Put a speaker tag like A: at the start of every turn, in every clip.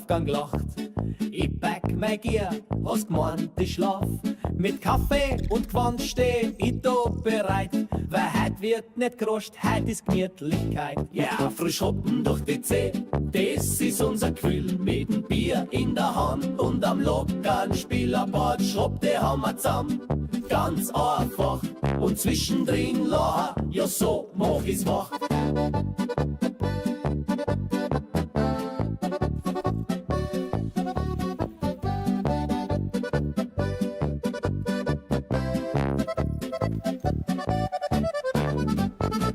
A: Aufgang lacht. Ich pack mein Gier, hast gemeint, ich schlaf. Mit Kaffee und Gewand steh ich da bereit. Weil heut wird nicht geroscht, heut ist Gemütlichkeit. Ja, frisch hoppen durch die Zeh, das ist unser Gefühl. Mit dem Bier in der Hand und am lockeren Spielerbord schrubbt die Hammer zusammen. Ganz einfach und zwischendrin lachen, ja so mach ich's wach.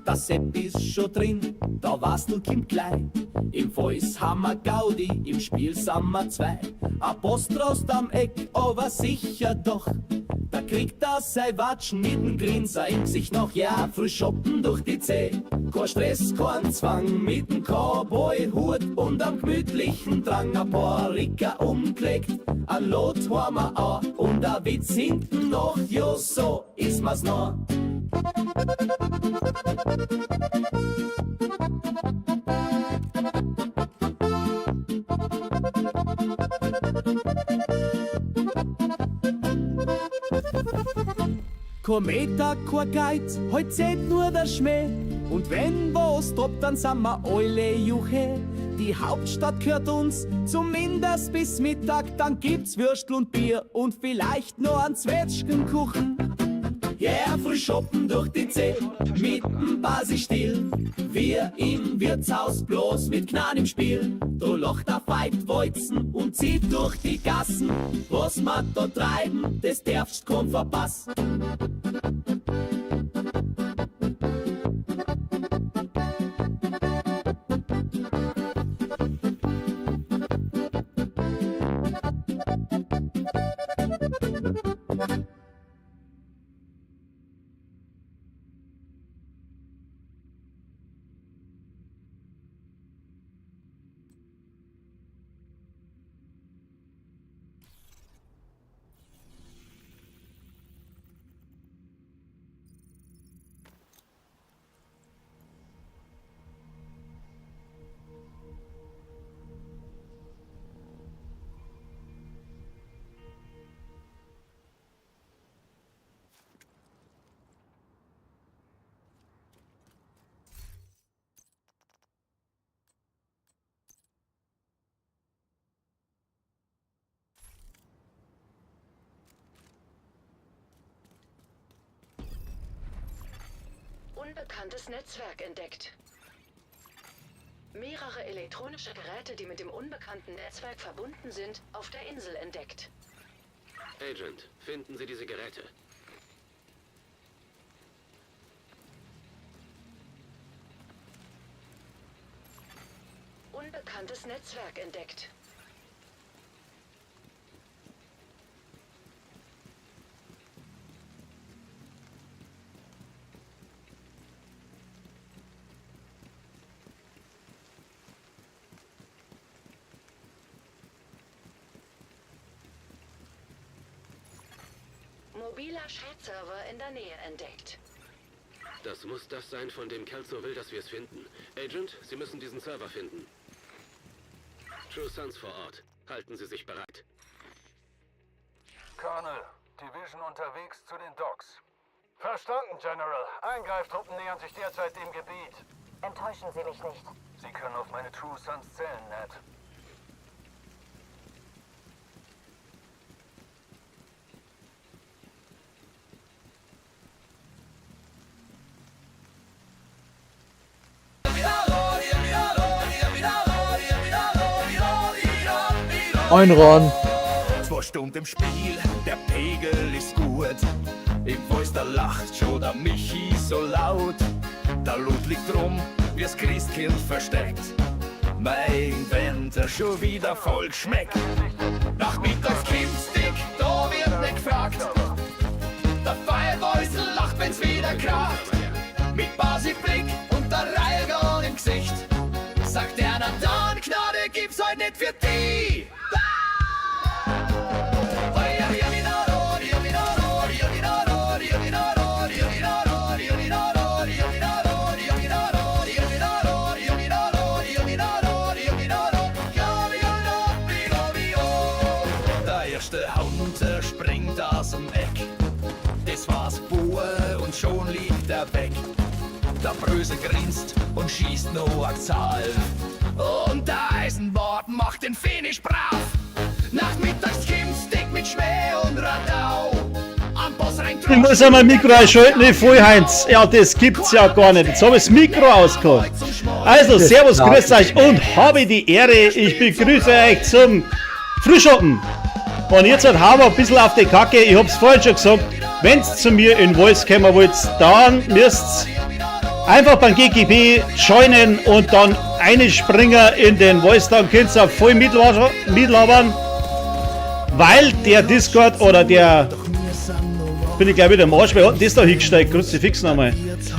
A: Das Sepp ist schon drin, da war's du Kim gleich. Im Voice haben wir Gaudi, im Spiel sind wir zwei. Ein Postrost am Eck, aber sicher doch. Da kriegt er sein Watschen mit dem Grinser im Gesicht noch. Ja, frisch shoppen durch die Zeh. Kein Stress, kein Zwang, mit dem Cowboy-Hut und am gemütlichen Drang. Ein paar Ricker umgelegt, ein Lot haben wir an und ein Witz hinten noch. Jo, so ist mir's noch. Kein Meter, kein Geiz, heut zählt nur der Schmäh. Und wenn was droppt, dann sind wir alle Juche. Die Hauptstadt gehört uns, zumindest bis Mittag. Dann gibt's Würstel und Bier und vielleicht noch ein Zwetschgenkuchen. Yeah, frisch shoppen durch die Zeh, mit dem Basi still. Wir im Wirtshaus bloß mit Knarren im Spiel. Da lacht er Veit Wolzen und zieht durch die Gassen. Was wir da treiben, das darfst kaum verpassen.
B: Unbekanntes Netzwerk entdeckt. Mehrere elektronische Geräte, die mit dem unbekannten Netzwerk verbunden sind, auf der Insel entdeckt.
C: Agent, finden Sie diese Geräte.
B: Unbekanntes Netzwerk entdeckt. Mobiler Chat-Server in der Nähe entdeckt.
C: Das muss das sein, von dem Kerl so will, dass wir es finden. Agent, Sie müssen diesen Server finden. True Sons vor Ort. Halten Sie sich bereit.
D: Colonel, Division unterwegs zu den Docks. Verstanden, General. Eingreiftruppen nähern sich derzeit dem Gebiet.
E: Enttäuschen Sie mich nicht.
D: Sie können auf meine True Sons zählen, Ned.
F: Einran.
A: 2 Stunden im Spiel, der Pegel ist gut. Im Voice, da lacht schon der Michi so laut. Der Loot liegt rum, wie's Christkind versteckt. Mein Winter schon wieder voll schmeckt. Nachmittags Kippstick, da wird nicht gefragt. Der Firewall lacht, wenn's wieder kracht. Mit Basiblick und der Reihe im Gesicht. Sagt er, na dann, Gnade gibt's heute nicht für die. und springt aus dem Eck. Das war's Bue und schon liegt er weg. Der Bröse grinst und schießt noch eine Zahl. Und der Eisenbart macht den Finish brav. Nachmittags Kimstick mit Schmäh und Radau. Am Boss rein.
F: Ich muss ja mein Mikro einschalten, ich voll Heinz. Ja, das gibt's ja gar nicht. Jetzt habe ich das Mikro ausgehauen. Also, servus, grüß euch und habe die Ehre. Ich begrüße euch zum Frühschoppen. Und jetzt hauen wir ein bisschen auf die Kacke. Ich hab's vorhin schon gesagt. Wenn's zu mir in Voice kommen wollt, dann müsst's einfach beim GGB joinen und dann eine Springer in den Voice, dann könnt ihr voll mitlabern, weil der Discord oder der, bin ich glaube ich am Arsch, wer hat das da hingestellt, Kruzifix nochmal.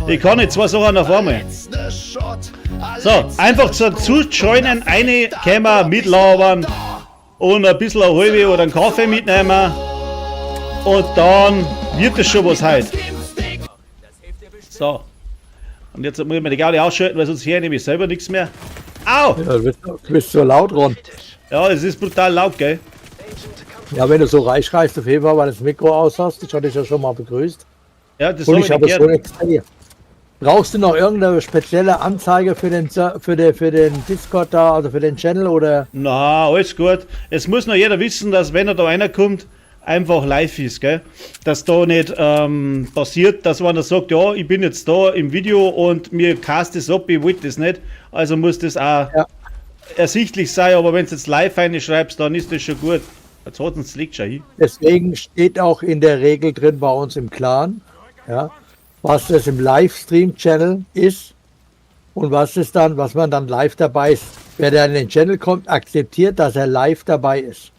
F: Ich kann nicht zwei Sachen auf einmal. So, einfach zu joinen, eine können wir mitlabern und ein bisschen eine halbe oder einen Kaffee mitnehmen und dann wird es schon was heute. So. Und jetzt muss ich mir die Gaudi ausschalten, weil sonst höre ich nämlich selber nichts mehr. Au!
G: Ja, du bist so laut, Ron.
F: Ja, es ist brutal laut, gell?
G: Ja, wenn du so reinschreist, auf jeden Fall, weil du das Mikro aus hast, ich hatte dich ja schon mal begrüßt.
F: Ja, das
G: Und
F: soll
G: ich habe es so
F: gern.
G: installiert. Brauchst du noch irgendeine spezielle Anzeige für den Discord da, also für den Channel oder?
F: Na, alles gut. Es muss noch jeder wissen, dass wenn er da reinkommt, einfach live ist, gell? Dass da nicht passiert, dass man da sagt, ja, ich bin jetzt da im Video und mir cast es ab, ich wollte das nicht. Also muss das auch ersichtlich sein, aber wenn du jetzt live schreibst, dann ist das schon gut. Jetzt hat uns das Licht schon hin.
G: Deswegen steht auch in der Regel drin bei uns im Clan, ja, was das im Livestream-Channel ist und was man dann live dabei ist. Wer da in den Channel kommt, akzeptiert, dass er live dabei ist.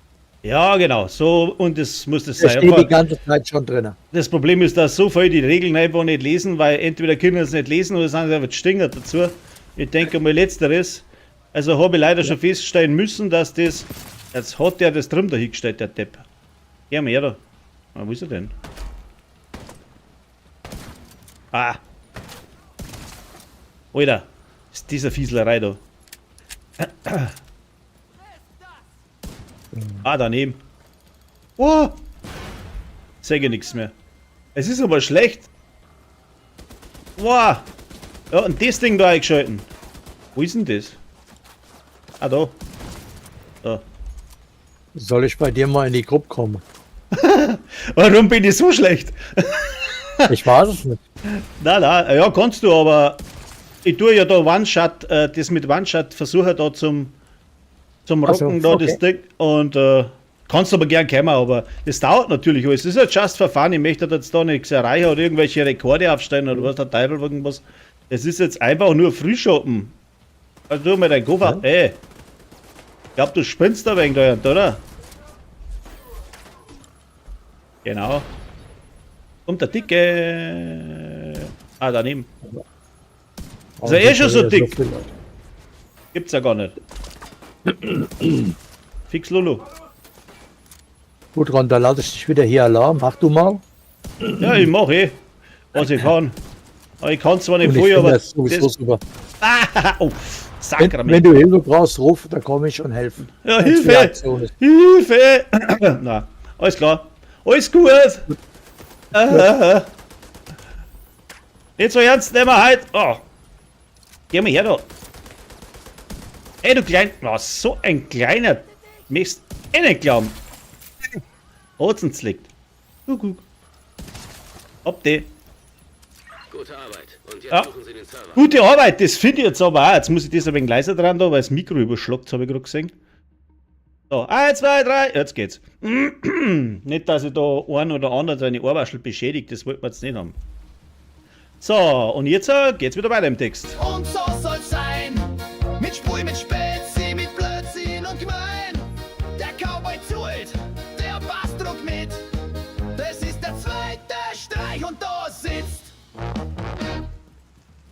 F: Ja, genau, so und das muss das
G: Das
F: sein.
G: steht
F: Aber
G: die ganze Zeit schon drin.
F: das Problem ist, dass so viele die Regeln einfach nicht lesen, weil entweder können sie es nicht lesen oder sind sie einfach stingert dazu. Ich denke mal letzteres. Also habe ich leider schon feststellen müssen, dass das. Jetzt hat der das drum dahingestellt, der Depp. Geh mal her da. Wo ist er denn? Ah. Alter, ist dieser Fieslerei da. Ah, daneben. Oh! Sage nichts mehr. Es ist aber schlecht. Wow! Ja, und das Ding da eingeschalten. Wo ist denn das? Ah, da. Da.
G: Soll ich bei dir mal in die Gruppe kommen?
F: Warum bin ich so schlecht?
G: Ich weiß es nicht.
F: Na, ja, kannst du, aber ich tue ja da One-Shot, das mit One-Shot versuche da zum Rocken da das Ding und kannst aber gern kommen, aber das dauert natürlich alles. Das ist ja just for fun, ich möchte jetzt da nichts erreichen oder irgendwelche Rekorde aufstellen oder was der Teufel irgendwas. Es ist jetzt einfach nur Frühschoppen. Also tu mal dein Koffer, ey. Ich glaub, du spinnst da wegen da, oder? Genau. Und der Dicke. Ah, daneben. Ist er eh schon so dick? Gibt's ja gar nicht. Fix Lulu.
G: Gut, Ron, da lasse ich dich wieder hier Alarm. Mach du mal.
F: Ja, ich mach eh, was ich kann. Aber ich kann zwar nicht
G: Und ich
F: früh,
G: finde
F: aber.
G: das sowieso super.
F: Oh,
G: Wenn
F: Sakrament.
G: du Hilfe brauchst, ruf, da komme ich und helfen.
F: Ja,
G: Wenn's für
F: Hilfe!
G: Aktion ist.
F: Hilfe! Na, alles klar. Alles gut! Nicht so ernst nehmen wir heute. Oh. Geh mal her da. Ey, du klein. Oh, so ein kleiner Mist. Eh nicht glauben. Hotzens liegt. Guck. Ob die.
C: Gute Arbeit. Und jetzt
F: Ja.
C: suchen Sie den Server.
F: Gute Arbeit, das finde ich jetzt aber auch. Jetzt muss ich das ein wenig leiser dran da, weil das Mikro überschlagt, habe ich gerade gesehen. So, 1, 2, 3, jetzt geht's. Nicht, dass ich da einen oder anderen seine Ohrwaschel beschädigt, das wollten wir jetzt nicht haben. So, und jetzt geht's wieder weiter im Text.
A: Und so soll's sein. Mit Sprüh, mit Spezi, mit Blödsinn und gemein. Der Cowboy zult, der Bass druckt mit. Das ist der zweite Streich und da sitzt.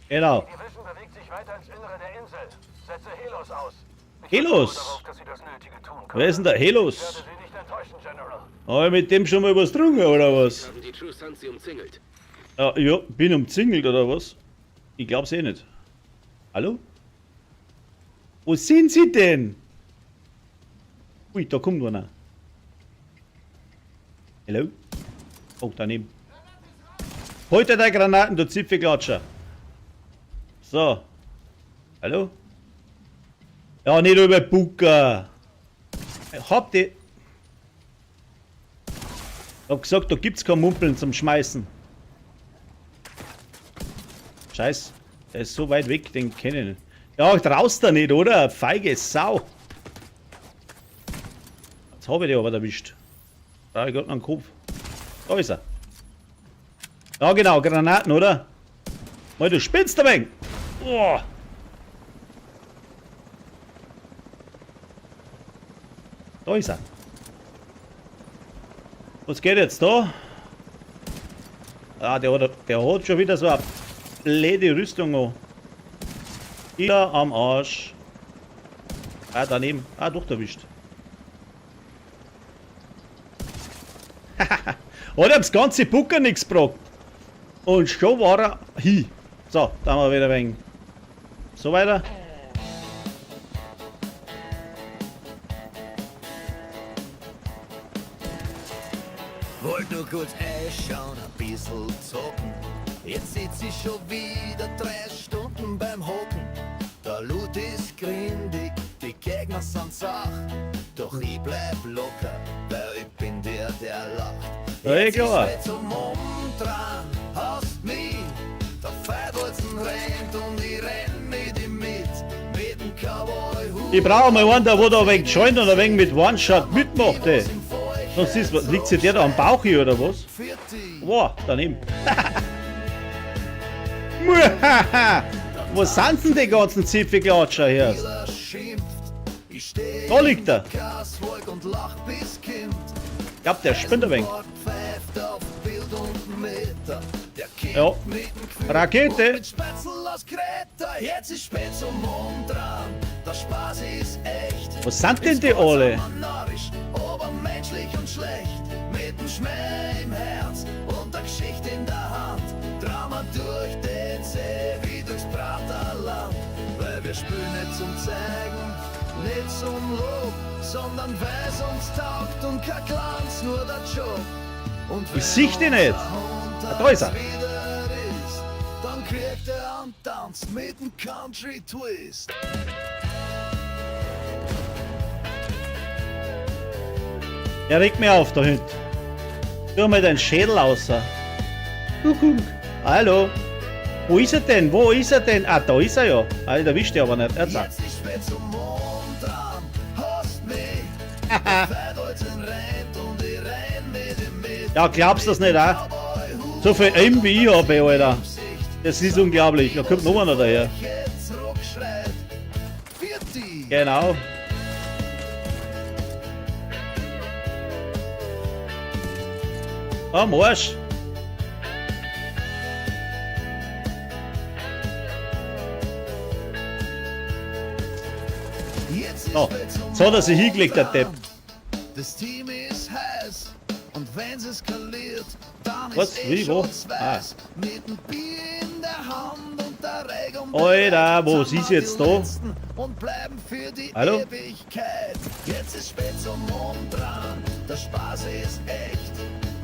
F: Genau.
D: Division bewegt sich weiter ins Innere der Insel. Setze Helos aus. Ich
F: Helos?
D: vertraue darauf, dass sie das Nötige tun können.
F: Wer ist denn der
D: Ich werde
F: Helos?
D: Sie nicht enttäuschen, General.
F: Habe ich mit dem schon mal was getrunken, oder was?
C: Haben die True Sons sie umzingelt.
F: Ja, bin umzingelt, oder was? Ich glaub's eh nicht. Hallo? Wo sind Sie denn? Ui, da kommt einer. Hallo? Oh, daneben. Heute der Granaten, du Zipfelklatscher. So. Hallo? Ja, nicht über Bucker. Hab die. Hab gesagt, da gibt's kein Mumpeln zum Schmeißen. Scheiß. Der ist so weit weg, den kenne ich nicht. Ja, traust da nicht, oder? Feige Sau. Jetzt habe ich die aber erwischt. Da ich gerade noch einen Kopf. Da ist er. Ja genau, Granaten, oder? Mal, du spinnst ein wenig. Oh. Da ist er. Was geht jetzt da? Ah, der hat schon wieder so eine blöde Rüstung an. Hier am Arsch. Ah, daneben. Ah, doch erwischt. Hat ihm das ganze Bucker nichts gebracht. Und schon war er hin. So, da haben wir wieder ein wenig. So weiter.
A: Wollt nur kurz schauen, ein bisschen zocken. Jetzt sitz ich schon wieder 3 Stunden beim Hocken. Der Loot ist grindig, die Gegner sind zach. Doch ich bleib locker, weil ich bin der lacht.
F: Ja, klar.
A: Jetzt ist zum Umdrehen, hast mich. Der Feidholzen rennt und ich renn mit ihm mit. Mit dem Cowboy-Hut.
F: Ich brauche mal einen, der wo da ein wenig joint und ein wenig mit One-Shot mitmacht, ey. Sonst ist, liegt sich der da am Bauch hier, oder was? Wow, daneben. Wo sind denn die ganzen Zipfelklatscher hier? Da liegt er. Ich glaub, der spinnt ein wenig. Ja. Rakete. Was sind denn die alle?
A: Menschlich und schlecht, mit dem Schmäh im Herz und der Geschichte in der Hand. Drama durch den See wie durchs Praterland. Weil wir spielen nicht zum Zeigen, nicht zum Lob, sondern weil's uns taugt und kein Glanz, nur der Job. Und
F: Ich sieh den nicht. Da ist er.
A: Dann kriegt er einen Tanz mit dem Country Twist.
F: Er regt mich auf, da hinten. Tu mal deinen Schädel außer. Kuckuck. Hallo. Wo ist er denn? Wo ist er denn? Ah, da ist er ja. Ah, ich erwischt ihn aber nicht. Er sagt. Ja, glaubst du das nicht auch? So viel Aim wie ich habe, Alter. Das ist unglaublich. Da kommt noch einer daher. Genau. Am Arsch. Oh, jetzt hat er sich hingelegt, der Depp.
A: Das Team ist heiß und wenn's eskaliert, dann
F: Was?
A: ist
F: Wie? Wo? Ah.
A: mit dem Bier in der Hand und der Regung.
F: Alter, wo ist jetzt da?
A: Und bleiben für die
F: Hallo?
A: Ewigkeit. Jetzt ist spät zum Mond dran, der Spaß ist echt.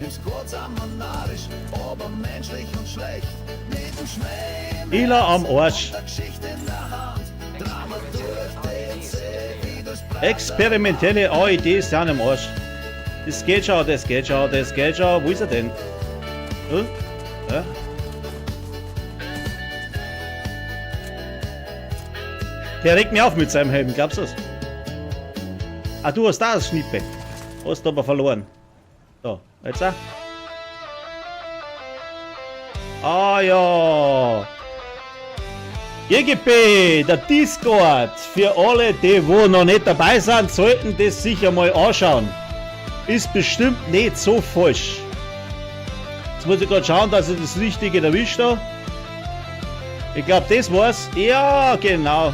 A: Im Squad sind wir narrisch, aber menschlich und schlecht. Mit dem Schmäh im
F: Ila am Arsch.
A: der Geschichte in der Hand. Drama durch den See, wie durchs
F: Experimentelle AED sind am Arsch. Das geht schon, das geht schon, das geht schon. Wo ist er denn? Ja? Der regt mich auf mit seinem Helm, glaubst du das? Ah, du hast da das Schnippe. Hast aber verloren. So, jetzt auch. Ah ja. JGP, der Discord. Für alle, die wo noch nicht dabei sind, sollten das sicher mal anschauen. Ist bestimmt nicht so falsch. Jetzt muss ich gerade schauen, dass ich das Richtige erwischt habe. Ich glaube, das war's. Ja, genau.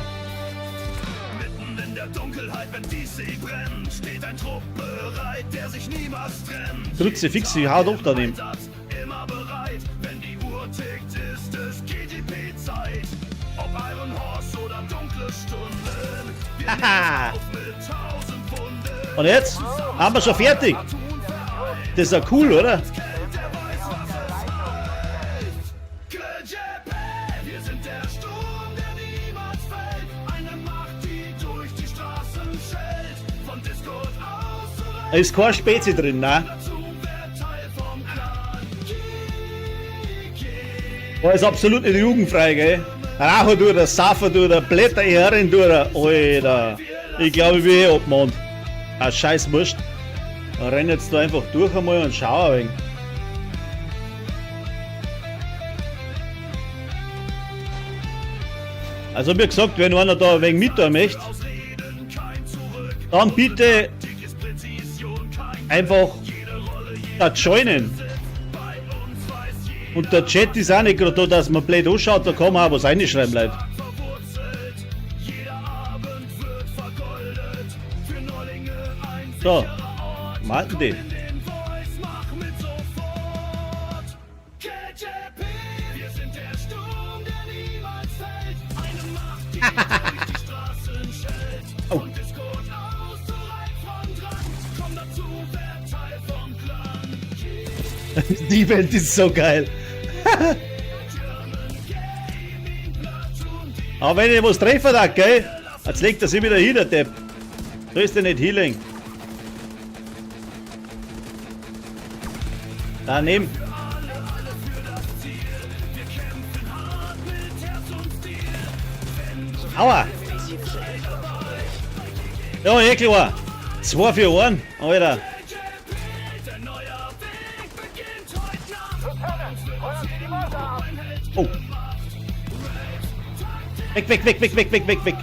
A: Mitten in der Dunkelheit, wenn die See brennt, steht ein Trupp bereit, der sich niemals trennt.
F: Kruzifix, ich hau doch daneben.
A: Immer bereit, wenn die Uhr tickt, ist es GGP-Zeit. Ob Iron Horse oder dunkle Stunden, wir nehmen
F: Haha.
A: auf mit 1000 Pfunden.
F: Und jetzt haben wir schon fertig.
A: Tun für ein
F: Das ist ja cool, oder?
A: Wir sind der Sturm, der niemals fällt. Eine Macht, die durch die Straßen schellt. Von Discord aus
F: Da ist kein Spezi drin, ne?
A: zu wer Teil vom Clan.
F: Da ist absolut nicht jugendfrei, gell? Rauchen tut er, saufen tut er, Blätter herren tut er. Alter. Ich glaube, ich bin eh abgemahnt. Ah, scheiß Wurscht. Dann renn jetzt da einfach durch einmal und schau ein wenig. Also wie gesagt, wenn einer da ein wenig mit da möchte, dann bitte einfach da joinen. Und der Chat ist auch nicht gerade da, dass man blöd anschaut, da kann man auch was reinschreiben, Leute. So, malten die.
A: Wir sind der Sturm, der niemals fällt. Eine Macht, die durch die Straßen schellt.
F: Oh.
A: Von Discord aus zu Reich von dran. Komm dazu, wer Teil vom Clan.
F: Die Welt ist so geil. Aber wenn ich was treffen da, gell? Jetzt legt er sich wieder hin, der Depp. So ist der nicht Healing. Daneben. Aua! Ja, eh klar. 2 für 1, Alter. Oh. Weg, weg, weg, weg, weg, weg, weg, weg.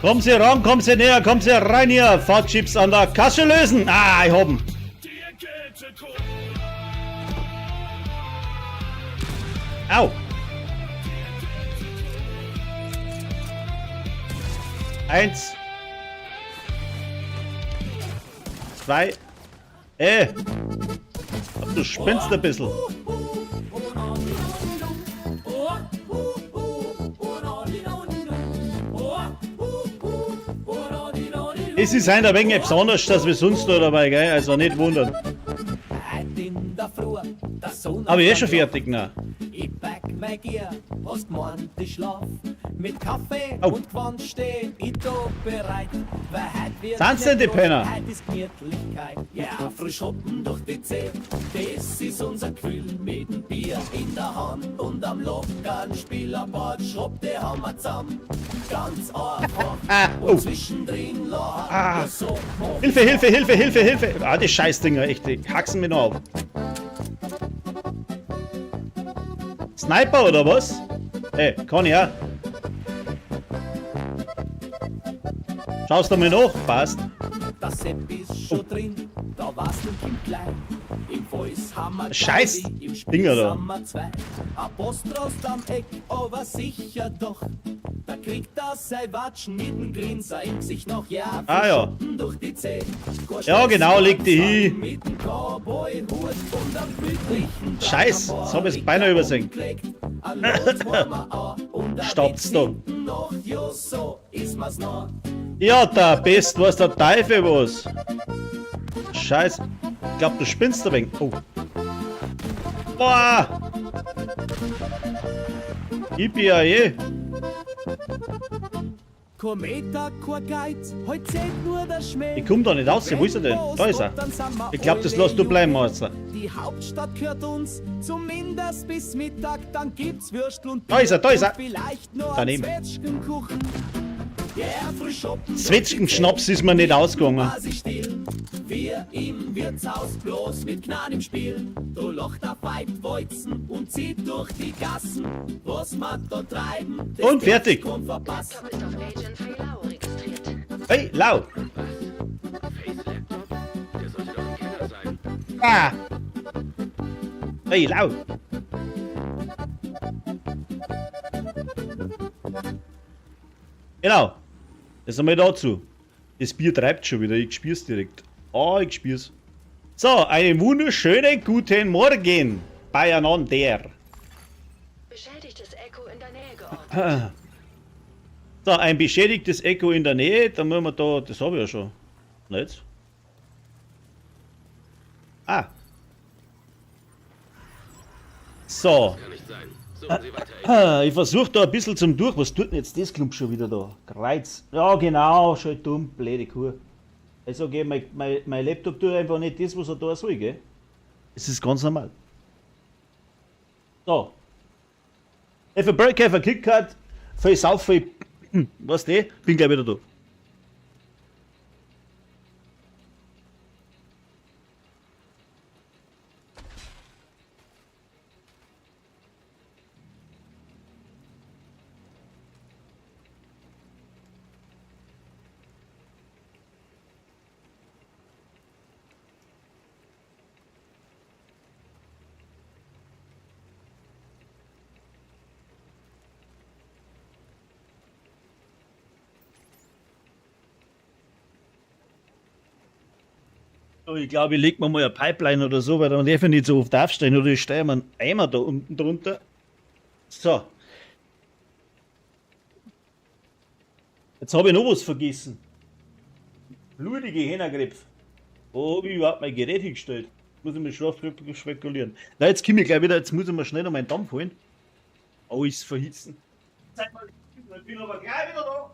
F: Kommen Sie ran, kommen Sie näher, kommen Sie rein hier. Fahrtchips an der Kasse lösen. Ah, ich hab ihn. Au. Eins. 2. Du spinnst ein bisschen. Es ist ein wenig etwas anderes, als wir sonst da dabei, gell? Also nicht wundern. Aber ich schon fertig, ne?
A: Ich pack mein Gier, hast gemeint, ich schlaf. Mit Kaffee
F: Oh.
A: und Quant steh ich da bereit. Weil heut wird
F: Sind's denn die Penner?
A: Heut ist Gemütlichkeit. Ja, frisch hoppen durch die Zeh. Das ist unser Gefühl mit dem Bier in der Hand. Und am lockeren Spielerboard schrubbt der Hammer zusammen. Ganz einfach.
F: Oh.
A: Und zwischendrin lachen wir so hoch.
F: Hilfe, Hilfe, Hilfe, Hilfe, Hilfe! Ah, die Scheißdinger, echt, die haxen mich noch auf. Sniper oder was? Hey, kann ich auch. Schaust du mir noch? Passt.
A: Das Sepp ist schon drin, da war's du Kind klein. Im Voice haben wir
F: Scheiß
A: Gaudi, im Spiel
F: Dinger da.
A: sind wir zwei. Apostrost am Eck, aber sicher doch. Da kriegt er sein Watschen mit dem Grinser im Gesicht noch, ja.
F: Ah, ja.
A: verschoben durch die Zähne.
F: Ja, genau, leg die hin.
A: Mit dem Cowboy-Hut und am glücklichen Tag
F: Scheiß,
A: am
F: das hab ich
A: Morgen
F: beinahe übersehen.
A: gelegt. An Lohns wollen wir auch, und da
F: Stoppt's
A: geht's
F: da.
A: hinten noch, ja, so ist mir's noch.
F: Ja, der Best, was der Teufel was. Scheiß. Ich glaub, du spinnst ein wenig. Oh. Boah! Ich bin ja eh.
A: Kometer, kein Geiz, heute zählt nur der Schmäh.
F: Ich komm da nicht raus, wo ist er denn? Da ist er. Ich glaub, das lässt du bleiben, Meister.
A: Die Hauptstadt gehört uns, zumindest bis Mittag, dann gibt's Würstel und
F: Da ist er, da ist er.
A: und vielleicht nur
F: Daneben.
A: ein Zwetschgenkuchen. Yeah, frisch hoppen,
F: Zwetschgenschnaps ist mir nicht ausgegangen.
A: war sie still. Wir im Wirtshaus bloß mit Gnan im Spiel. Du locht auf Weibwolzen und zieht durch die Gassen. Was man da treiben, das
F: Und fertig.
A: kommt verpassen.
B: Laptop ist auf Agent Freelau registriert.
F: Hey, lau!
C: Face Laptop? Der sollte doch ein Kenner sein.
F: Ah! Hey, lau! Genau. Das einmal dazu. Das Bier treibt schon wieder, ich spür's direkt. Ah, ich spür's. So, einen wunderschönen guten Morgen beieinander.
B: Beschädigtes Echo in der Nähe geortet.
F: So, ein beschädigtes Echo in der Nähe, dann müssen wir da, das habe ich ja schon. Nicht? Ah. So.
C: Kann nicht sein. Suchen Sie weiter, Agent.
F: Ich versuche da ein bisschen zum Durch. Was tut denn jetzt das Klump schon wieder da? Kreuz. Ja, genau, schon dumm, blöde Kuh. Also, okay, mein Laptop tut einfach nicht das, was er da soll, gell? Das ist ganz normal. So. If a break, have a KitKat, face auf, was die? Bin gleich wieder da. So, ich glaube, ich leg mir mal eine Pipeline oder so, weil dann darf ich nicht so oft aufstehen oder ich stehe mir einen Eimer da unten drunter. So. Jetzt habe ich noch was vergessen. Blutige Hähnerkrebs. Wo habe ich überhaupt mein Gerät hingestellt? Muss ich mir scharf drüber spekulieren. Na, jetzt komme ich gleich wieder, jetzt muss ich mir schnell noch meinen Dampf holen. Alles verhitzen. Zeig mal, ich bin aber gleich wieder da.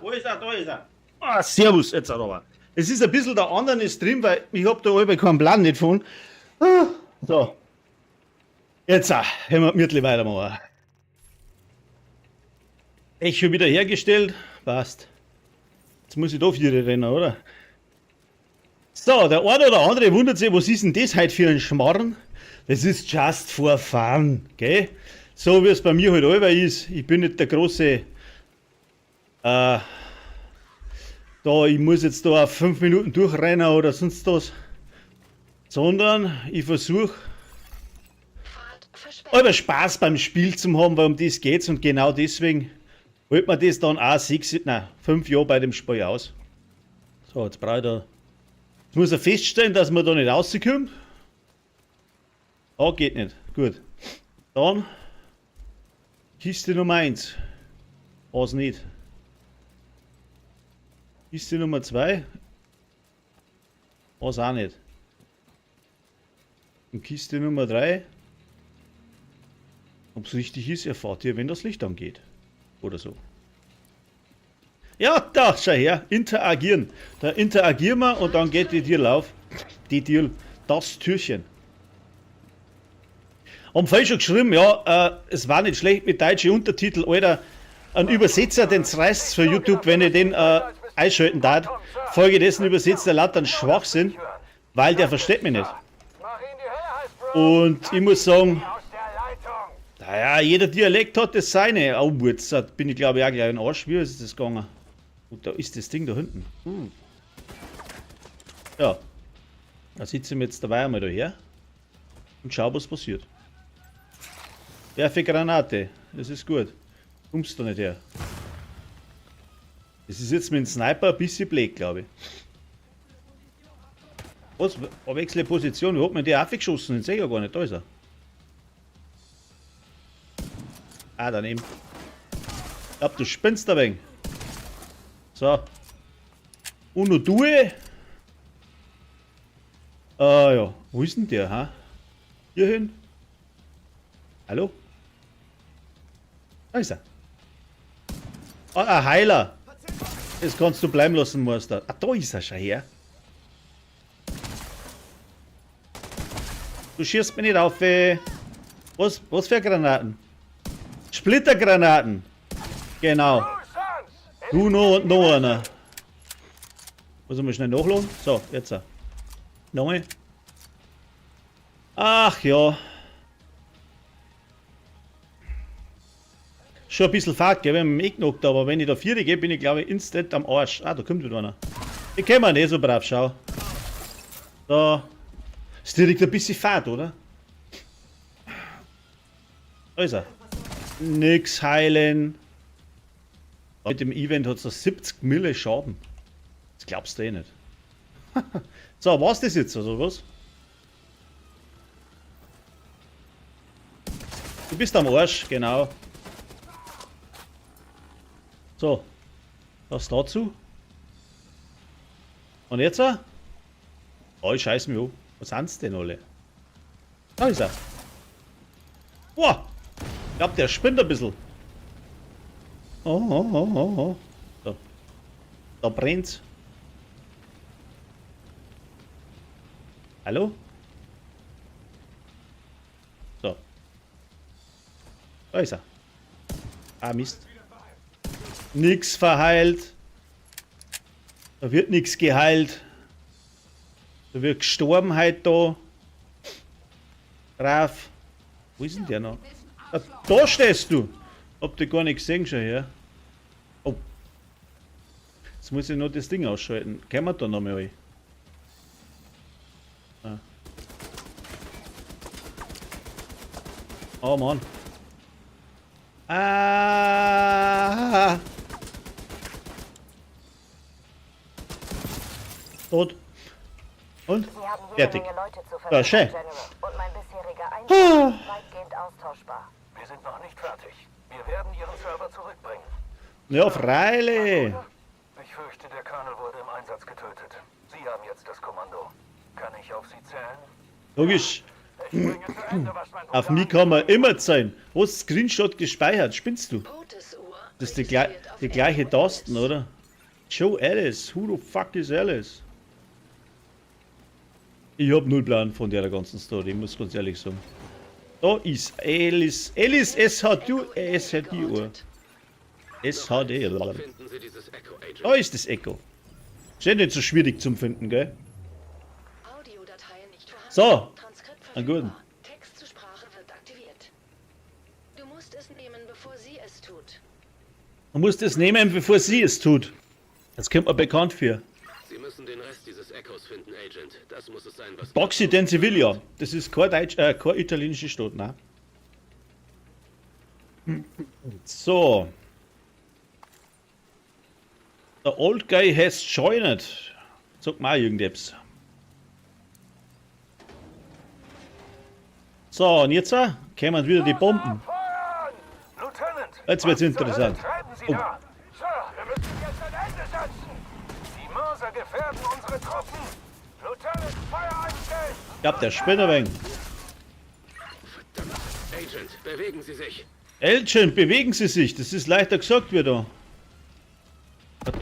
F: Wo ist er? Da ist er. Ah, servus, jetzt aber. Es ist ein bisschen der andere Stream, weil ich habe da oben keinen Plan nicht von. Ah, so. Jetzt haben wir Mürtli weitermachen. Echo wieder hergestellt. Passt. Jetzt muss ich da vier rennen, oder? So, der eine oder andere wundert sich, was ist denn das heute für ein Schmarrn? Das ist just for fun, gell? So wie es bei mir halt immer ist. Ich bin nicht der große ich muss jetzt da auf 5 Minuten durchrennen oder sonst was, sondern ich versuche aber Spaß beim Spiel zu haben, weil um das geht's und genau deswegen holt man das dann auch 5 Jahre bei dem Spiel aus. So, jetzt brauche ich da, jetzt muss er feststellen, dass man da nicht rauskommt. Ah, geht nicht, gut. Dann Kiste Nummer 1, was nicht. Kiste Nummer 2. Was auch nicht. Und Kiste Nummer 3. Ob es richtig ist, erfahrt ihr, wenn das Licht angeht. Oder so. Ja, da, schau her. Interagieren. Da interagieren wir und dann geht die Tür auf. Die Tür, das Türchen. Haben vorhin schon geschrieben, ja, es war nicht schlecht mit deutschen Untertiteln, Alter. Ein Übersetzer, den reißt für YouTube, wenn ich den einschalten darf. Folgedessen übersetzt der lauter Schwachsinn, weil der versteht mich nicht. Und ich muss sagen, naja, jeder Dialekt hat das seine. Oh, jetzt bin ich glaube ich auch gleich ein Arsch. Wie ist das gegangen? Und da ist das Ding da hinten. Ja, da sitzen wir jetzt dabei einmal daher und schau, was passiert. Werfe Granate, das ist gut. Kommst du nicht her. Das ist jetzt mit dem Sniper ein bisschen blöd, glaube ich. Was? Wechsle Position. Wie hat man die aufgeschossen? Den sehe ich ja gar nicht. Da ist er. Ah, daneben. Ich glaube, du spinnst ein wenig. So. Uno Due. Ja. Wo ist denn der, ha? Hier hin. Hallo? Da ist er. Ah, ein Heiler. Das kannst du bleiben lassen, Meister. Ah, da ist er schon her. Du schießt mich nicht auf. Was für Granaten? Splittergranaten. Genau. Du noch und noch einer. Muss ich mal schnell nachladen? So, jetzt. Nochmal. Ach ja. schon ein bisschen Fahrt, gell, wenn man mich knockt, aber wenn ich da 4 gehe, bin ich glaube ich instant am Arsch. Ah, da kommt wieder einer. Ich kenn mich nicht so brav, schau. Da ist direkt ein bisschen Fahrt, oder? Da ist er. Nix heilen. Mit dem Event hat es 70 Mille Schaden. Das glaubst du eh nicht. So, war's das jetzt, oder was? Du bist am Arsch, genau. So. Was dazu? Und jetzt? Oh, ich scheiß mich an. Was sind's denn alle? Da ist er. Boah! Ich glaub, der spinnt ein bisschen. Oh. So. Da brennt's. Hallo? So. Da ist er. Ah, Mist. Nix verheilt. Da wird nichts geheilt. Da wird Gestorbenheit da. Brav. Wo ist denn der noch? Ah, da stehst du. Hab dich gar nicht gesehen schon hier. Oh. Jetzt muss ich noch das Ding ausschalten. Können wir da noch mal rein? Ah. Oh Mann. Ah. Tot. Und?
E: Sie haben jede
F: Fertig.
E: Menge Leute zu
F: Ja, schön.
E: General. Und mein bisheriger Einsatz ist weitgehend austauschbar.
D: Wir sind noch nicht fertig. Wir werden Ihren Server zurückbringen.
F: Ja, freilich.
D: Ich fürchte, der Colonel wurde im Einsatz getötet. Sie haben jetzt das Kommando. Kann ich auf Sie zählen?
F: Logisch.
D: Ich bringe zu Ende, was mein
F: Auf
D: Bruder
F: mich kann man immer sein. Hast Screenshot gespeichert? Spinnst du?
B: Potesuhr
F: Das ist die
B: registriert auf
F: gleiche
B: Endpoint
F: Tasten,
B: Alice.
F: oder? Joe Alice. Who the fuck is Alice? Ich hab null Plan von der ganzen Story, muss ganz ehrlich sagen. Da ist Alice. Alice SHD. SHD. SHD.
C: Finden Sie dieses Echo, Agent.
F: Da ist das Echo. Ist ja nicht so schwierig zum Finden, gell?
B: Audiodateien nicht vorhanden.
F: So.
B: Transkript
F: Einen guten.
B: verfügbar. Text zu Sprache wird aktiviert. Du musst es nehmen, bevor sie es tut.
F: Man muss das nehmen, bevor sie es tut. Das kommt mir bekannt für.
C: Sie müssen den Rest dieses Echos finden, Agent. Das muss es sein, was...
F: Boxy den Sevilla. Das ist kein, kein italienische Stadt, ne? So. The old guy has joined. Sag mal irgendetwas. So, und jetzt kommen wieder die Bomben.
D: Feuern! Lieutenant!
F: Jetzt wird's
D: was zur
F: interessant.
D: Hölle treiben Sie
F: Oh.
D: da? Sir, wir müssen jetzt ein Ende setzen! Die Mörser gefährden unsere Truppen! Lieutenant, Feuer einstellen!
F: Ich hab der Spinner wegen.
C: Verdammt. Agent, bewegen Sie sich.
F: Elchen, bewegen Sie sich. Das ist leichter gesagt wie da.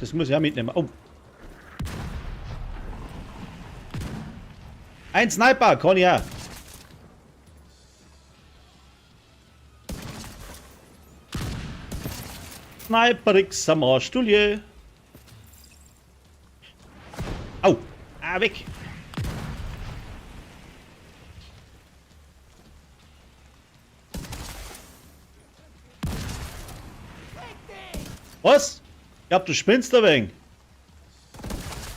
F: Das muss ich auch mitnehmen. Oh. Ein Sniper, kann ich auch. Sniper-X am Arsch, Stulie. Au. Ah, weg. Was? Ich glaub, du spinnst da wegen.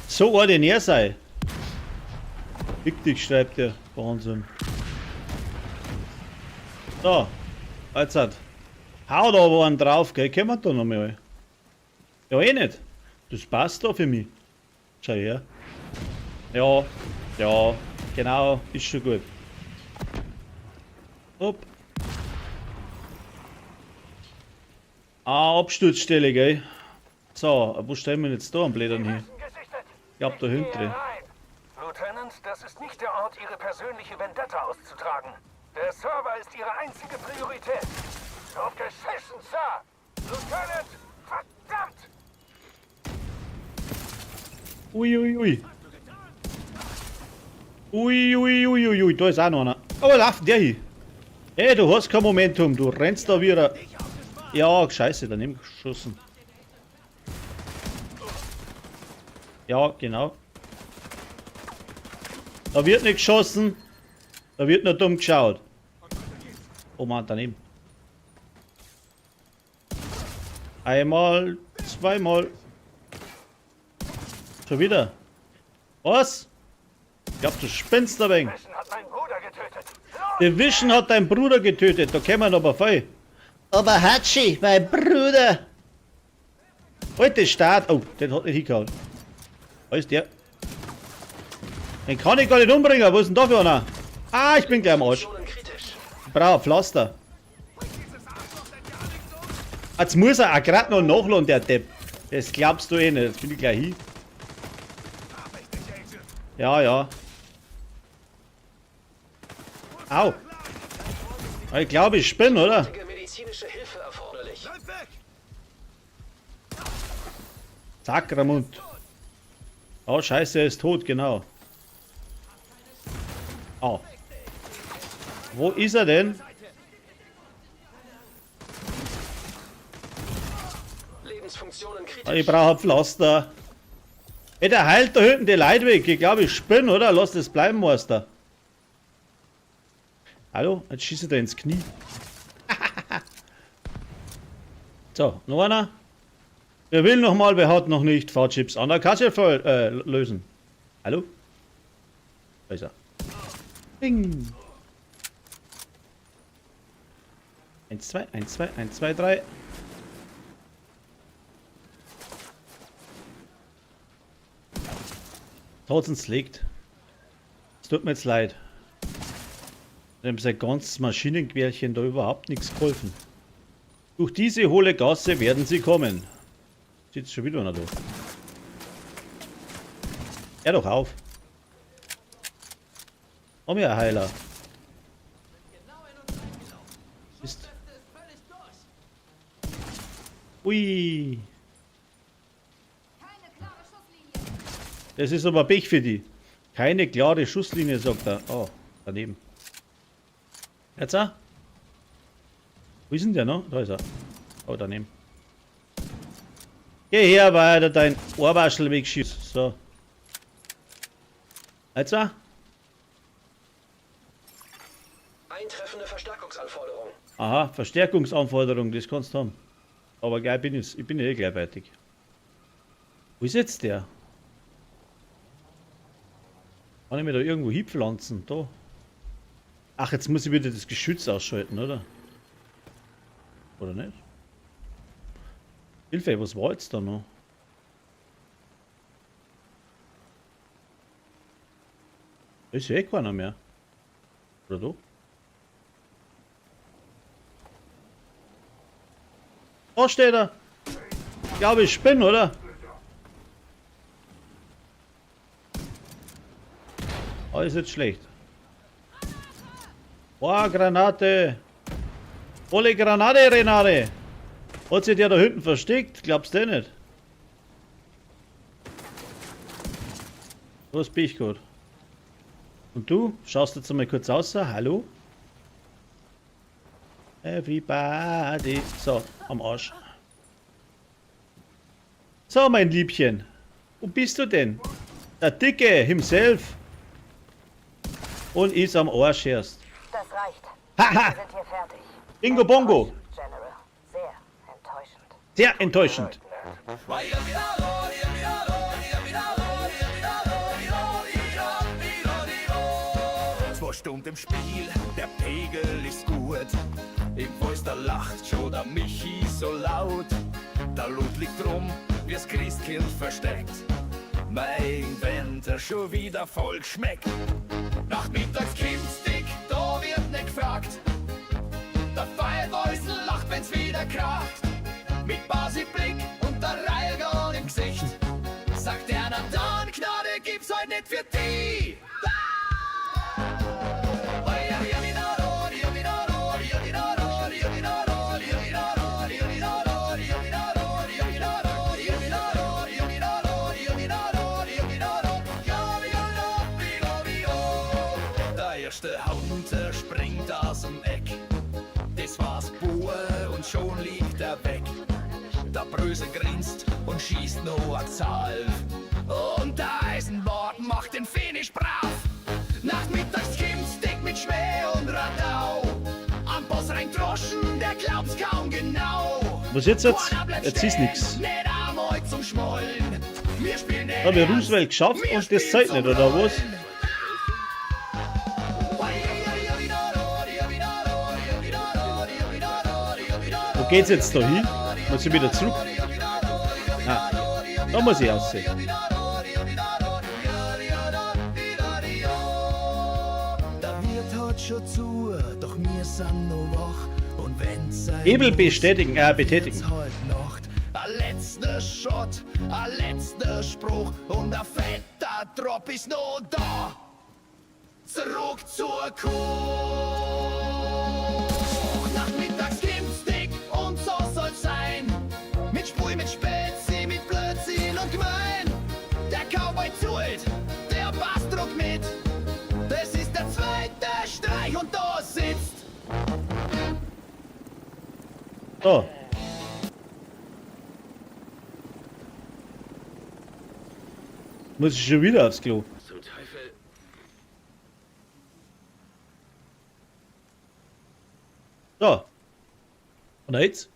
F: So ordinär sei. Fick dich, schreibt der. Wahnsinn. So. Jetzt hat. Hau da aber einen drauf, gell? Können wir da noch mal? Ja, eh nicht. Das passt da für mich. Schau her. Ja. Ja. Genau. Ist schon gut. Hopp. Ah, Absturzstelle, gell? So, wo stellen wir jetzt da am Blättern hin?
D: Gesichtet!
F: Ich hab da
D: Gehe
F: hinten drin.
D: rein. Lieutenant, das ist nicht der Ort, Ihre persönliche Vendetta auszutragen. Der Server ist Ihre einzige Priorität. Drauf geschissen, Sir! Lieutenant! Verdammt!
F: Uiuiui. Uiuiuiui, da ist auch noch einer. Oh, lauf der hier. Ey, du hast kein Momentum, du rennst da wieder. Ja, scheiße, daneben geschossen. Ja, genau. Da wird nicht geschossen. Da wird nur dumm geschaut. Oh Mann, daneben. Einmal, zweimal. Schon wieder. Was? Ich glaub, du spinnst da wegen.
D: Vision hat meinen Bruder getötet.
F: Der Vision hat deinen Bruder getötet. Da kämen wir aber voll. Aber Hatschi, mein Bruder. Alte Start. Oh, den hat nicht hingehauen. Wo ist der? Den kann ich gar nicht umbringen. Wo ist denn da für einer? Ah, ich bin gleich am Arsch.
C: Positionen kritisch.
F: Ich brauche ein Pflaster. Jetzt muss er auch gerade noch nachladen, der Depp. Das glaubst du eh nicht. Jetzt bin ich gleich hin. Ja, ja. Au. Ich glaube, ich spinne, oder?
C: Medizinische Hilfe erforderlich.
F: Sakramund. Oh, scheiße, er ist tot, genau. Au. Wo ist er denn?
C: Lebensfunktionen kritisch.
F: Ich brauche ein Pflaster. Hey, der heilt da hinten die Leute weg. Ich glaube, ich spinne, oder? Lass das bleiben, Meister. Hallo? Jetzt schießt er ins Knie. So, noch einer. Wer will noch mal, wer hat noch nicht Fahrchips an der Kasse lösen? Hallo? Da ist er. Bing. 1, 2, 1, 2, 1, 2, 3. Tausend's liegt. Es tut mir jetzt leid. Dem sein ganzes Maschinenquerchen da überhaupt nichts geholfen. Durch diese hohle Gasse werden sie kommen. Sitzt schon wieder einer da. Hör doch auf. Komm her, Heiler. Ist. Ui. Das ist aber Pech für die. Keine klare Schusslinie, sagt er. Oh, daneben. Jetzt er? Wo ist denn der noch? Da ist er. Oh, daneben. Geh her, weil er dein Ohrwaschel wegschießt. So. Jetzt er?
C: Eintreffende Verstärkungsanforderung.
F: Aha, Verstärkungsanforderung, das kannst du haben. Aber gleich bin ich bin ja eh gleich fertig. Wo ist jetzt der? Kann ich mir da irgendwo hinpflanzen? Da. Ach, jetzt muss ich wieder das Geschütz ausschalten, oder? Oder nicht? Hilfe, was war jetzt da noch? Da ist ja eh keiner mehr. Oder da? Da steht er. Ich glaube, ich bin, oder? Oh, ist jetzt schlecht. Boah, Granate. Volle Granate, Renate. Hat sich der da hinten versteckt? Glaubst du nicht? Was bin ich gut? Und du? Schaust jetzt mal kurz aus. Hallo? Everybody. So, am Arsch. So, mein Liebchen. Wo bist du denn? Der Dicke himself. Und ist am Arsch erst.
E: Das reicht.
F: Haha.
E: Wir sind hier fertig.
F: Bingo Bongo.
E: Enttäuschend, General. Sehr enttäuschend.
F: Sehr enttäuschend.
H: Zwei Stunden im Spiel, der Pegel ist gut. Im Polster lacht schon der Michi so laut. Der Loot liegt rum, wie's Christkind versteckt. Mein Winter schon wieder voll schmeckt. Nachmittags kommt's dick, da wird nicht gefragt. Der Feierweusel lacht, wenn's wieder kracht. Mit Basiblick und der Reilgarn im Gesicht. Sagt er, na dann, Gnade gibt's heute nicht für die. Der erste Hunter springt aus dem Eck. Das war's Bur und schon liegt er weg. Der Bröse grinst und schießt nur eine Zahl. Und der Eisenbart macht den Finish brav. Nachmittags kommt's dick mit Schmäh und Radau. Am Boss rein Droschen, der glaubt's kaum genau.
F: Was jetzt? Jetzt ist nix. Haben wir Roosevelt geschafft und das zählt nicht, oder was? Wo geht's jetzt da hin? Muss ich wieder zurück? Ah, da muss ich aussehen.
H: Der Wirt hat schon zu, doch wir sind noch wach. Und wenn's sein
F: Hebel
H: muss,
F: bestätigen, betätigen.
H: wird's halt Nacht. Ein letzter Shot, ein letzter Spruch und ein fetter Drop ist noch da. Zurück zur Kuh. Nachmittags gibt's dick und so soll's sein. Mit Sprüh, mit Spezi, mit Blödsinn und Gemein. Der Cowboy zuhlt, der Bass druckt mit. Das ist der zweite Streich und da sitzt.
F: So. Muss ich schon wieder aufs Klo?
C: Zum Teufel.
F: So. Und jetzt?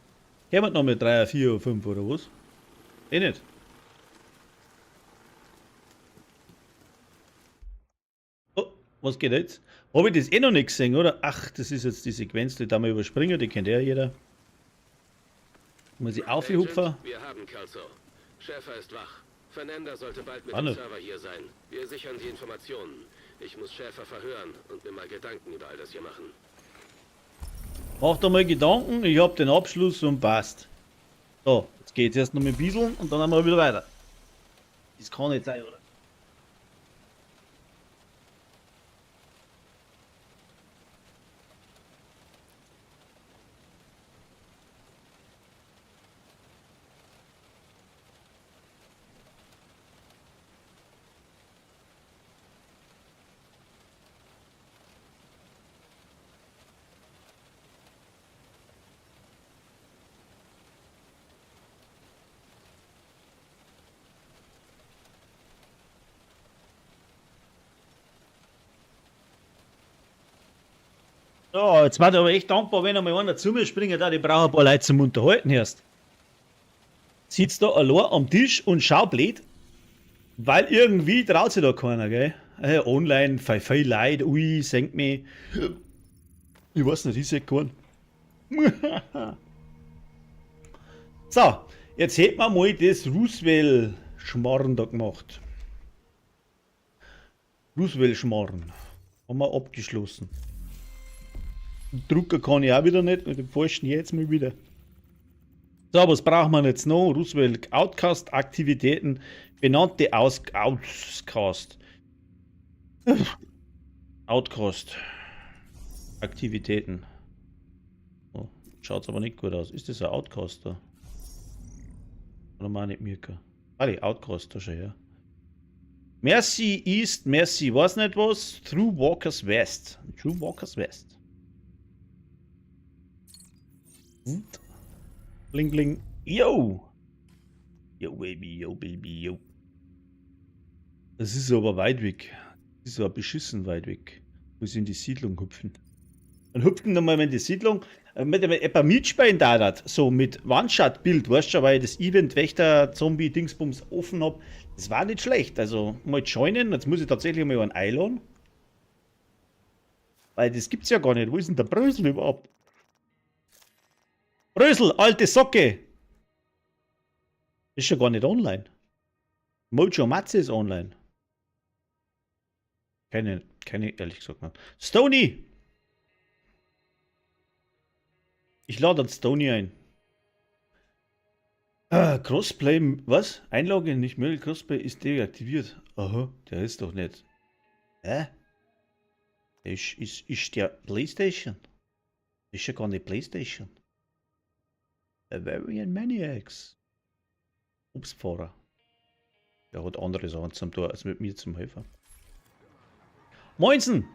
F: Gehen wir noch mit 3, 4, 5 oder was? Eh nicht. Oh, was geht jetzt? Habe ich das eh noch nicht gesehen, oder? Ach, das ist jetzt die Sequenz, die da mal überspringen, die kennt ja jeder. Muss ich aufhupfen?
C: Agent, wir haben Kelso. Schäfer ist wach. Fernanda sollte bald mit
F: Anne.
C: dem Server hier sein. Wir sichern die Informationen. Ich muss Schäfer verhören und mir mal Gedanken über all das hier machen.
F: Mach doch mal Gedanken, ich hab den Abschluss und passt. So, jetzt geht's erst noch mit Bieseln und dann haben wir wieder weiter. Das kann nicht sein, oder? So, jetzt war ich aber echt dankbar, wenn einmal einer zu mir springt, da, ich brauche ein paar Leute zum Unterhalten erst. Sitzt da allein am Tisch und schau blöd, weil irgendwie traut sich da keiner, gell? Online, viel Leute, ui, senkt mich. Ich weiß nicht, ich seh keinen. So, jetzt hätten wir mal das Roosevelt-Schmarren da gemacht. Roosevelt-Schmarren. Haben wir abgeschlossen. Drucker kann ich auch wieder nicht, mit dem falschen jetzt mal wieder. So, was braucht man jetzt noch? Roosevelt Outcast Aktivitäten, benannte Outcast. Outcast Aktivitäten. Oh, schaut's aber nicht gut aus. Ist das ein Outcaster? Oder mal nicht Mirka? Ah, die Outcaster schon, ja. Merci East, Merci, weiß nicht was. Through Walkers West. Through Walkers West. Und? Bling bling. Yo! Yo baby, yo baby, yo. Das ist aber weit weg. Das ist aber beschissen weit weg. Muss in die Siedlung hüpfen. Dann hüpfen nochmal in die Siedlung. Mit etwa mitspielen da das. So mit One-Shot-Bild, weißt du, weil ich das Event Wächter Zombie Dingsbums offen habe. Das war nicht schlecht. Also mal joinen. Jetzt muss ich tatsächlich mal einen einladen. Weil das gibt's ja gar nicht. Wo ist denn der Brösel überhaupt? Brösel, alte Socke! Ist ja gar nicht online. Mojo Matze ist online. Keine, ehrlich gesagt nicht. Stony! Ich lade dann Stony ein. Crossplay, was? Einlage nicht möglich, Crossplay ist deaktiviert. Aha, der ist doch nicht. Hä? Ist der PlayStation? Ist ja gar nicht PlayStation. Bavarian Maniacs. Obstfahrer. Der hat andere Sachen zum Tor als mit mir zum Helfer. Moinsen!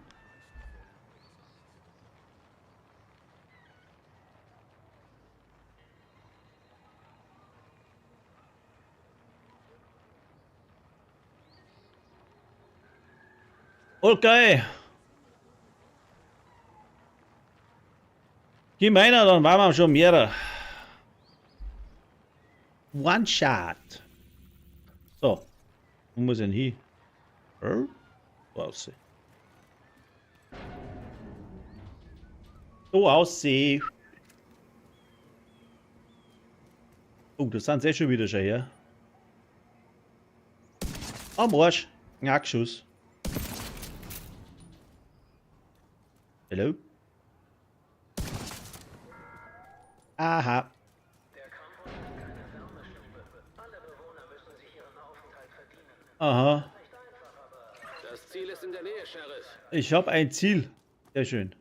F: Okay. Gib mir einer, dann waren wir schon mehrere. One Shot. So. Wo muss ich denn hin? So aussehen. So aussehen. Oh, das sind sie schon wieder schon her. Am Arsch. Knackschuss. Hallo? Aha. Aha.
C: Das Ziel ist in der Nähe, Sheriff.
F: Ich habe ein Ziel. Sehr schön.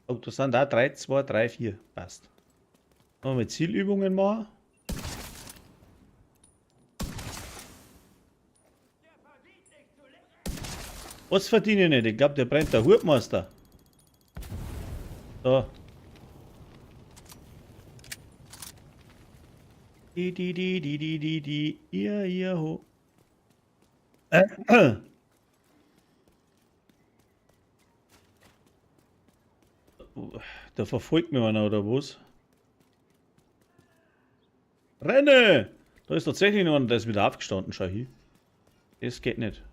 F: Oh, das sind da 3, 2, 3, 4. Passt. Wollen wir Zielübungen machen? Was verdiene ich nicht? Ich glaube, der brennt der Hurtmeister. So. Ja, ho. Da verfolgt mir einer oder was? Renne! Da ist tatsächlich noch einer, der ist wieder aufgestanden, schau hier. Das geht nicht.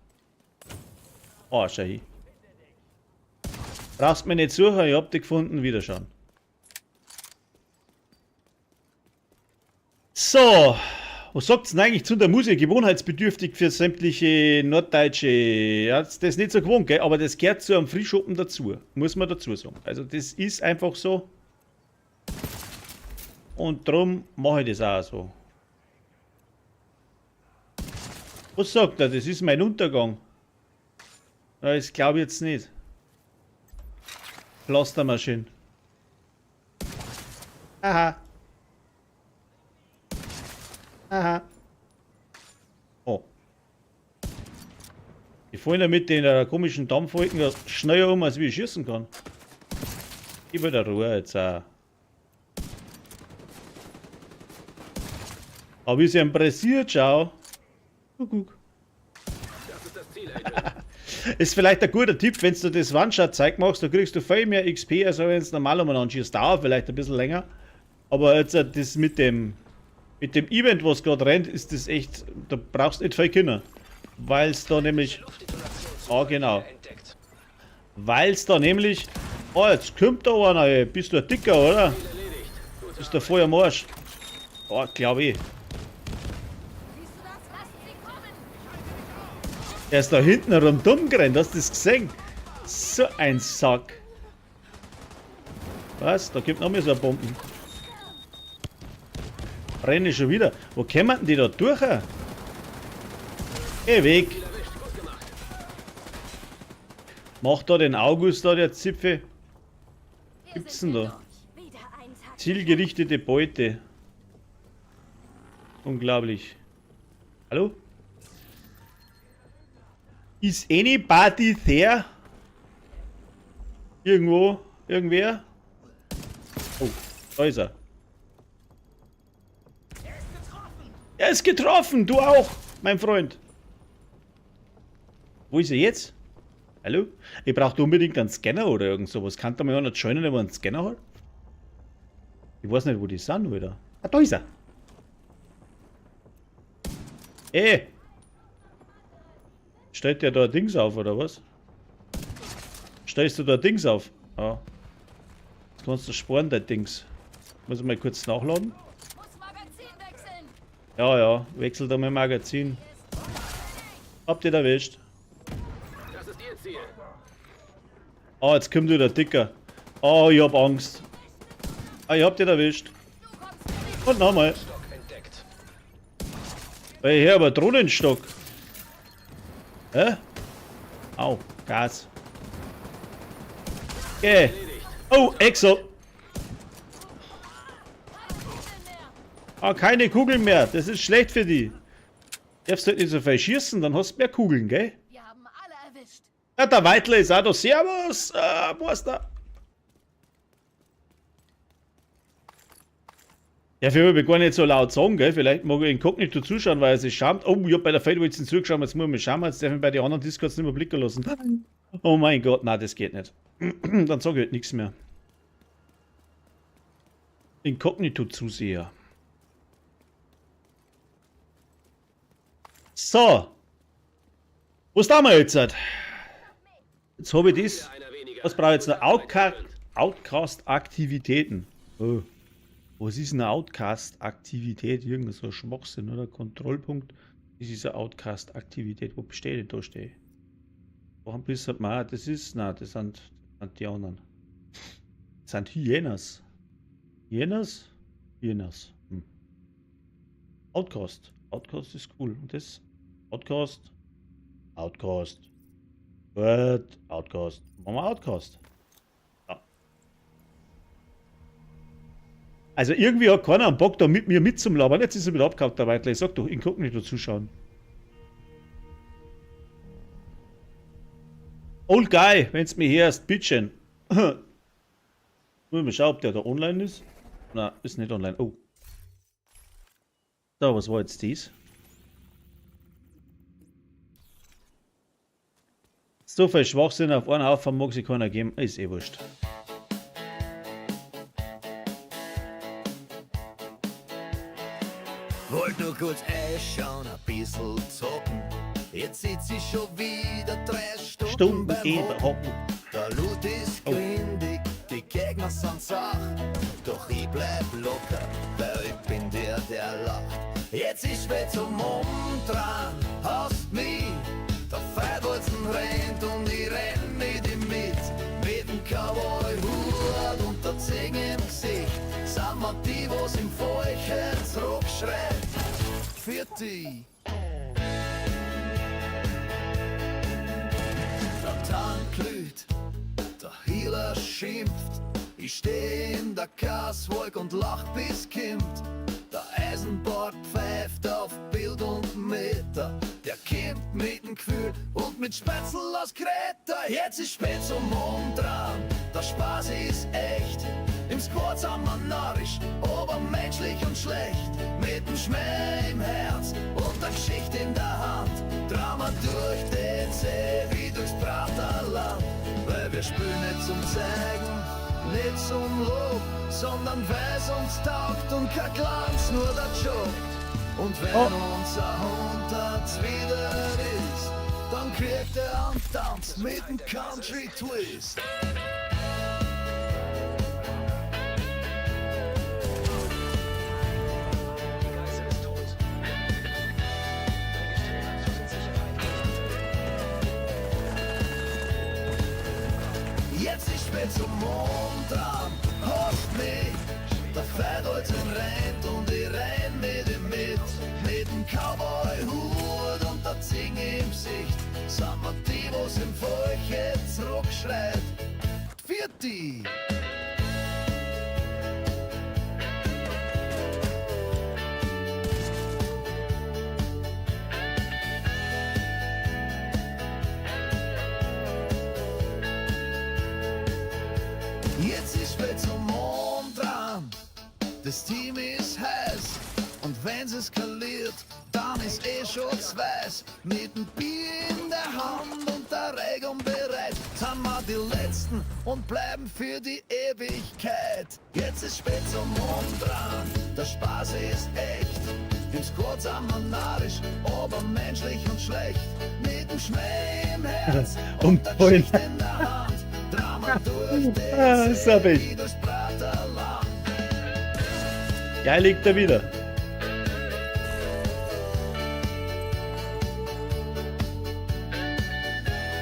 F: Oh, schau hier. Brauchst mir nicht suchen, ich hab die gefunden, wieder schauen. So, was sagt's denn eigentlich zu der Musik? Gewohnheitsbedürftig für sämtliche Norddeutsche. Ja, das ist nicht so gewohnt, gell? Aber das gehört zu einem Frühschoppen dazu. Muss man dazu sagen. Also das ist einfach so. Und darum mache ich das auch so. Was sagt er? Das ist mein Untergang. Ja, das glaube ich jetzt nicht. Pflastermaschine. Aha. Aha. Oh. Die fallen ja mit den komischen Dampfwolken ja schneller um, als wie ich schießen kann. Gib mir der Ruhe jetzt auch. Aber wie sie impressiert, schau. Guck.
C: Das ist das Ziel, Agent.
F: Ist vielleicht ein guter Tipp, wenn du das One-Shot-Zeug machst, da kriegst du viel mehr XP, als wenn du normal umeinander schießt. Dauert vielleicht ein bisschen länger. Aber jetzt das mit dem Event, was gerade rennt, ist das echt, da brauchst du nicht viel Kinder. Weil es da nämlich, genau. Weil es da nämlich, oh jetzt kommt da einer, ey. Bist du ein Dicker, oder? Bist du voll am Arsch? Oh, glaube ich. Er ist da hinten rundum gerannt, hast du das gesehen? So ein Sack. Was? Da gibt noch mehr so Bomben. Renne schon wieder. Wo kämen denn die da durch? Geh weg. Mach da den August da, der Zipfe. Gibt's denn da? Zielgerichtete Beute. Unglaublich. Hallo? Is anybody there? Irgendwo? Irgendwer? Oh, da ist er. Er ist getroffen, du auch, mein Freund. Wo ist er jetzt? Hallo? Ich brauche unbedingt einen Scanner oder irgend sowas. Kann da mal einer joinen, wenn man einen Scanner hat? Ich weiß nicht, wo die sind, oder? Ah, da ist er. Ey! Stellt der da Dings auf, oder was? Stellst du da Dings auf? Ja. Jetzt kannst du sparen, der Dings. Muss ich mal kurz nachladen? Ja, wechselt da mein Magazin. Habt ihr erwischt?
C: Das ist Ihr Ziel.
F: Ah, jetzt kommt wieder Dicker. Ah, ich hab Angst. Ah, ihr habt ihn erwischt. Und nochmal. Weil hier aber Drohnenstock. Hä? Au, Gas. Okay. Oh, Exo. Ah, keine Kugeln mehr. Das ist schlecht für die. Darfst du nicht so viel schießen, dann hast du mehr Kugeln, gell?
I: Wir haben alle erwischt.
F: Ja, der Weitler ist auch da. Servus. Wo ist der? Ja, für mich gar nicht so laut sagen, gell? Vielleicht mag ich inkognito zuschauen, weil er sich schaut. Oh, ich hab bei der Feldwitz zugeschaut, jetzt muss ich mich schauen, jetzt darf ich bei den anderen Discords nicht mehr blicken lassen. Oh mein Gott, nein, das geht nicht. Dann sage ich halt nichts mehr. Inkognito Zuseher. So. Was da wir jetzt? Jetzt habe ich das.
C: Einer weniger.
F: Was brauche ich jetzt noch? Outcast-Aktivitäten. Oh. Was ist eine Outcast-Aktivität? Irgendein so ein Schwachsinn, oder? Kontrollpunkt. Das ist eine Outcast-Aktivität. Wo besteht denn da? Stehe? Warum bist du mal? Das ist. Nein, das sind die anderen. Das sind Hyenas. Hyenas? Hyenas. Outcast. Outcast ist cool. Und das? Outcast. Outcast. Gut. Outcast. Machen wir Outcast. Ja. Also irgendwie hat keiner einen Bock da mit mir mitzulabern. Jetzt ist er wieder abgehauen, der Weitler. Ich sag doch, inkognito zuschauen. Old Guy, wenn's mir hörst, bitchen. Mal schauen, ob der da online ist. Na, ist nicht online. Oh. So, was war jetzt dies? So viel Schwachsinn auf einen Haufen mag sich keiner geben. Ist eh wurscht.
H: Wollt nur kurz einschauen, ein bisschen zocken. Jetzt sitz ich schon wieder 3 Stunden beim Hocken. Der Loot ist gründig, die Gegner sind zart. Doch ich bleib locker, weil ich bin der lacht. Jetzt ist spät zum Umdrehen, hast mich. Der Feidwalzen rennt und ich renn mit ihm mit. Mit dem Cowboy-Hut und der Zähne im Gesicht. Sind wir die, was im Feuchen zurückschreit. Für die. Der Tank glüht, der Healer schimpft. Ich steh in der Kaswolk und lach bis kimmt. Der Eisenbart pfeift auf Bild und Meter. Der kämpft mit dem Gefühl und mit Spätzl aus Kreta. Jetzt ist spät zum Umdrehen, der Spaß ist echt. Im Squad sind wir narrisch, aber menschlich und schlecht. Mit dem Schmäh im Herz und der Geschichte in der Hand. Drama durch den See wie durchs Praterland. Weil wir spielen nicht zum Zeigen, nicht zum Lob, sondern weil's uns taugt und kein Glanz, nur der Job. Und wenn unser Hund das wieder ist, dann kriegt er einen Tanz mit dem Country Twist. Jetzt ist spät zum Mond dran, hofft mich. Der Feidholzen rennt und ich renn mit ihm mit. Mit dem Cowboy-Hut und der Zinge im Gesicht. Sind wir die, was im Feuche zurückschreit. Für die. Jetzt ist spät zum Mond dran, das Team ist heiß und wenn's eskaliert, dann ist eh schon weiß. Mit dem Bier in der Hand und der Regung bereit, sind wir die Letzten und bleiben für die Ewigkeit. Jetzt ist spät zum Mond dran, der Spaß ist echt. Im Squad sind wir narrisch, aber menschlich und schlecht. Mit dem Schmäh im Herz und der Geschichte in der Hand. Drama durch den See, wie durchs Praterland.
F: Geil liegt er wieder.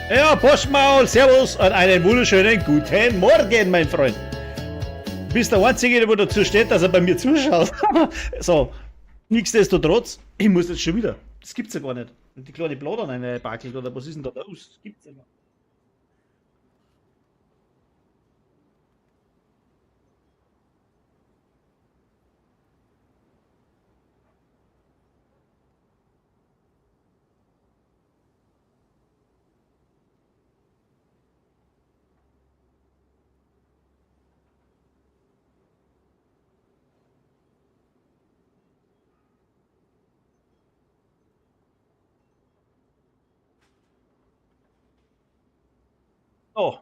F: Ja, Postmaul, Servus und einen wunderschönen guten Morgen, mein Freund. Du bist der Einzige, der dazu steht, dass er bei mir zuschaut. So, nichtsdestotrotz, ich muss jetzt schon wieder. Das gibt's ja gar nicht. Und die kleine Blader eine backelt oder was ist denn da los? Das gibt's ja gar nicht. Oh.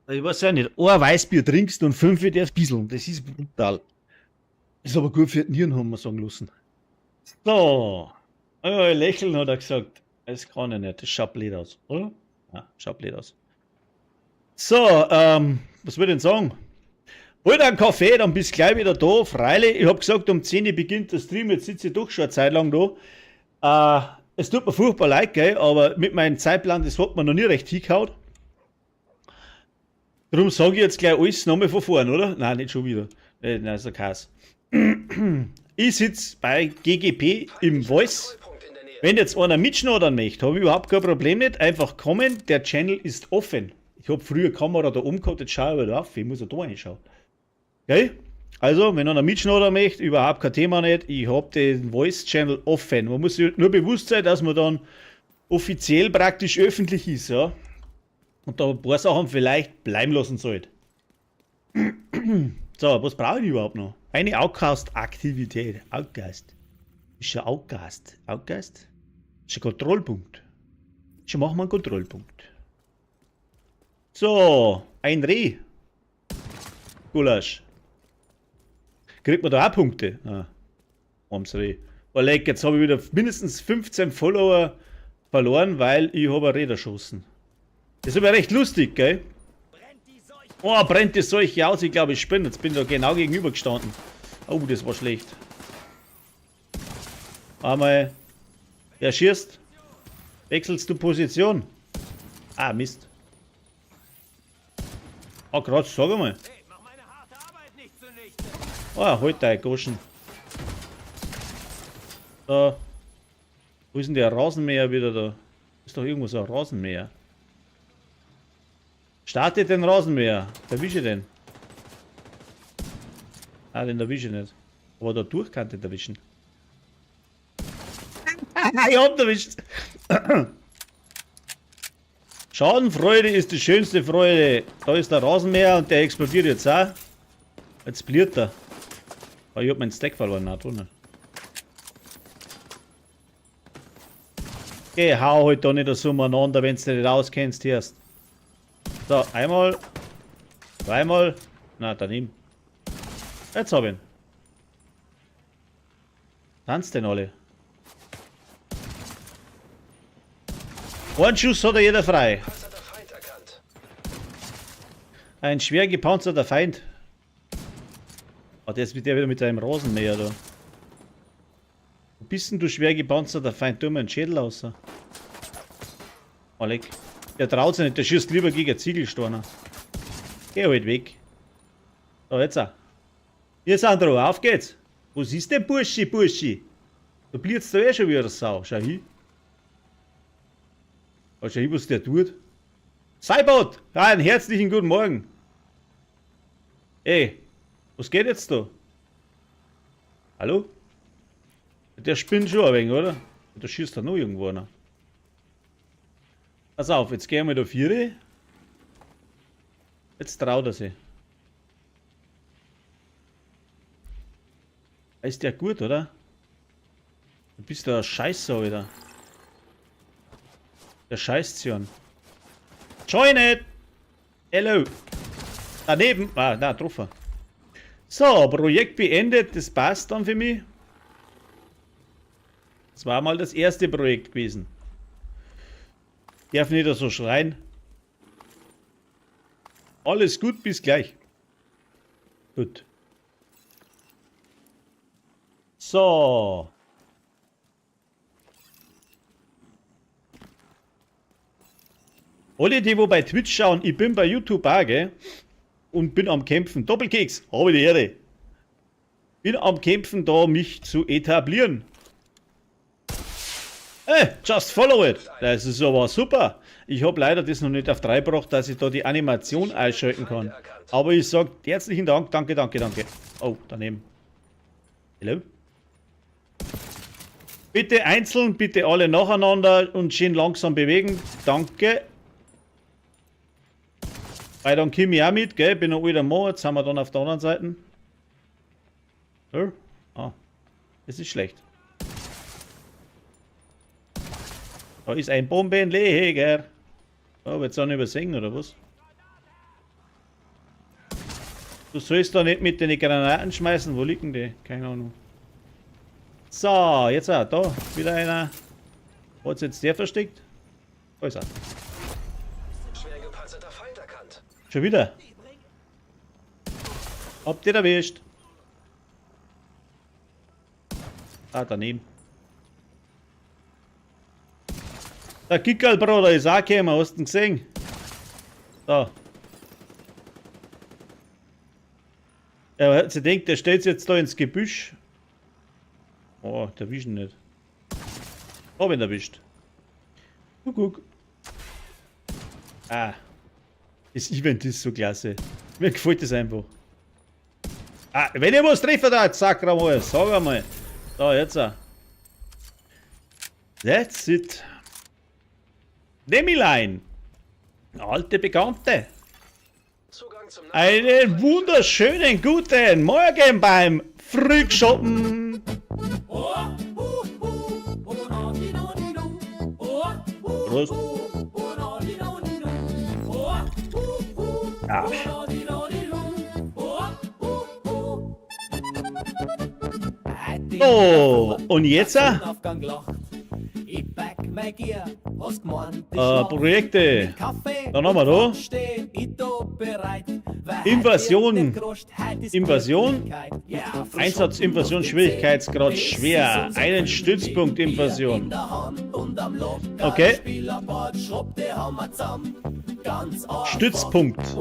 F: Ich weiß ja nicht, ein Weißbier trinkst und 5 darfst bisseln. Das ist brutal. Ist aber gut für die Nieren, haben wir sagen lassen. So. Oh, lächeln hat er gesagt. Das kann er nicht. Das schaut blöd aus, oder? Ja, schaut blöd aus. So, was würde ich denn sagen? Hol dir einen Kaffee, dann bist du gleich wieder da. Freilich, ich habe gesagt, um 10 Uhr beginnt der Stream. Jetzt sitze ich doch schon eine Zeit lang da. Es tut mir furchtbar leid, gell? Aber mit meinem Zeitplan, das hat man noch nie recht hingehauen. Darum sage ich jetzt gleich alles nochmal von vorn, oder? Nein, nicht schon wieder. Nein, ist ein Chaos. Ich sitze bei GGP im Voice. Wenn jetzt einer mitschneidern möchte, habe ich überhaupt kein Problem nicht. Einfach kommen, der Channel ist offen. Ich habe früher Kamera da oben gehabt, jetzt schaue ich wieder auf. Ich muss ja da reinschauen. Okay? Also, wenn einer mitschneidern möchte, überhaupt kein Thema nicht. Ich habe den Voice-Channel offen. Man muss sich nur bewusst sein, dass man dann offiziell praktisch öffentlich ist, ja. Und da ein paar Sachen vielleicht bleiben lassen sollte. So, was brauche ich überhaupt noch? Eine Outcast-Aktivität. Outcast. Ist ja Outcast. Outcast? Ist ein Kontrollpunkt. Schon machen wir einen Kontrollpunkt. So, ein Reh. Gulasch. Kriegt man da auch Punkte? Ah, armes Reh. Oh, leck, jetzt habe ich wieder mindestens 15 Follower verloren, weil ich habe ein Reh erschossen. Das ist aber recht lustig, gell? Oh, brennt die Seuche aus? Ich glaube, ich spinne. Jetzt bin ich da genau gegenüber gestanden. Oh, das war schlecht. Einmal. Wer schießt? Wechselst du Position? Ah, Mist. Ah, gerade, sag einmal. Ah, halt dein Goschen. Da. Wo ist denn der Rasenmäher wieder da? Ist doch irgendwo so ein Rasenmäher. Startet den Rasenmäher. Erwische den. Ah, den erwische ich nicht. Aber da durch kann ich den erwischen. Ich hab erwischt. Schadenfreude ist die schönste Freude. Da ist der Rasenmäher und der explodiert jetzt auch. Jetzt bliert er. Aber ich hab meinen Stack verloren, na drinnen. Geh, hau halt da nicht so umeinander, wenn du nicht auskennst, hörst. So, einmal. Zweimal. Na, daneben. Jetzt hab ich ihn. Tanzt denn alle? Einen Schuss hat jeder frei. Ein schwer gepanzerter Feind. Oh, der ist wieder mit einem Rasenmäher da. Wo bist denn du schwer gepanzerter Feind? Tu mir einen Schädel aus. Oh, leck. Der traut sich nicht, der schießt lieber gegen Ziegelsteiner. Geh halt weg. So, jetzt auch. Hier, Sandro, auf geht's. Was ist denn, Burschi? Du blitzt da eh schon wieder eine Sau. Schau hin. Oh, schau hin, was der tut. Cybot! Ja, einen herzlichen guten Morgen. Ey, was geht jetzt da? Hallo? Der spinnt schon ein wenig, oder? Da schießt da noch irgendwo einer. Pass auf, jetzt gehen wir da 4. Jetzt traut er sich. Ist der gut, oder? Du bist da ein Scheiße, Alter. Der scheißt sich an. Join it! Hello! Daneben! Ah, da, getroffen. So, Projekt beendet, das passt dann für mich. Das war mal das erste Projekt gewesen. Darf nicht so schreien. Alles gut, bis gleich. Gut. So. Alle, die wo bei Twitch schauen, ich bin bei YouTube auch, gell? Und bin am Kämpfen. Doppelkeks, habe die Ehre. Bin am Kämpfen, da mich zu etablieren. Hey, just follow it. Das ist aber super. Ich habe leider das noch nicht auf 3 gebracht, dass ich da die Animation einschalten kann. Aber ich sage herzlichen Dank, danke. Oh, daneben. Hallo? Bitte einzeln, bitte alle nacheinander und schön langsam bewegen. Danke. Weil dann komme ich auch mit, gell? Bin ein alter Mann, jetzt sind wir dann auf der anderen Seite. Oh. Ah, das ist schlecht. Da ist ein Bombenleger. Oh, wird's auch nicht übersehen, oder was? Du sollst da nicht mit den Granaten schmeißen. Wo liegen die? Keine Ahnung. So, jetzt da wieder einer. Wo ist jetzt der versteckt? Wo ist er?
H: Schwer gepanzerter Feind erkannt.
F: Schon wieder. Habt ihr erwischt? Ah, daneben. Der Kickerl-Bruder ist auch gekommen, hast du ihn gesehen? Da. Er hat sich gedacht, der stellt sich jetzt da ins Gebüsch. Oh, der erwischt ihn nicht. Hab ihn erwischt. Guck. Ah. Das Event ist so klasse. Mir gefällt das einfach. Ah, wenn ihr was treffen da, sag mal, sag einmal. Da, jetzt. That's it. Demiline. Alte Bekannte.
H: Zugang zum
F: Einen wunderschönen guten Morgen beim Frühschoppen. Prost. Ja. So, und jetzt? Projekte. Dann haben wir da. Invasion. Einsatzinvasion, Schwierigkeitsgrad schwer. Einen Stützpunkt Invasion. Okay. Stützpunkt.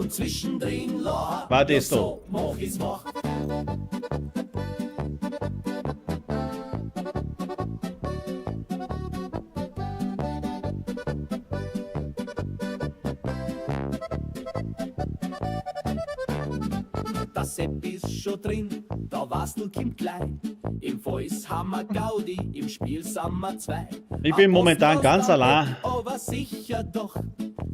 F: War das da?
A: Das Sepp ist schon drin, da warst du Kim klein. Im Voice haben wir Gaudi, im Spiel sind wir zwei.
F: Ich bin momentan ganz allein.
A: Aber sicher doch,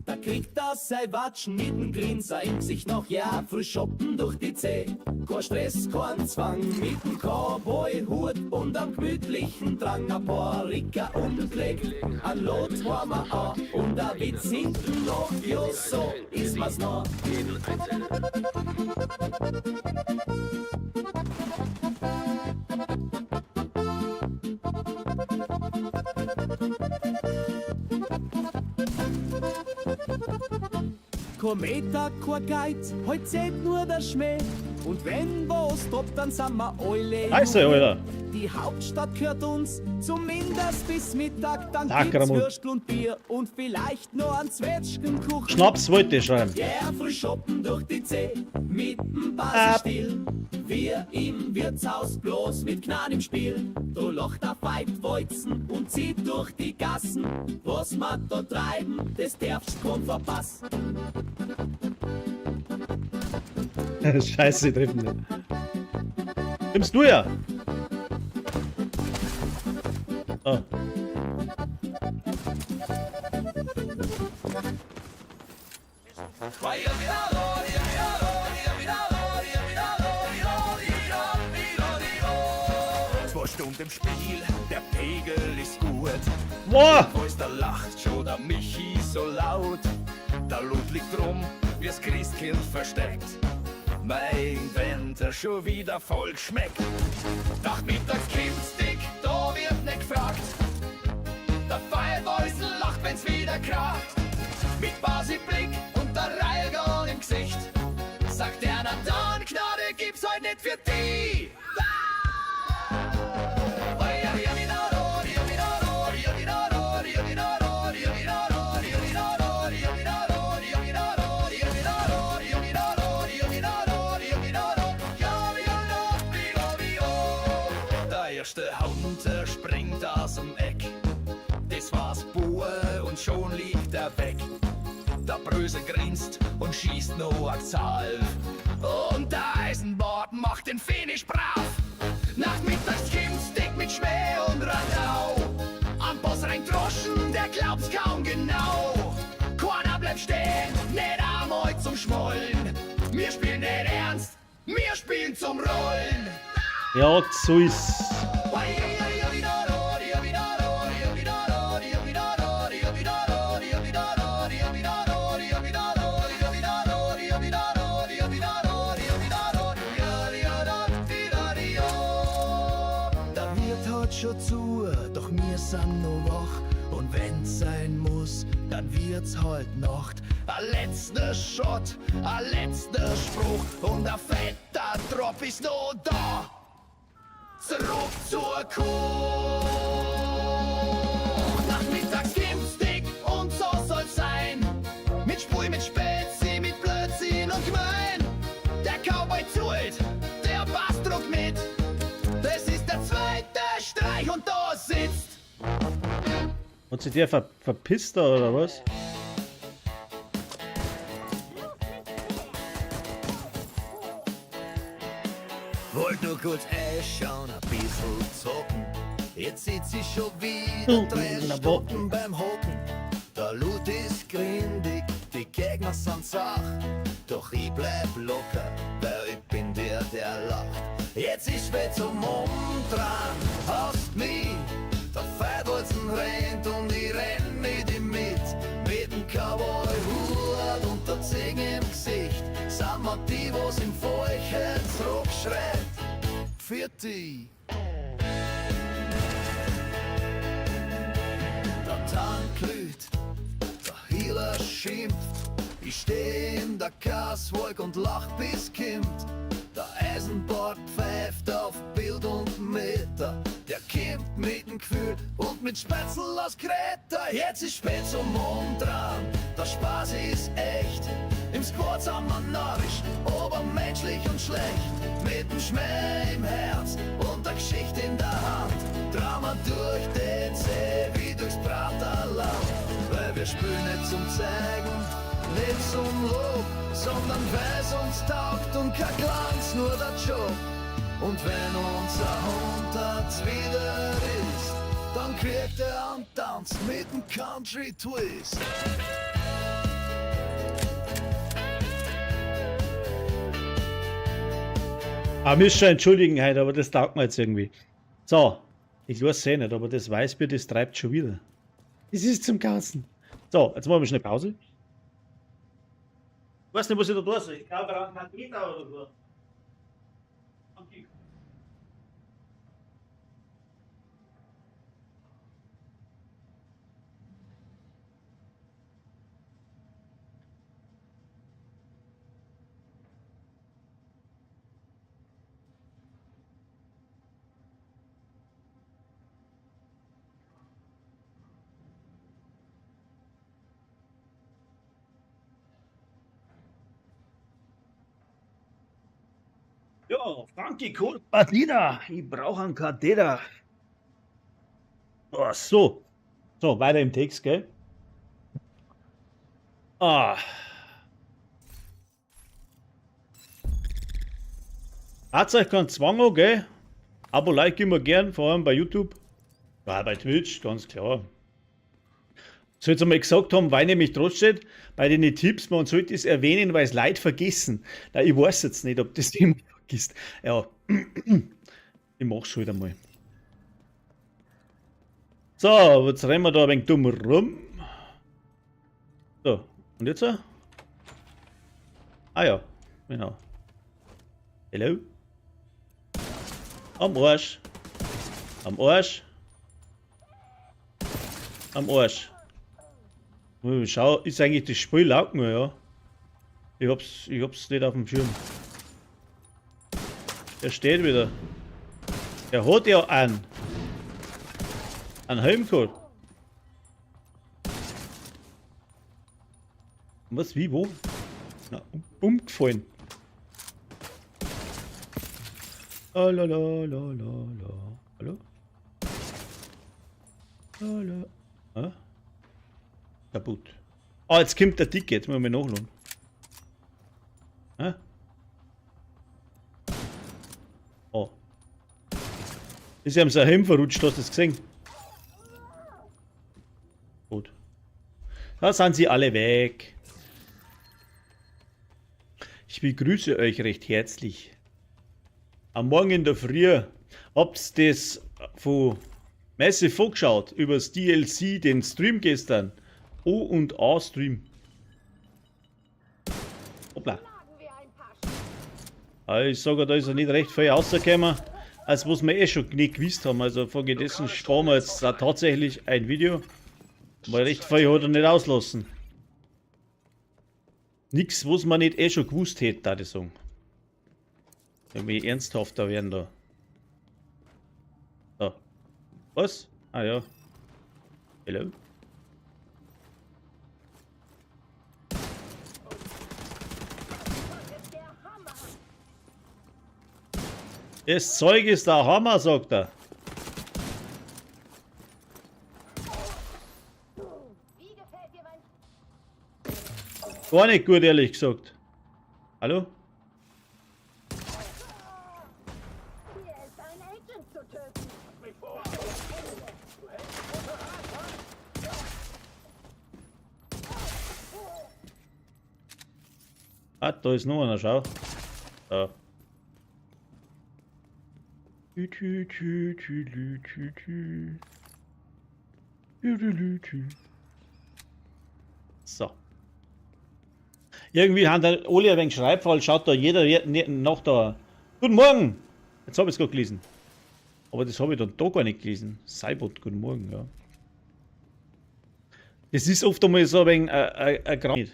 A: da kriegt das sein Watschen mit dem Grinser im Gesicht noch. Ja, frisch shoppen durch die Zeh. Kein Stress, kein Zwang, mit dem Cowboy-Hut und am gemütlichen Drang. Ein paar Ricker und Leg, ein Lot haben wir an und ein Witz hinten noch. Ja, so ist mir's noch.
C: Jeden einzelnen.
A: Kein Meter, kein Geiz, heute zählt nur der Schmäh. Und wenn was toppt, dann sind wir alle
F: Scheiße, Alter.
A: Die Hauptstadt gehört uns, zumindest bis Mittag. Dann
F: Sag,
A: gibt's
F: Ramon.
A: Würstel und Bier und vielleicht noch ein Zwetschgenkuchen.
F: Schnaps wollte ich schreiben.
A: Ja, frisch shoppen durch die Zeh, mit dem Basi still. Wir im Wirtshaus bloß mit Knarren im Spiel. Du lacht auf Weitwolzen und zieht durch die Gassen. Was wir da treiben, das darfst kaum verpassen.
F: Scheiße, treffen nicht. Nimmst du ja? Oh.
H: Stunden im Spiel, der Pegel ist gut.
F: Boah!
H: Fäuster lacht schon, der Michi so laut. Der Loot liegt rum, wie's Christkind versteckt. Mein Winter schon wieder voll schmeckt. Nachmittags kommt's dick, da wird nicht gefragt. Der Feierweusel lacht, wenn's wieder kracht. Mit Basi-Blick und der Reilgarn im Gesicht. Sagt der Nathan, Gnade gibt's heute nicht für die. Der erste Hunter springt aus dem Eck. Das war's Bur und schon liegt er weg. Der Bröse grinst und schießt noch eine Zahl. Und der Eisenbart macht den Finish brav. Nachmittags kommt's dick mit Schmäh und Radau. Am Boss rein Droschen, der glaubt's kaum genau. Keiner bleibt stehen, nicht einmal zum Schmollen. Wir spielen nicht ernst, wir spielen zum Rollen.
F: Ja, so ist.
H: schon zu, doch wir sind noch wach. Und wenn's sein muss, dann wird's halt Nacht. Ein letzter Shot, ein letzter Spruch und ein fetter Drop ist noch da. Zurück zur Kuh. Nachmittag Gimpstick und so soll's sein. Mit Sprüh, mit Spezi, mit Blödsinn und Gemein. Der Cowboy zult, der Bass druckt mit. Das ist der zweite Streich und da sitzt.
F: Hat sich der verpisst da, oder was?
H: Wollt nur kurz schauen, ein bisschen zocken. Jetzt sitz ich schon wieder 3 Stunden beim Hocken. Der Loot ist grindig, die Gegner sind zach. Doch ich bleib locker, weil ich bin der lacht. Jetzt ist spät zum Umdrehen, hast mich. Der Feidwurzen rennt und ich renn mit ihm mit. Mit dem Cowboy-Hut und der Ziege im Gesicht. Sind wir die, was im Feuchheit zurückschreit. Für die. Der Tank glüht, der Healer schimpft. Ich steh in der Gaswolk und lach bis kimmt. Der Eisenbock pfeift auf Bild und Meter. Der kimmt mit dem Gefühl und mit Spätzl aus Kreta. Jetzt ist spät zum Umdrehen, der Spaß ist echt. Im Squad sind wir narrisch, obermenschlich und schlecht. Mit dem Schmäh im Herz und der Geschichte in der Hand. Drama durch den See wie durchs Praterland. Weil wir spielen nicht zum Zeigen, nicht zum Lob, sondern weil's uns taugt und kein Glanz, nur der Job. Und wenn unser Hund das wieder ist, dann kriegt er einen Tanz mit dem Country Twist.
F: Ah, müsst schon entschuldigen heute, aber das taugt mir jetzt irgendwie. So, ich weiß es nicht, aber das Weißbier, das treibt schon wieder. Das ist zum Ganzen. So, jetzt machen wir schnell Pause. Ich weiß nicht, was ich da tun soll. Ich glaube, daran kann ich oder so. Okay. Ja, danke, cool. Badina, ich brauche einen Katheter. Oh, so. So, weiter im Text, gell? Ah. Hat euch keinen Zwang an, gell? Abo, like immer gern, vor allem bei YouTube. Ja, bei Twitch, ganz klar. Soll jetzt einmal gesagt haben, weil nämlich dort steht, bei den Tipps, man sollte es erwähnen, weil es Leute vergessen. Na, ich weiß jetzt nicht, ob das jemand vergisst. Ja, ich mach's halt einmal. So, jetzt rennen wir da ein wenig dumm rum. So, und jetzt? Ah ja, genau. Hello? Am Arsch. Am Arsch. Am Arsch. Schau, ist eigentlich das Spiel laut nur, ja. Ich hab's nicht auf dem Schirm. Er steht wieder. Er hat ja einen Helm gehabt. Was, wie, wo? Na, umgefallen. Oh, la, la, la, la, la. Hallo? Hallo? Ah? Kaputt. Ah, jetzt kommt der Ticket, jetzt müssen wir nachladen. Ah? Oh. Ist ihm sein Helm verrutscht, hast du das gesehen? Gut. Da sind sie alle weg. Ich begrüße euch recht herzlich. Am Morgen in der Früh habt ihr das von Massive vorgeschaut, über das DLC, den Stream gestern. O&A Stream. Hoppla. Ich sage, da ist er nicht recht viel rausgekommen. als was wir eh schon nicht gewusst haben. Also folgedessen sparen wir jetzt da tatsächlich ein Video. Weil recht viel hat er nicht auslassen. Nix, was man nicht eh schon gewusst hätte, da die sagen. Irgendwie ernsthafter werden da. So. Was? Ah ja. Hello? Das Zeug ist der Hammer, sagt er. Gar nicht gut, ehrlich gesagt. Hallo? Ah, da ist noch einer, schau. Da. So. Irgendwie haben da alle ein wenig Schreibfall, schaut da jeder nach da. Guten Morgen! Jetzt habe ich es gerade gelesen. Aber das habe ich dann da gar nicht gelesen. Seibot, guten Morgen, ja. Das ist oft einmal so ein wenig ein Krankheit.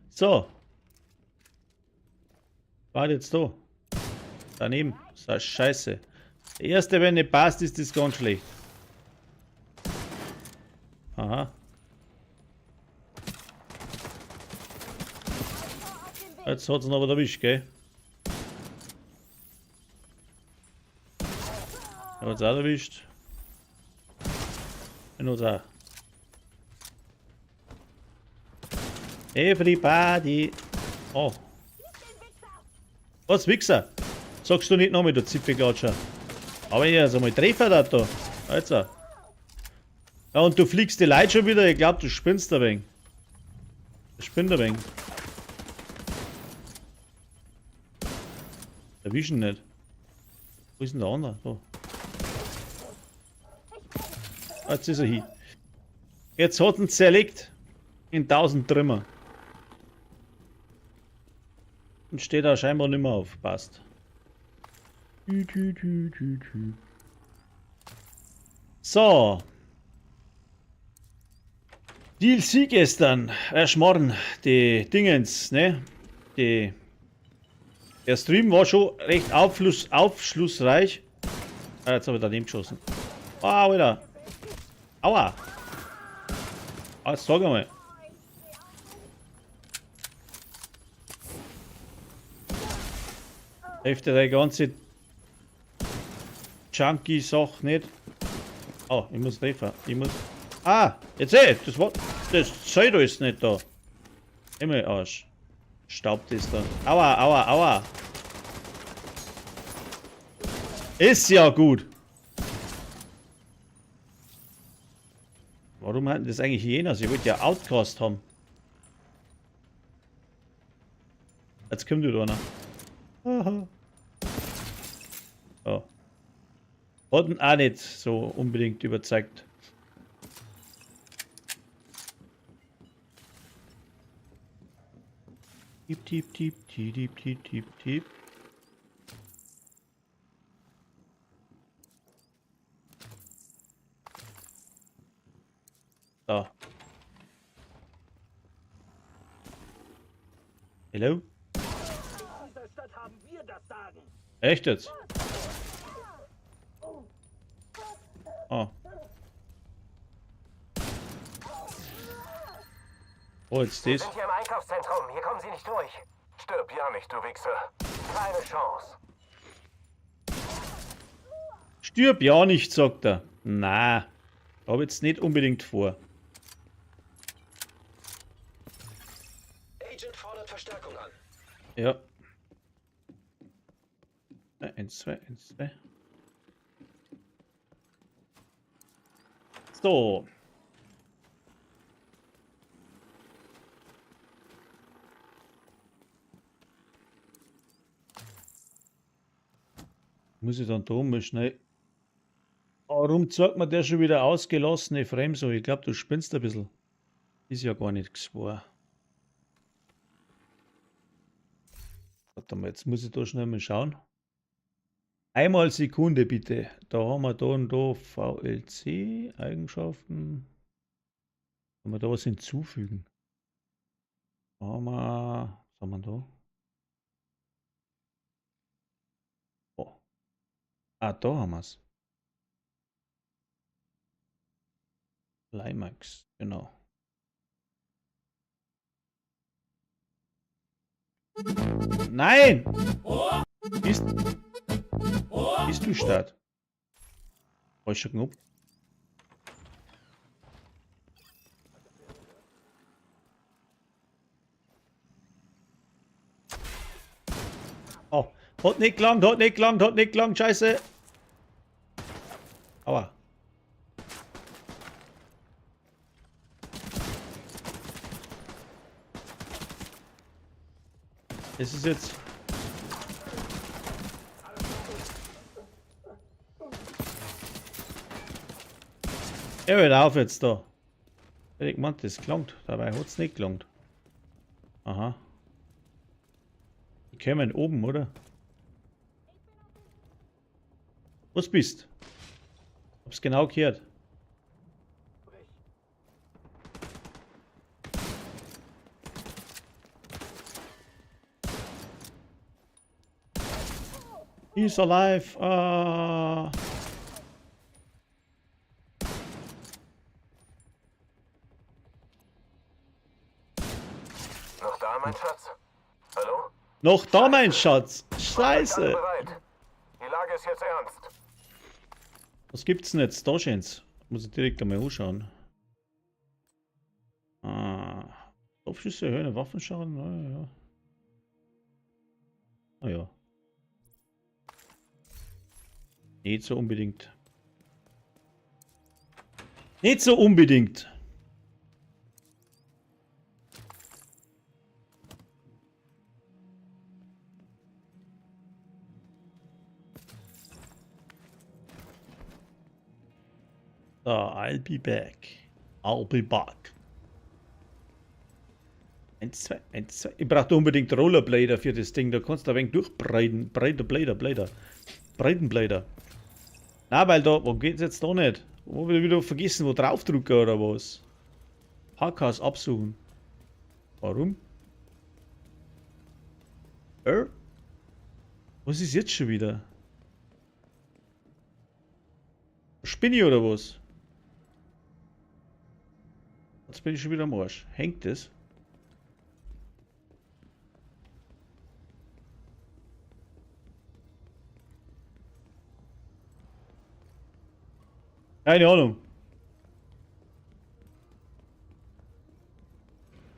F: So. Warte jetzt da. Daneben. So scheiße. Der erste, wenn nicht passt, ist das ganz schlecht. Aha. Jetzt hat es ihn aber erwischt, gell? Er hat es auch erwischt. Er hat es auch. Everybody. Oh. Was, Wichser? Sagst du nicht noch mit der Zipfelklatscher? Aber ich also mal Treffer da. Also. Ja, und du fliegst die Leute schon wieder. Ich glaube, du spinnst ein wenig. Du spinnst ein wenig. Erwischen nicht. Wo ist denn der andere? Da. Jetzt ist er hier. Jetzt hat ihn zerlegt. In 1000 Trümmer. Und steht da scheinbar nicht mehr auf. Passt. So. DLC gestern. Schmarrn. Die Dingens, ne? Der Stream war schon recht aufschlussreich. Ah, jetzt habe ich daneben geschossen. Ah, Alter. Aua. Ah, jetzt sag einmal. Hilft dir die ganze Junkie-Sache nicht? Oh, ich muss treffen. Ich muss. Ah, jetzt das war. Das Zeug ist nicht da. Immer Arsch. Staubt ist da. Aua, aua, aua. Ist ja gut. Warum hatten das eigentlich jener? Sie wollte ja Outcast haben. Jetzt kommt wieder einer. Aha. Oh. Hat ihn auch nicht so unbedingt überzeugt. Tipp, tipp, tipp, tipp, tipp, tipp, tipp. So. Hello? Echt jetzt? Oh. Oh, jetzt
D: Wir
F: das.
D: sind hier im Einkaufszentrum. Hier kommen Sie nicht durch. Stirb ja nicht, du Wichser. Keine Chance.
F: Stirb ja nicht, sagt er. Na, habe jetzt nicht unbedingt vor.
C: Agent fordert Verstärkung an.
F: Ja. 1, 2, 1, 2. So. Muss ich dann da mal schnell. Warum zeigt mir der schon wieder ausgelassene Fremso? Ich glaube, du spinnst ein bisschen. Ist ja gar nicht geschworen. Warte mal, jetzt muss ich da schnell mal schauen. Einmal Sekunde bitte. Da haben wir da und da VLC, Eigenschaften. Können wir da was hinzufügen? Da haben wir, was haben wir da? Oh. Ah, da haben wir es. Climax, genau. Nein! Bist du Start? Falscher Knopf. Oh, hat nicht gelangt, scheiße. Aua. Es ist jetzt... Er hört auf jetzt da. Ich meinte, das gelangt. Dabei hat es nicht gelangt. Aha. Die kommen oben, oder? Was bist? Hab's genau gehört. He's alive. Ah.
D: Noch da, mein Schatz? Hallo?
F: Noch da, mein Schatz.
D: Alle
F: Scheiße.
D: bereit. Die Lage ist jetzt ernst.
F: Was gibt's denn jetzt? Da scheint's. Muss ich direkt einmal anschauen. Ah. Kopfschüsse erhöhen, Waffenschaden. Naja. Naja. Nicht so unbedingt. Nicht so unbedingt. So, I'll be back. I'll be back. 1, 2, 1, 2. Ich brauche unbedingt Rollerblader für das Ding. Da kannst du ein wenig durchbreiten. Breitenblader. Na, weil da, wo geht's jetzt da nicht? Wo will ich wieder vergessen, wo draufdrücken oder was? HKs absuchen. Warum? Was ist jetzt schon wieder? Spinne ich oder was? Jetzt bin ich schon wieder am Arsch. Hängt es? Keine Ahnung.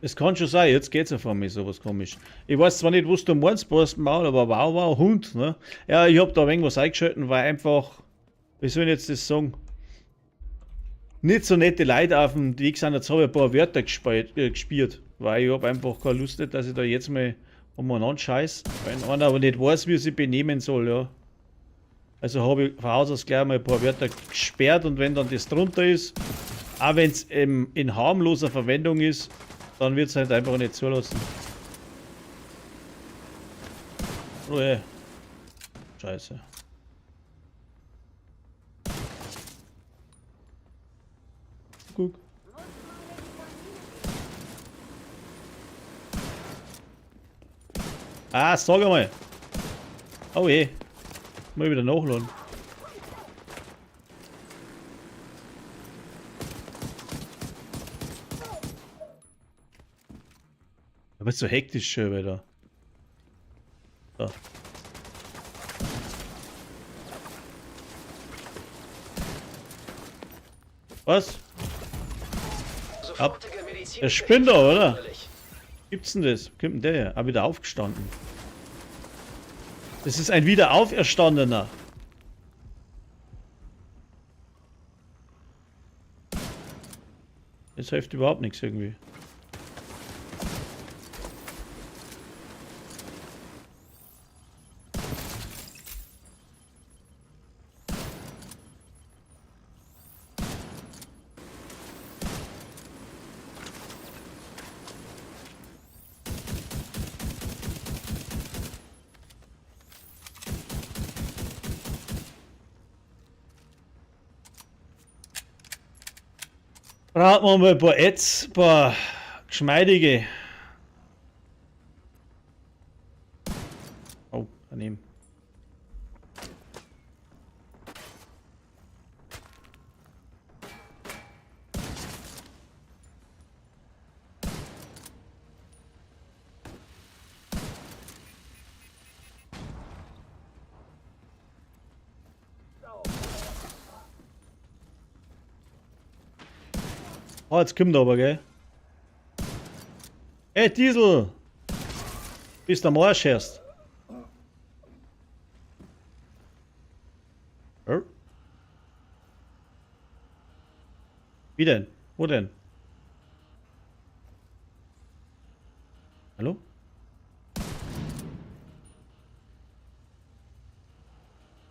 F: Es kann schon sein, jetzt geht's auf einmal sowas komisch. Ich weiß zwar nicht, was du meinst, Maul, aber wow, Hund, ne? Ja, ich hab da ein wenig was eingeschalten, weil einfach, wie soll ich jetzt das sagen? Nicht so nette Leute auf dem Weg sind, jetzt habe ich ein paar Wörter gespielt, weil ich habe einfach keine Lust, dass ich da jetzt mal umeinander scheiß, weil einer aber nicht weiß, wie er sich benehmen soll, ja. Also habe ich von Haus aus gleich mal ein paar Wörter gesperrt und wenn dann das drunter ist, auch wenn es in harmloser Verwendung ist, dann wird es halt einfach nicht zulassen. Oh Scheiße. Guck. Ah, sag einmal. Oh je. Mal wieder nachladen. Aber so hektisch schon wieder. So. Was?
C: Sofortige Medizin.
F: Der spinnt doch, oder? Gibt's denn das? Wo kommt denn der her? Ah, wieder aufgestanden. Das ist ein Wiederauferstandener. Das hilft überhaupt nichts irgendwie. Brauchen wir mal ein paar Ads, ein paar geschmeidige. Oh, daneben. Oh, jetzt kommt er aber, gell? Hey, Diesel! Bist du am Arsch erst? Wie denn? Wo denn? Hallo?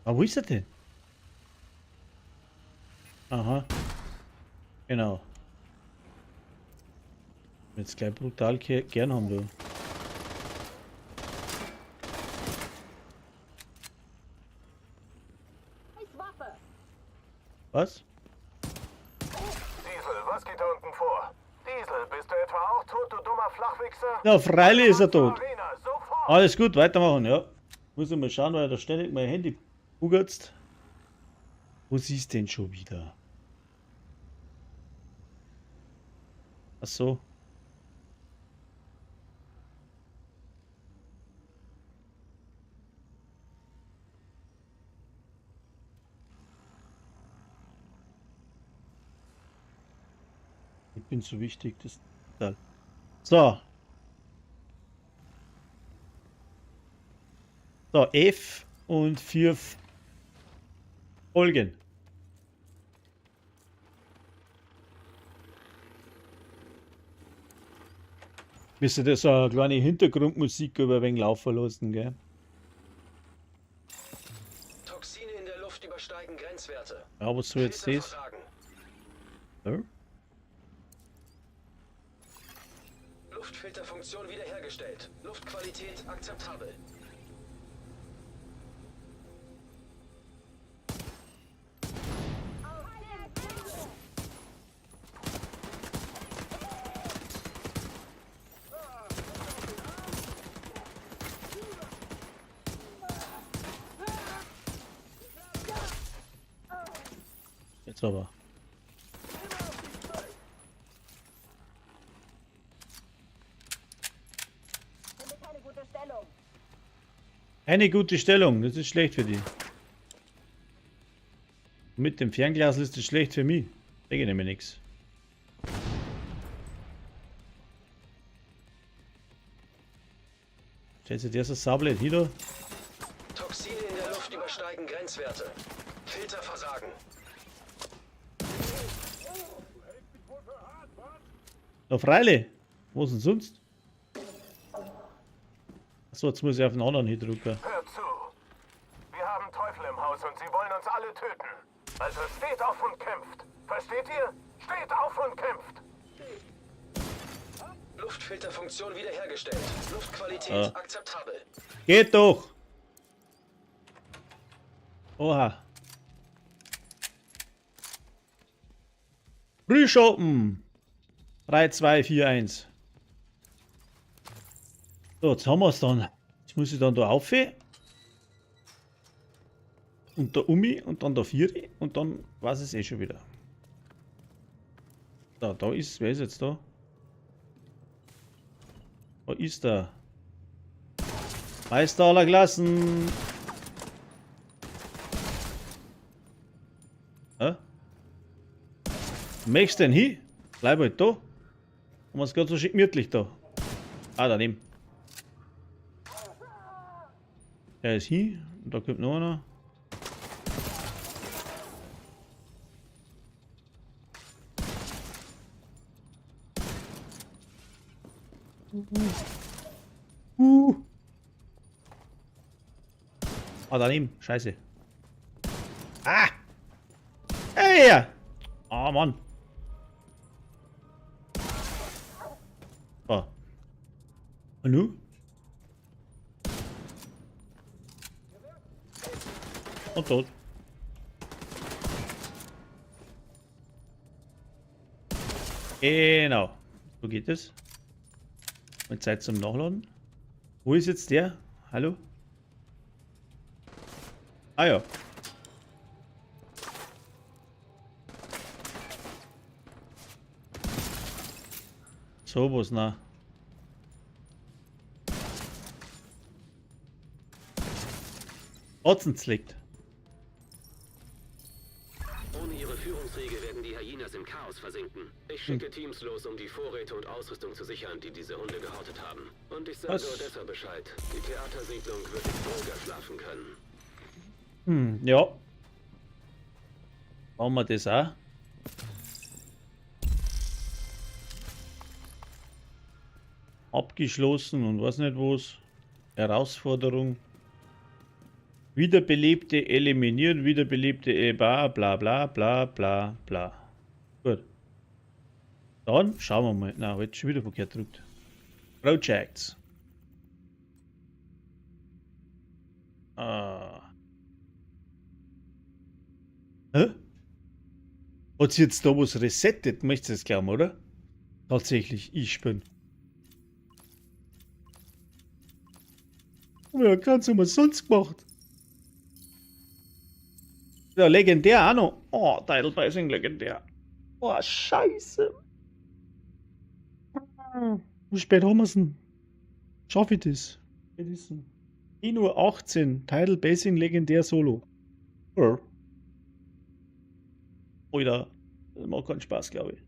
F: Ah, wo ist er denn? Aha. Genau. Jetzt gleich brutal gern haben, du. Was?
D: Diesel, was geht da unten vor? Diesel, bist du etwa auch tot, du dummer Flachwichser?
F: Ja, freilich ist er tot.
D: Arena, sofort!
F: Alles gut, weitermachen, ja. Muss ich mal schauen, weil da ständig mein Handy buggert. Wo siehst du denn schon wieder? Ach so. Ich bin so wichtig, das. So. So, F und 4 Folgen. Müsste das so eine kleine Hintergrundmusik über ein wenig laufen lassen, gell?
C: Toxine in der Luft übersteigen Grenzwerte.
F: Ja, was du jetzt
C: Filter
F: siehst.
C: versagen.
F: Ja?
C: Luftfilterfunktion wiederhergestellt. Luftqualität akzeptabel.
F: Jetzt aber.
E: Keine gute Stellung.
F: Eine gute Stellung, das ist schlecht für die. Mit dem Fernglas ist das schlecht für mich. Ich nämlich nichts. Stellt sich der so Sablet hier?
C: Toxine in der Luft übersteigen Grenzwerte. Filter versagen.
F: Na freilich. Wo ist denn sonst? Achso, jetzt muss ich auf den anderen hier drücken.
D: Hört zu. Wir haben Teufel im Haus und sie wollen uns alle töten. Also steht auf und kämpft. Versteht ihr? Steht auf und kämpft.
C: Luftfilterfunktion wiederhergestellt. Luftqualität akzeptabel.
F: Geht doch! Oha. Frühschoppen! 3, 2, 4, 1. So, jetzt haben wir es dann. Jetzt muss ich dann da auf. Und da Umi und dann da 4 und dann weiß es eh schon wieder. Da ist, wer ist jetzt da? Da ist der Meister aller Klassen. Hä? Möchtest du denn hin? Bleib halt da. Und es geht so schön gemütlich da. Ah, daneben. Der ist hin. Und da kommt noch einer. Ah, daneben. Scheiße. Ah! Hey! Ah, Mann. Ah. Hallo? Und tot. Genau. So geht es. Und Zeit zum Nachladen. Wo ist jetzt der? Hallo? Ah ja. So was na. Otzens liegt.
C: Ohne ihre Führungsriege werden die Hyenas im Chaos versinken. Ich schicke Teams los, um die Vorräte und Ausrüstung zu sichern, die diese Hunde gehortet haben. Und ich sage
F: Was?
C: Odessa Bescheid. Die Theatersiedlung wird nicht ruhiger schlafen können.
F: Ja. Machen wir das auch. Abgeschlossen und was nicht was. Herausforderung. Wiederbelebte eliminieren, wiederbelebte bla bla bla bla bla bla. Gut. Dann schauen wir mal. Na, jetzt schon wieder verkehrt gedrückt. Projects. Hä? Hat sie jetzt da was resettet? Möchtest du das glauben, oder? Tatsächlich, ich bin. Ja, ganz umsonst gemacht. Ja, legendär auch noch. Oh, Tidal Bison legendär. Oh, scheiße. Wie spät haben wir es denn? Schaffe ich das? Nur 18. Tidal Basing legendär Solo. Ja. Alter, das macht keinen Spaß, glaube ich.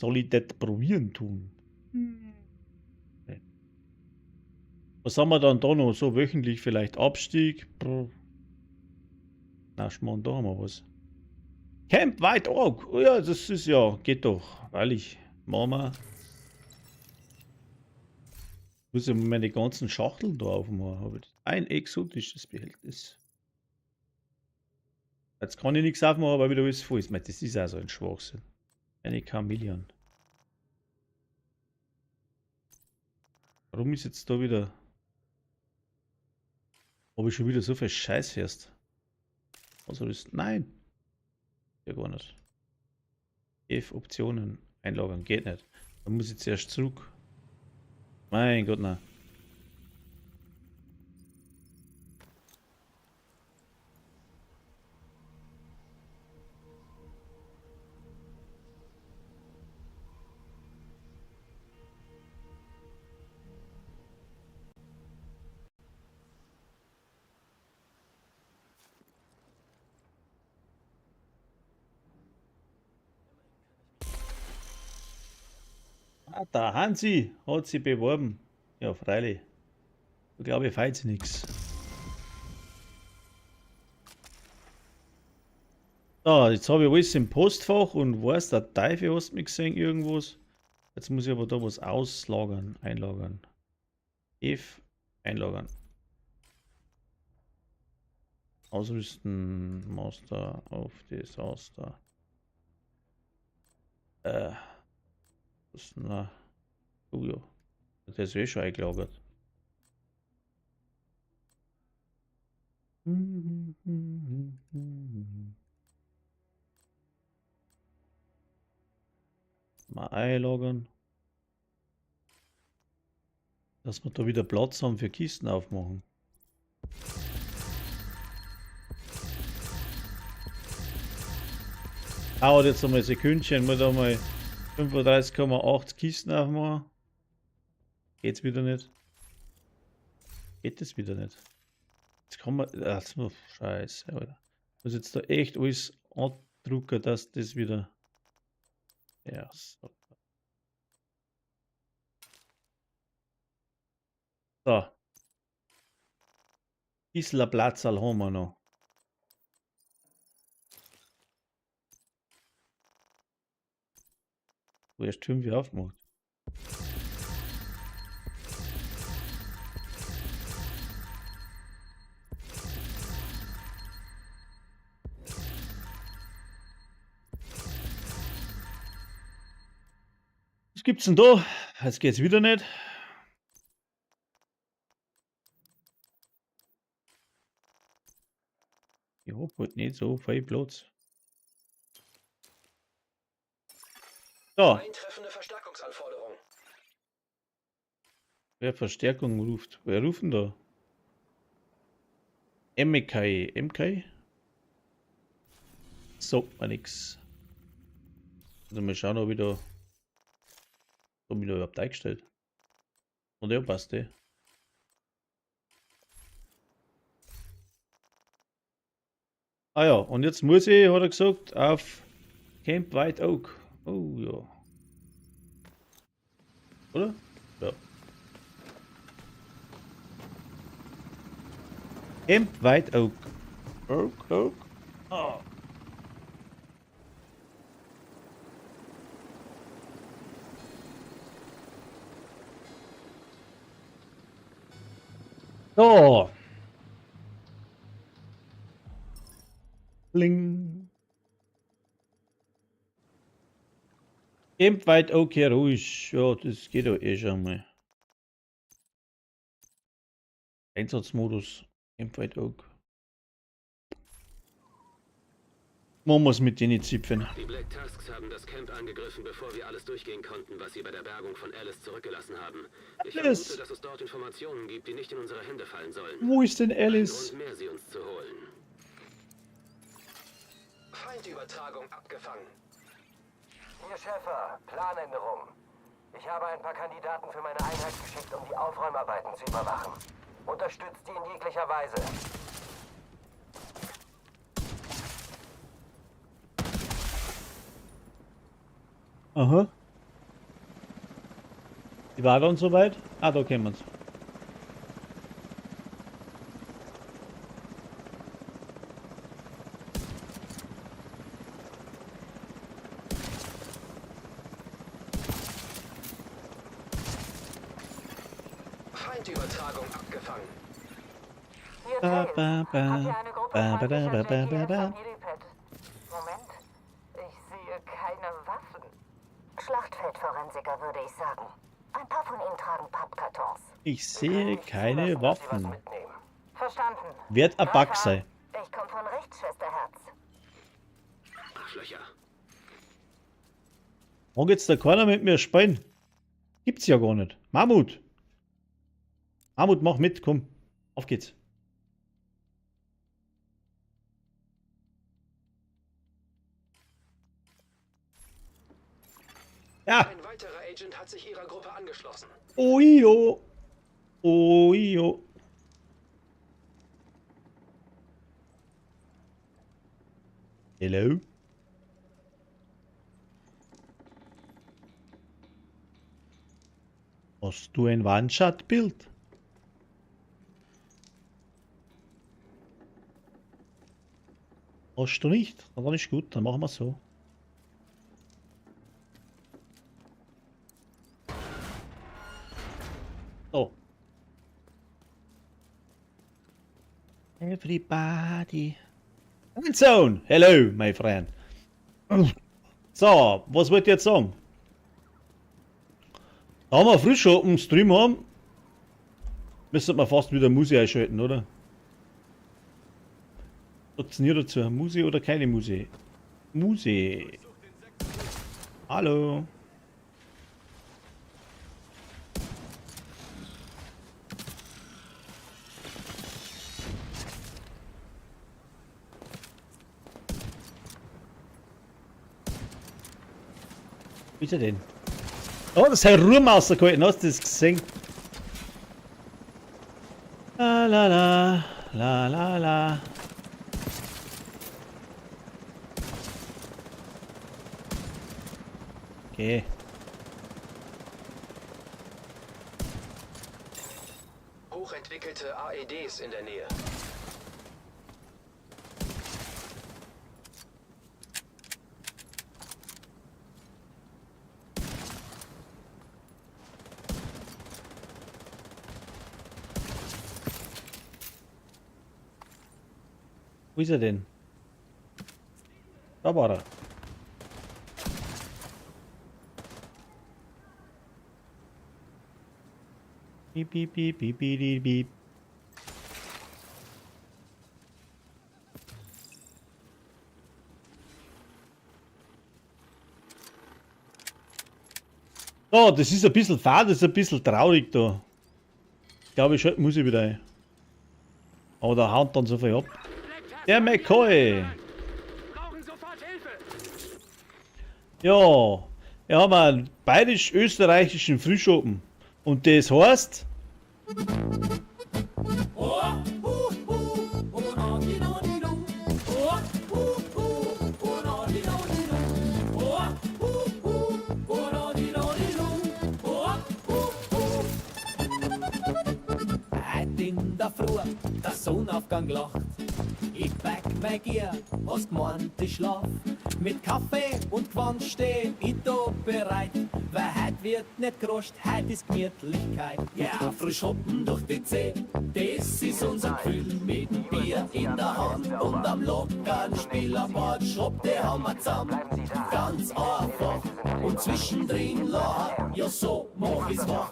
F: Soll ich das probieren tun? Nee. Was haben wir dann da noch? So wöchentlich vielleicht Abstieg. Na, Schmarrn, da haben wir was. Camp White Oak. Oh ja, das ist ja, geht doch. Freilich. Machen wir. Ich muss ja meine ganzen Schachteln da aufmachen. Habe ich ein exotisches Behältnis. Jetzt kann ich nichts aufmachen, weil wieder alles voll ist. Das ist auch so ein Schwachsinn. Eine Chameleon. Warum ist jetzt da wieder... Habe ich schon wieder so viel Scheiß erst? Also ist... Nein! Ja, gar nicht. F Optionen einlagern. Geht nicht. Dann muss ich zuerst zurück. Mein Gott, nein. Ah, der Hansi hat sich beworben. Ja, freilich. Ich glaube, ich feiert sie nichts. So, jetzt habe ich alles im Postfach und weiß, der Teufel hast mich gesehen, irgendwas. Jetzt muss ich aber da was auslagern, einlagern. F, einlagern. Ausrüsten, Master auf Desaster. Na. Oh ja. Der ist eh schon eingelagert. Mal einlagern. Dass wir da wieder Platz haben für Kisten aufmachen. Dauert jetzt einmal ein Sekündchen, muss da mal 35,8 Kisten aufmachen. Geht's wieder nicht? Geht das wieder nicht? Jetzt kann man. Ach, Scheiße, Alter. Ich muss jetzt da echt alles andrucken, dass das wieder. Ja, so. So. Bisschen Platz haben wir noch. Wo erst 5 aufgemacht. Was gibt's denn da? Jetzt geht's wieder nicht. Ich hab halt nicht so viel Platz. So,
D: Eintreffende Verstärkungsanforderung.
F: wer Verstärkung ruft? Wer rufen da? MK. MK? So, mal nix. Also mal schauen, ob ich da überhaupt eingestellt. Und ja, passt eh. Ah ja, und jetzt muss ich, hat er gesagt, auf Camp White Oak. Oh ja. Oder? Ja. Camp White Oak. Oak. Ah. So. Bling. Camp White Oak, ja ruhig. Ja, das geht doch eh schon mal. Einsatzmodus. Camp White Oak. Machen wir es mit den Zipfen.
C: Die Black Tusks haben das Camp angegriffen, bevor wir alles durchgehen konnten, was sie bei der Bergung von Alice zurückgelassen haben. Ich
F: Alice!
C: vermute, dass es dort Informationen gibt, die nicht in unsere Hände fallen sollen.
F: Wo ist denn
C: Ein
F: Alice?
C: Grund mehr, sie uns zu holen.
D: Feindübertragung abgefangen. Hier Schäfer, Planänderung. Ich habe ein paar Kandidaten für meine Einheit geschickt, um die Aufräumarbeiten zu überwachen. Unterstützt die in jeglicher Weise.
F: Aha. Die war dann soweit? Ah, da kennen wir uns.
D: Feindübertragung abgefangen.
E: Hier
F: Ba,
E: Tails.
F: ba, ba.
E: Habt ihr eine Gruppe
F: Ba, ba, da,
E: feindlicher
F: ba, ba,
E: JTF
F: ba.
E: am Helipad? Moment. Ich sehe keine Waffen. Schlachtfeldforensiker, würde ich sagen. Ein paar von ihnen tragen Pappkartons.
F: Ich sehe keine
D: Zulassen, dass sie was
F: Waffen.
D: mitnehmen.
E: Verstanden.
F: Wird ein Bug sein.
E: Ich komme von rechts, Schwesterherz.
C: Arschlöcher.
F: Warum geht's da keiner mit mir spielen? Gibt's ja gar nicht. Mammut! Mammut, mach mit, komm. Auf geht's. Ja!
D: Ein weiterer Agent hat sich ihrer Gruppe angeschlossen.
F: Oio! Oio! Hello? Hast du ein One-Shot-Bild? Hast du nicht? Dann ist gut, dann machen wir so. So. Everybody. Zone. Hello, my friend. So, was wollt ihr jetzt sagen? Da wir frisch einen Stream haben, müssen wir fast wieder Musik einschalten, oder? Sagt's ihr dazu? Musik oder keine Musik? Musik. Hallo. Wie ist er denn? Oh, das ist Herr Ruhm rausgehalten, hast du das gesehen? La la la, la la la. Okay.
D: Hochentwickelte AEDs in der Nähe.
F: Wo ist er denn? Da war er. Piep, piep, piep, piep, piep, piep. Oh, das ist ein bisschen fad, das ist ein bisschen traurig da. Ich glaube, ich muss ich wieder ein. Aber da haut dann so viel ab. Der McCoy!
C: Brauchen sofort Hilfe!
F: Ja, wir haben einen bayerisch-österreichischen Frühschoppen. Und das heißt...
A: Heute in der Früh, der Sonnenaufgang lacht. Ich pack mein Gier, was gemeint ich schlaf. Mit Kaffee und Gewand steh ich da bereit. Weil heut wird nicht geroscht, heut ist Gemütlichkeit. Ja, frisch hoppen durch die Zeh, das ist unser Gefühl. Mit dem Bier in der Hand und am lockeren Spielerboard. Schropp, die haben wir zusammen, ganz einfach. Und zwischendrin lachen, ja so mach ich's wach.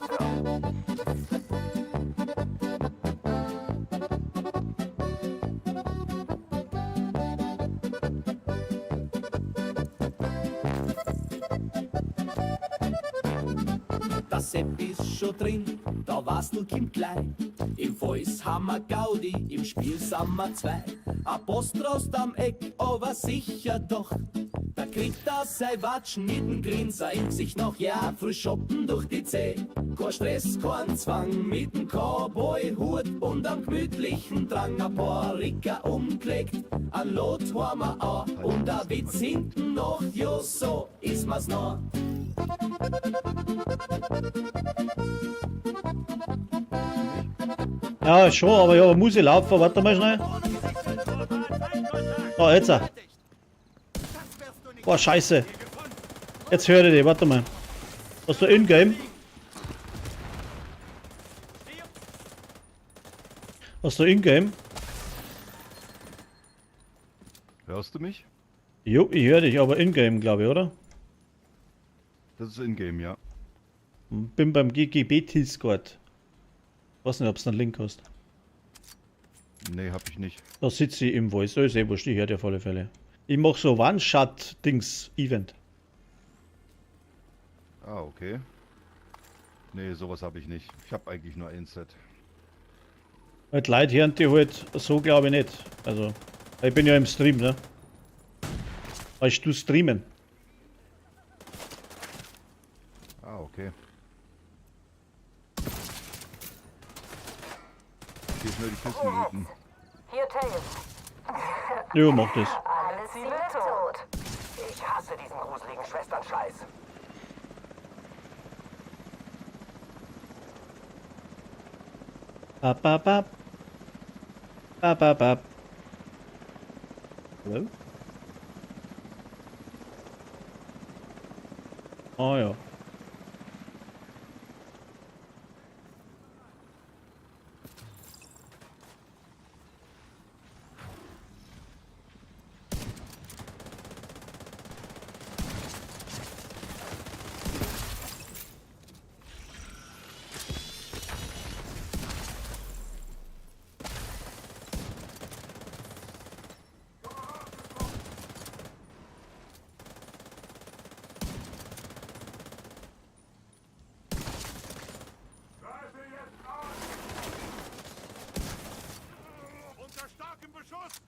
A: Das Sepp ist schon drin, da war's nur Kim klein. Im Voice haben wir Gaudi, im Spiel sind wir zwei. Ein Postrost am Eck, aber sicher doch. Da kriegt er sein Watschen mit dem Grinser im Gesicht noch. Ja, frisch shoppen durch die Zeh. Kein Stress, kein Zwang, mit dem Cowboy-Hut und am gemütlichen Drang. Ein paar Ricker umgelegt, ein Lot haben wir auch. Und ein Witz hinten noch, jo, so ist mir's noch.
F: Ja, schon, aber ja, muss ich laufen. Warte mal schnell. Oh, jetzt. Boah, scheiße. Jetzt höre ich dich, warte mal. Hast du in-game? Hast du in-game?
I: Hörst du mich?
F: Jo, ich höre dich, aber in-game, glaube ich, oder?
I: Das ist in-game, ja.
F: Bin beim GGB-Discord. Weiß nicht, ob du einen Link hast.
I: Nee, hab ich nicht.
F: Da sitze ich im Voice. Da ist eh wurscht, ich höre dir auf alle Fälle. Ich mache so One-Shot-Dings-Event.
I: Ah, okay. Nee, sowas habe ich nicht. Ich habe eigentlich nur ein Set.
F: Halt Leute hören die halt so, glaube ich nicht. Also, ich bin ja im Stream, ne? Weißt du streamen?
I: Ah, okay. Hier ist nur die Kisten unten.
E: Hier, Tails.
F: Jo, mach das.
E: Alle Ziele tot.
D: Ich hasse diesen gruseligen Schwestern-Scheiß.
F: Bap, bap, bap. Bap, bap, bap. Hallo? Oh ja.
D: Unter starkem Beschuss!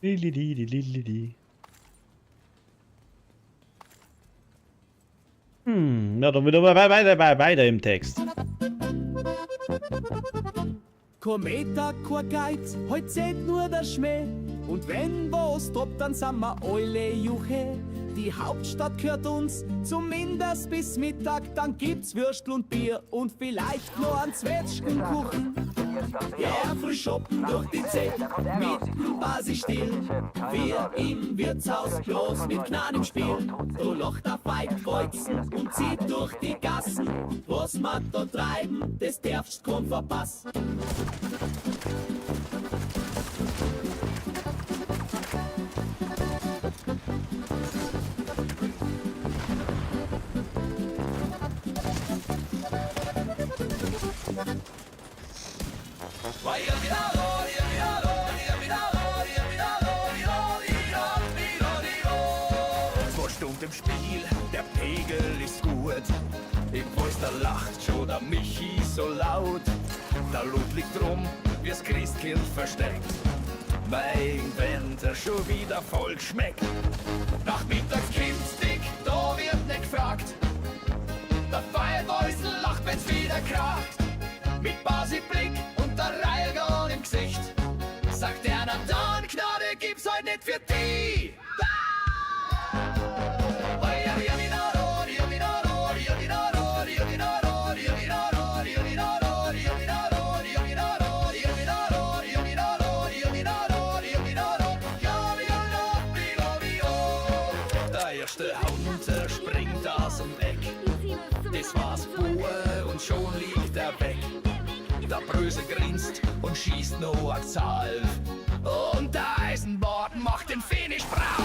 F: Lilili. Na dann wieder mal weiter im Text.
A: Kein Meter, kein Geiz, heut zählt nur der Schmäh. Und wenn was tropft, dann sind wir alle Juche. Die Hauptstadt gehört uns, zumindest bis Mittag. Dann gibt's Würstel und Bier und vielleicht noch ein Zwetschgenkuchen. Ja, frisch shoppen durch die Zeit, mitten quasi still. Wir im Wirtshaus, bloß mit Knarren im Spiel. Du locht auf Weitkreuzen und zieht durch die Gassen. Was wir da treiben, das darfst kaum verpassen.
H: im Spiel, der Pegel ist gut. Im Polster lacht schon der Michi so laut. Der Ludwig drum, wie's Christkind versteckt. Mein Winter schon wieder voll geschmeckt. Nachmittags kommt's dick, da wird nicht gefragt. Der Feierweusel lacht, wenn's wieder kracht. Mit Basiblick und der Reilgarn im Gesicht. Sagt er, na dann, Gnade gibt's heute nicht für die. Der erste Hund springt aus dem Eck. Das war's vor und schon liegt er weg. Der Bröse grinst und schießt noch eine Zahl. Und der Eisenbahn macht den Finish brav.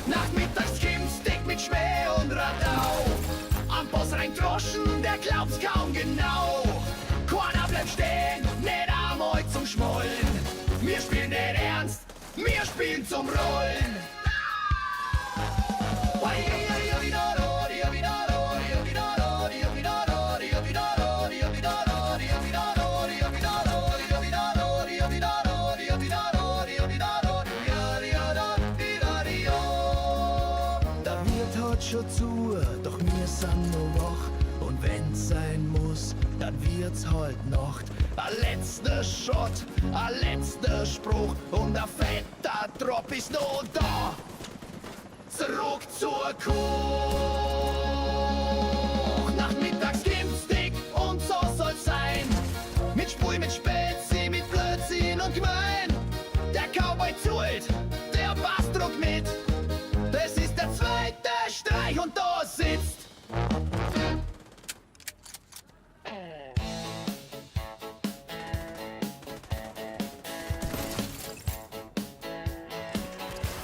H: Nachmittags kommt's dick mit Schmäh und Radau. Am Boss reindroschen, der glaubt's kaum genau. Keiner bleibt stehen, nicht einmal zum Schmollen. Wir spielen nicht ernst, wir spielen zum Rollen. Schon zu, doch wir sind noch wach. Und wenn's sein muss, dann wird's halt Nacht. Ein letzter Shot, ein letzter Spruch und ein fetter Drop ist noch da. Zurück zur Kuh. Nachmittags gibt's dick und so soll's sein. Mit Sprüh, mit Spezi, mit Blödsinn und Gemein. Der Cowboy zahlt, der Bass druckt mit. Das ist der zweite Streich und da sitzt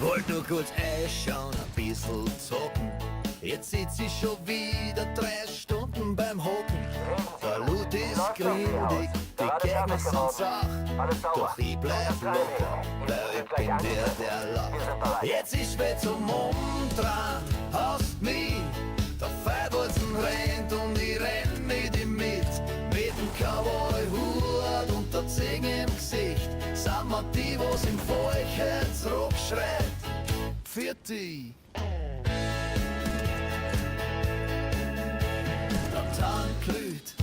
H: wollt nur kurz einschauen, ein bisschen zocken. Jetzt sitz ich schon wieder 3 Stunden beim Hocken. Der Loot ist grindig, die Gegner sind zart. Doch ich bleib locker, weil ich bin der lacht. Jetzt ist spät zum Mond dran, hast mich. Der Feidwurzen rennt und ich renn mit ihm mit. Mit dem Cowboy-Hut und der Zähne im Gesicht. Sind wir die, was im Volk zurückschreit. Für die. Der Tank glüht,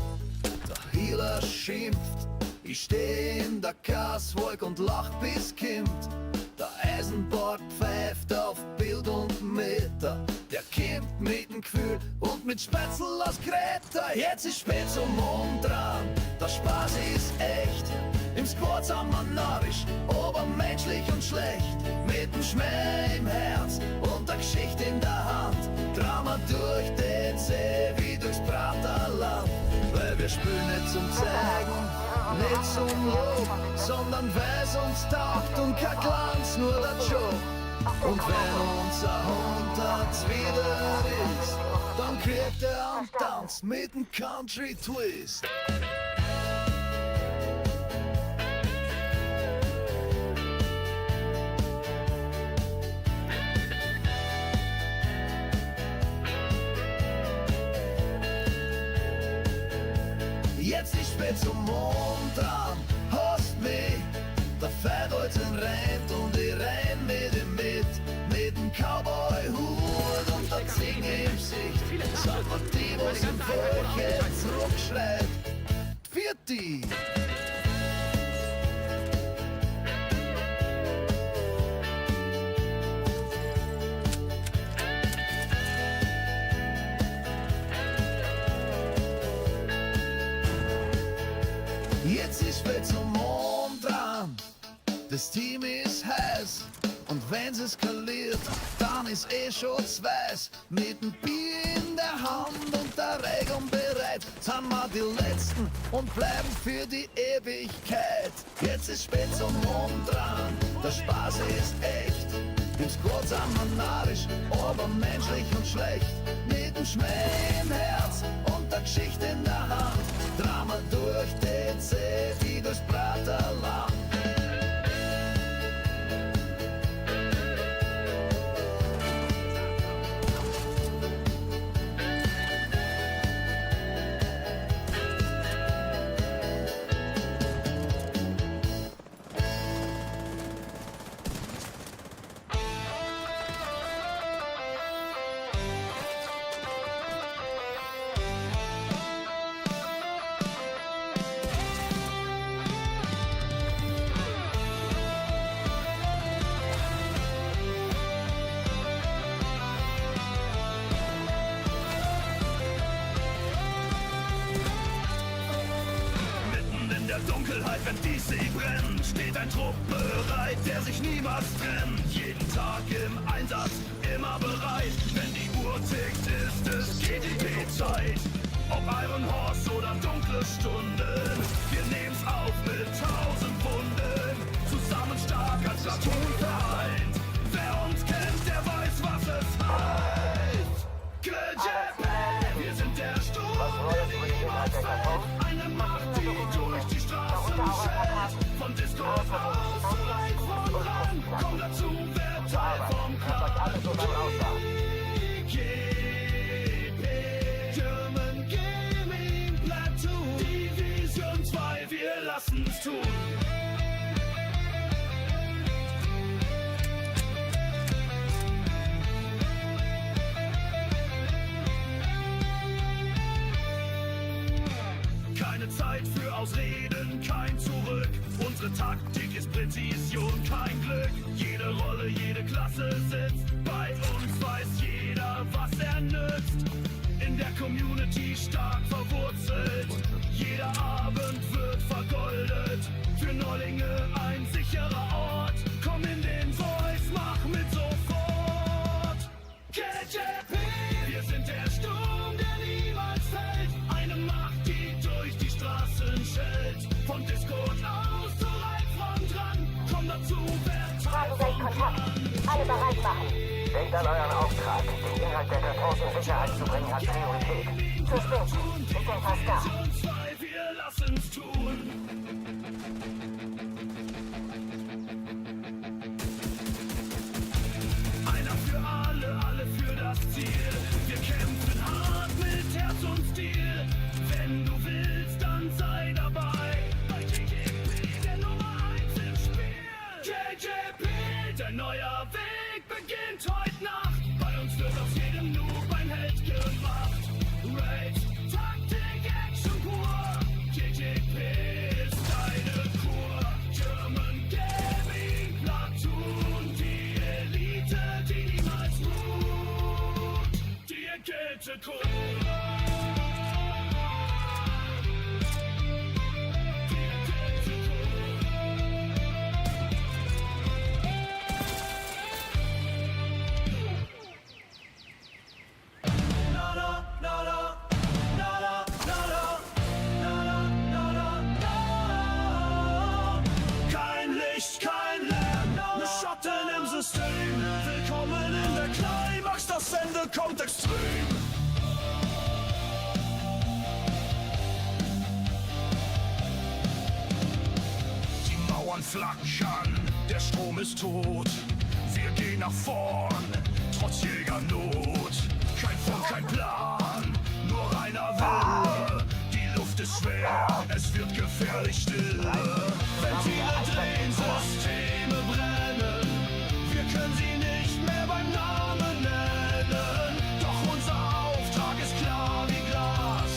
H: der Healer schimpft. Ich steh in der Gaswolk und lach bis kimmt. Der Eisenbahn pfeift auf Bild und Meter. Der kimmt mit dem Gefühl und mit Spätzl aus Kreta. Jetzt ist spät zum Mond dran, der Spaß ist echt. Im Squad sind wir narrisch, aber menschlich und schlecht. Mit dem Schmäh im Herz und der Geschichte in der Hand. Drama durch den See wie durchs Praterland. Weil wir spielen nicht zum Zeigen, nicht zum Lob, sondern weil's uns taugt und kein Glanz, nur der Job. Und wenn unser Hund hat's wieder ist, dann kriegt er einen Tanz mit dem Country Twist. Jetzt ist spät zum Mond dran, hast mich. Der Feidholzen rennt und ich renn mit ihm mit. Mit dem Cowboy-Hut und der Zinge im Gesicht. Sag mal die, was im Volk jetzt zurückschreit. Für die. Jetzt ist spät zum Mond dran, das Team ist heiß und wenn's eskaliert, dann ist schwarz-weiß. Mit dem Bier in der Hand und der Regung bereit, sind wir die Letzten und bleiben für die Ewigkeit. Jetzt ist spät zum Mond dran, der Spaß ist echt. Im Squad sind wir narrisch, aber menschlich und schlecht. Mit dem Schmäh im Herz und der Geschichte in der Hand. Drama durch den See wie durchs Praterland. Dunkelheit, wenn die See brennt, steht ein Trupp bereit, der sich niemals trennt. Jeden Tag im Einsatz, immer bereit. Wenn die Uhr tickt, ist es GTP-Zeit. Ob Iron Horse oder dunkle Stunden, wir nehmen's auf mit 1000 Wunden. Zusammen stark als Natur vereint. Wer uns kennt, der weiß, was es heißt. GTP, wir sind der Sturm, der niemals fällt. Eine Macht, die durch die Straßen schellt. Von Discord aus zu Reich von ran. Komm dazu, wer Teil vom Clan. German Gaming Platoon. Division 2, wir lassen's tun. Keine Zeit für Ausreden, kein Zurück. Unsere Taktik ist Präzision, kein Glück. Jede Rolle, jede Klasse sitzt. Bei uns weiß jeder, was er nützt. In der Community stark verwurzelt. Jeder Abend wird vergoldet. Für Neulinge ein sicherer Ort. Komm in den Voice, mach mit sofort. KJP, wir sind der Sturm, der niemals fällt. Eine Macht, die durch die Straßen schellt. Von Discord aus zur Reitfront ran. Komm dazu, wer Teil vom Clan.
E: Alle bereit machen.
D: Denkt an euren Auftrag. Den Inhalt der Kartons in Sicherheit zu bringen hat Priorität.
E: Zu spät. Wir sind fast da.
H: Division 2, wir lassen's tun. Einer für alle für das Ziel. Wir kämpfen hart mit Herz und Stil. Wenn du willst, dann sei dabei. Bei KJP, der Nummer 1 im Spiel. KJP, dein neuer Weg beginnt heute Nacht. Bei uns wird aus jedem Noob ein Held gemacht. Raid, Taktik, Action pur. KJP ist deine Kur. German Gaming Platoon. Die Elite, die niemals ruht. Die erkältete Crew. Kein Licht, kein Lärm, ne Schatten im System. Willkommen in der Climax, das Ende kommt extrem. Die Mauern flackern, der Strom ist tot. Wir gehen nach vorn, trotz Jägernot. Kein Funk, kein Plan, nur reiner Wille. Die Luft ist schwer, es wird gefährlich still. Ventile drehen, Systeme brennen. Wir können sie nicht mehr beim Namen nennen. Doch unser Auftrag ist klar wie Glas.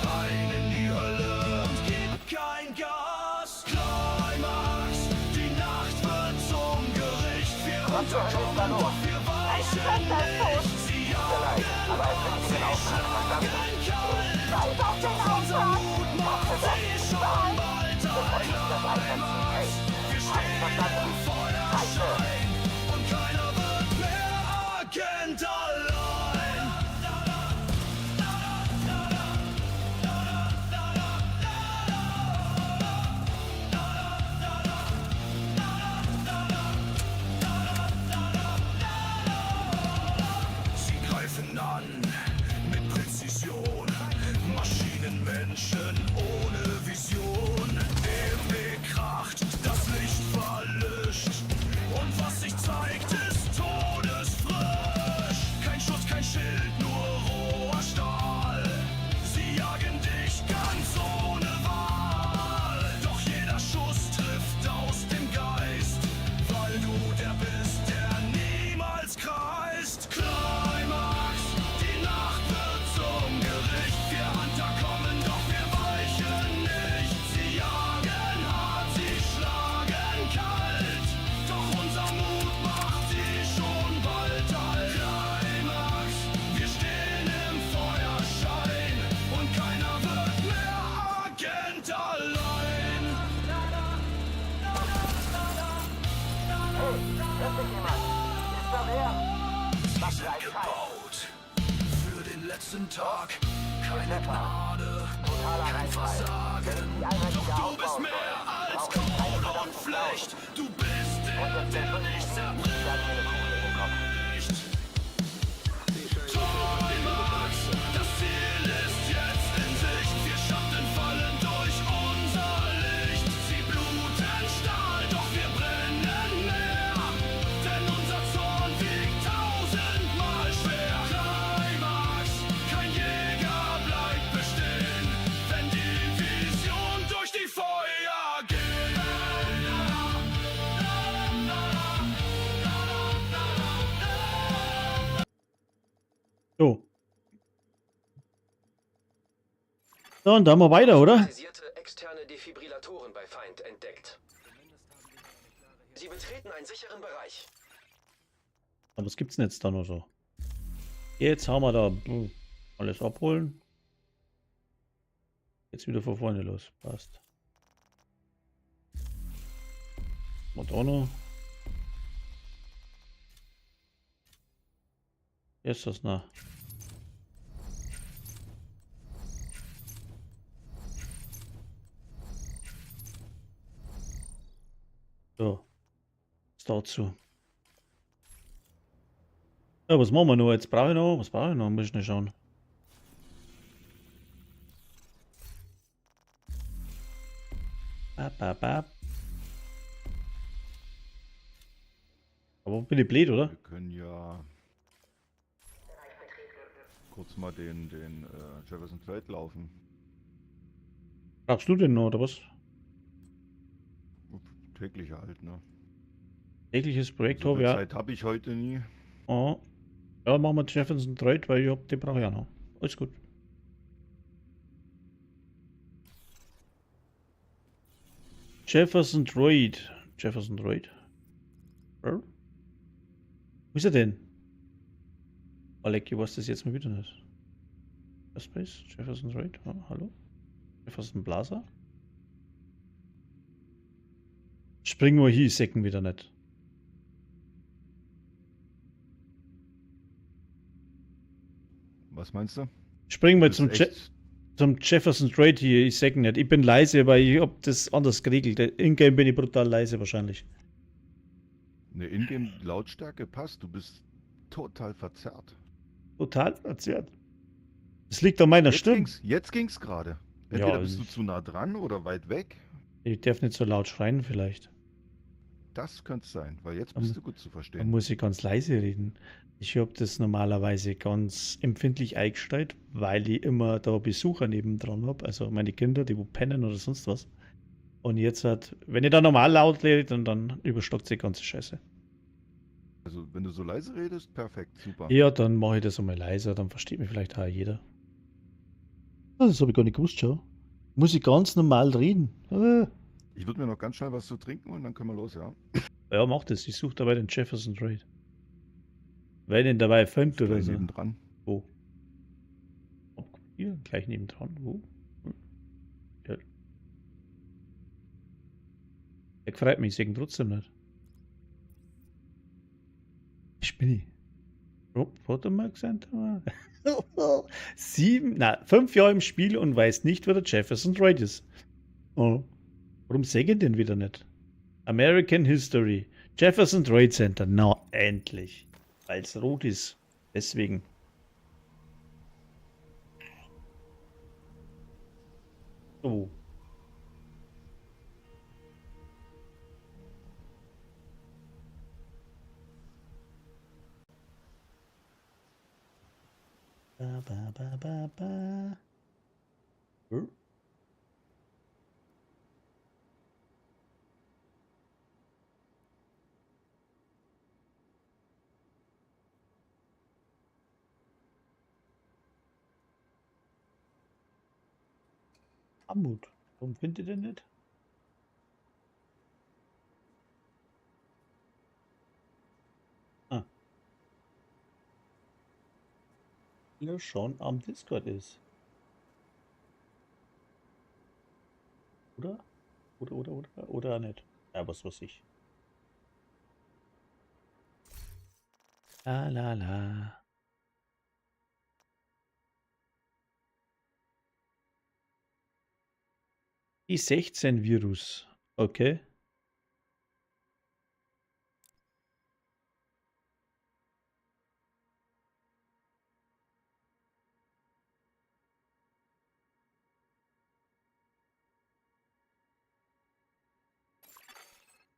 H: Rein in die Hölle und gib kein Gas. Climax, die Nacht wird zum Gericht. Wir unterkommen, doch wir weichen nicht. Sie jagen uns, sie schlagen kalt. Unser Mut macht sie schon bald Climax. Wir stehen im Feuerschein und keiner wird mehr Agent allein. Sie greifen an mit Präzision. Maschinenmenschen ohne Vision. Der Weg kracht, das Licht verlischt. Und was gebaut. Für den letzten Tag, keine Gnade, kein Versagen. Doch du bist mehr als Kohle und Pflicht. Du bist der, der nicht zerbricht. Träumer, das Ziel ist jetzt in Sicht. Wir Schatten fallen durch unser Licht. Sie bluten Stahl, doch wir brennen mehr. Denn unser Zorn wiegt 1000-mal schwer. Climax, kein Jäger bleibt bestehen, wenn die Vision durch die Feuer geht.
F: So. So, und dann mal weiter, oder?
J: Automatisierte externe Defibrillatoren bei Feind entdeckt. Sie betreten einen sicheren Bereich.
F: Aber was gibt's denn jetzt da noch so? Jetzt haben wir da alles abholen. Jetzt wieder von vorne los. Passt. Madonna. Ist das nah? So. Ist dazu. Ja, was machen wir noch? Jetzt brauche ich noch. Was brauche ich noch? Muss ich noch schauen. Aber bin ich blöd, oder?
I: Wir können ja kurz mal den Jefferson Trade laufen.
F: Brauchst du den noch, oder was?
I: Täglich halt, ne?
F: Tägliches Projekt
I: So
F: habe
I: viel
F: ja.
I: Zeit habe ich heute nie.
F: Oh. Ja, machen wir Jefferson Trade, weil ich hab, den brauche ich ja noch. Alles gut. Jefferson Trade. Jefferson Trade. Wo ist er denn? Alec, ich weiß das jetzt mal wieder nicht. Space, Jefferson Trade. Oh, hallo? Jefferson Plaza? Springen wir hier, Säcken wieder nicht.
I: Was meinst du?
F: Springen wir
I: Das
F: zum,
I: ist echt-
F: zum Jefferson Trade hier, ich sag nicht. Ich bin leise, weil ich hab das anders geregelt. In-game bin ich brutal leise wahrscheinlich.
I: Eine Ingame-Lautstärke passt, du bist total verzerrt.
F: Total verzerrt. Das liegt an meiner Stimme.
I: Jetzt ging's gerade. Entweder
F: Ja,
I: bist du zu nah dran oder weit weg.
F: Ich darf nicht so laut schreien vielleicht.
I: Das könnte es sein, weil jetzt
F: Dann-
I: bist du gut zu
F: Da
I: verstehen.
F: muss ich ganz leise reden. Ich habe das normalerweise ganz empfindlich eingestellt, weil ich immer da Besucher nebendran habe. Also meine Kinder, die wo pennen oder sonst was. Und jetzt hat, wenn ich da normal laut rede, dann überstockt sich die ganze Scheiße.
I: Also wenn du so leise redest, perfekt, super.
F: Ja, dann mache ich das einmal leiser, dann versteht mich vielleicht auch jeder. Das habe ich gar nicht gewusst, schau. Muss ich ganz normal reden.
I: Ich würde mir noch ganz schnell was zu trinken und dann können wir los, ja?
F: Ja, mach das. Ich suche dabei den Jefferson Trade. Wenn ihn dabei findet oder
I: Gleich
F: so.
I: nebendran.
F: Wo? Hier, gleich nebendran. Wo? Ja. Der freut mich, sagen trotzdem nicht. Ich bin ich. Oh, warte mal gesagt. 5 Jahre im Spiel und weiß nicht, wer der Jefferson Trade ist. Oh. Warum sage ich den wieder nicht? American History. Jefferson Trade Center. Na, endlich. Weil es rot ist. Deswegen. So. Ba, ba, ba, ba, ba. Armut. Warum findet ihr den nicht? Ah. Ja, schon am Discord ist. Oder? Oder nicht. Ja, was weiß ich. La la la. Die 16 Virus. Okay.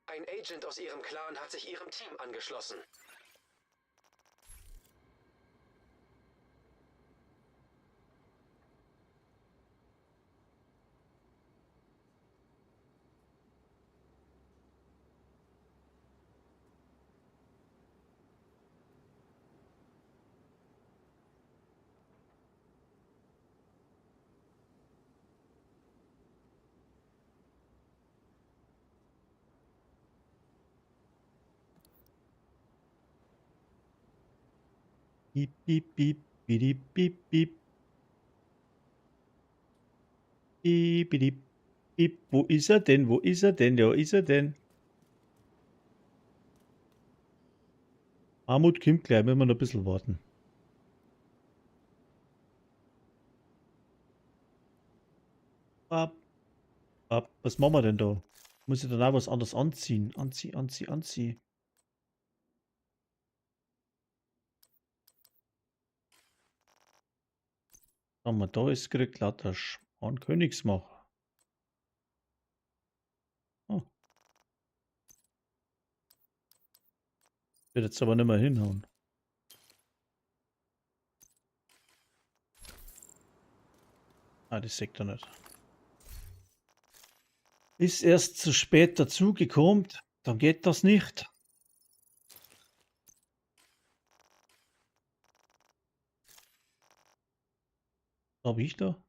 J: Ein Agent aus Ihrem Clan hat sich Ihrem Team angeschlossen.
F: Piep, piep, piep, piep, piep, piep. Piep, piep, piep. Wo ist er denn? Wo ist er denn? Ja, ist er denn? Armut kommt gleich, müssen wir noch ein bisschen warten. Bap, bap. Was machen wir denn da? Muss ich dann auch was anderes anziehen? Anzieh. Haben wir da ist gekriegt, lauter Schmarrn Königsmacher. Oh. Wird jetzt aber nicht mehr hinhauen. Ah, das sagt er nicht. Ist erst zu spät dazugekommen, dann geht das nicht. Was habe ich da?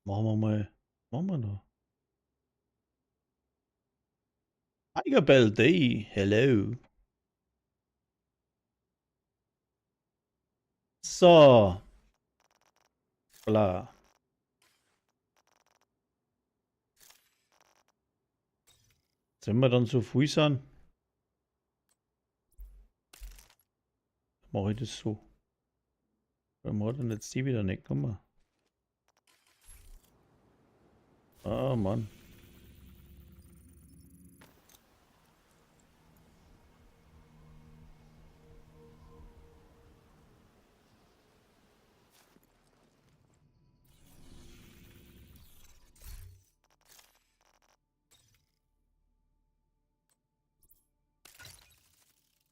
F: Machen wir mal. Machen wir da. Tiger Bell Day, hello. So. Bla. Wenn wir dann so früh sind, mache ich das so. Warum hat denn jetzt die wieder nicht gekommen? Ah, Mann.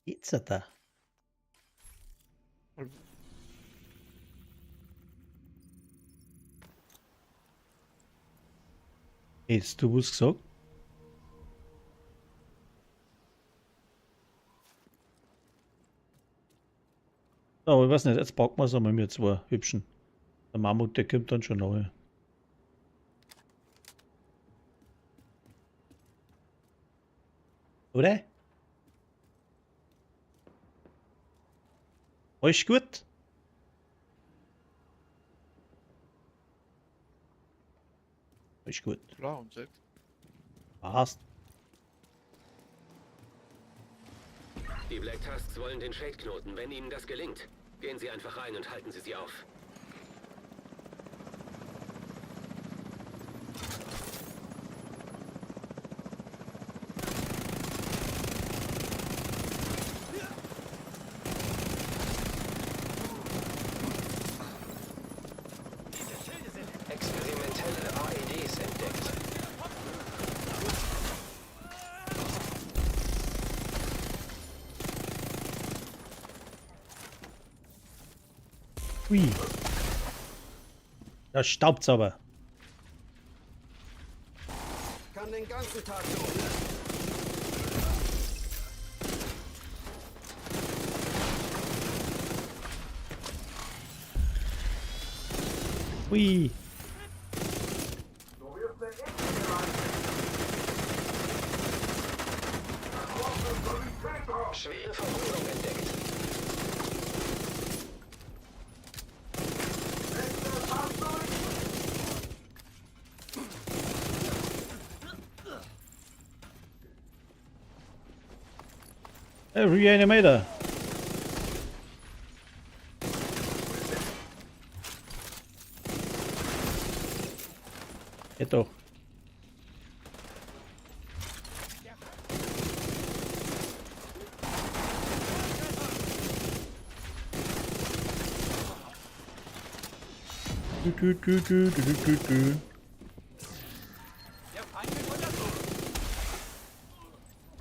F: Jetzt da. Jetzt du was gesagt? Aber ich weiß nicht, jetzt packen wir es einmal mit zwei hübschen. Der Mammut, der kommt dann schon neu. Oder? Alles gut? Alles gut.
K: Klar, und selbst.
F: Passt.
C: Die Black Tusks wollen den Shade-Knoten. Wenn ihnen das gelingt, gehen sie einfach rein und halten sie auf.
J: Experimentelle AEDs entdeckt.
F: Ui. Da staubt's aber.
H: Kann den ganzen Tag so.
F: Ui.
J: Schwere Verwundung entdeckt.
F: Reanimator. Geht doch.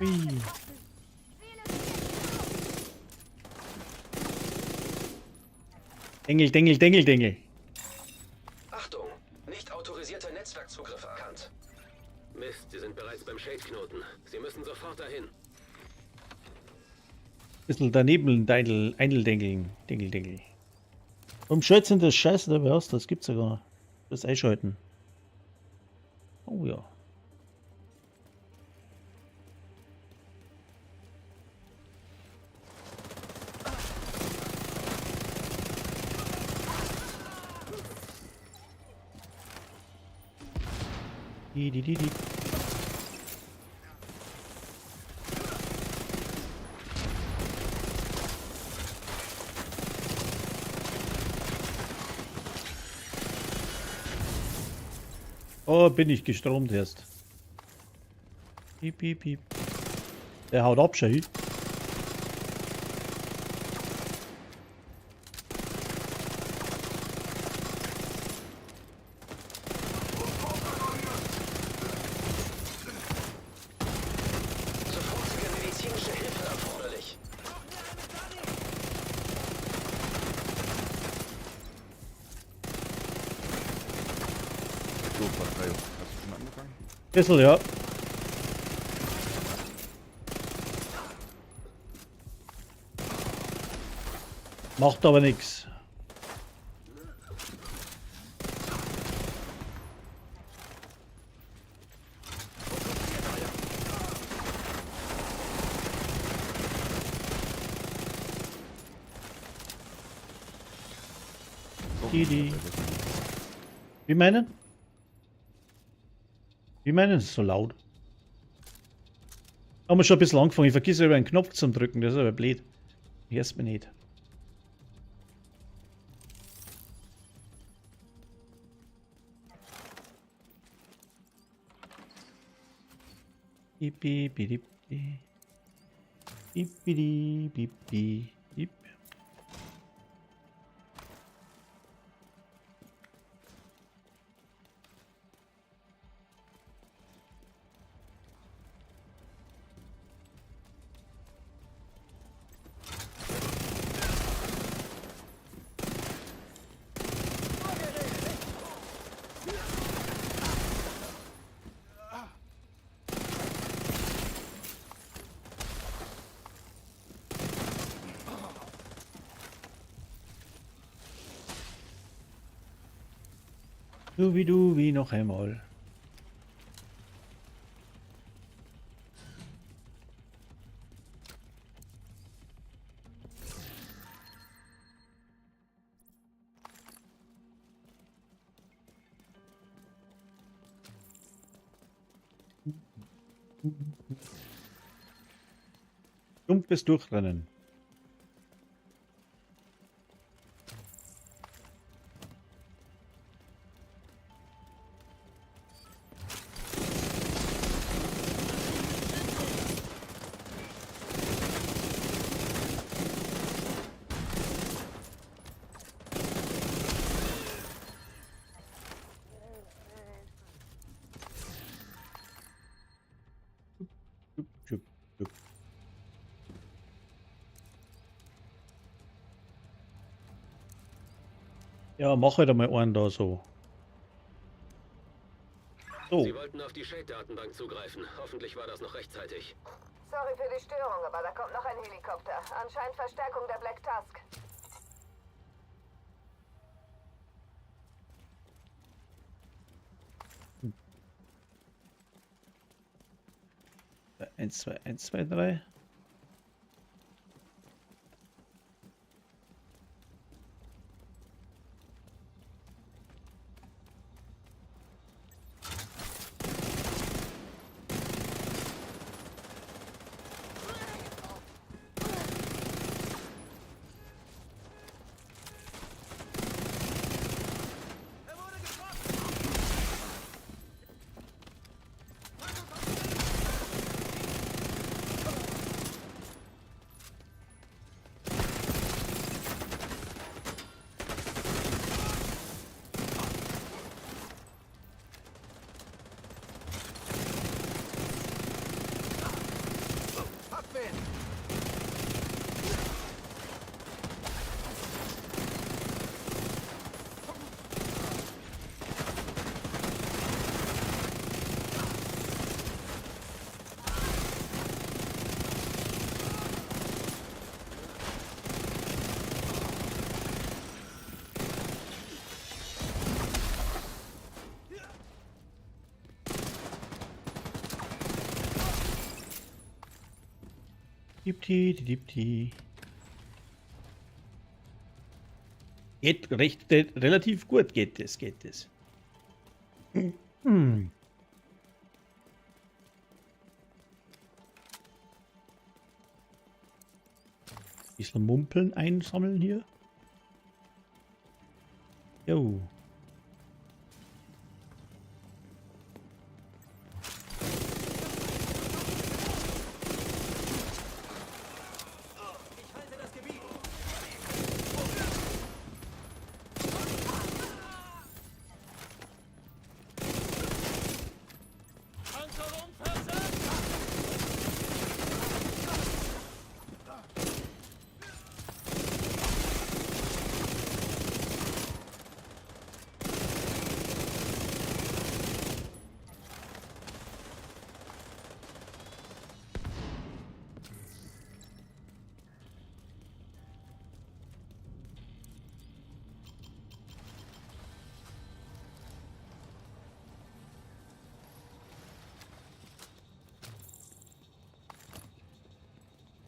F: Ui. Dengel, Dengel, Dengel, Dengel.
J: Achtung! Nicht autorisierter Netzwerkzugriff erkannt.
C: Mist, Sie sind bereits beim Shade-Knoten. Sie müssen sofort dahin.
F: Bisschen daneben, Eindeldengeln, Dengel, Dengel. Warum schätzen das Scheiße da wär's? Das gibt's ja gar nicht. Das einschalten. Oh ja. Die. Oh, bin ich gestromt erst. Piep, piep, piep. Der haut ab, Shahid.
J: Sofortige medizinische Hilfe erforderlich.
I: So, Verteidigung. Hast du schon angefangen?
F: Bissel, ja. Macht aber nichts. Die. Wie meinen? Wie meinen es so laut? Haben wir schon ein bisschen angefangen. Ich vergesse über einen Knopf zum Drücken, das ist aber blöd. Ich hör's mir nicht. Bipi, bipi, bipi, bipi, bip. Du wie noch einmal. Dumpfes Durchrennen. Ja, mach halt einmal einen da so. So.
C: Sie wollten auf die Shade-Datenbank zugreifen. Hoffentlich war das noch rechtzeitig.
E: Sorry für die Störung, aber da kommt noch ein Helikopter. Anscheinend Verstärkung der Black Tusk.
F: Eins, zwei, drei. Geht relativ gut, geht es. Hm. Bisschen Mumpeln einsammeln hier. Jo.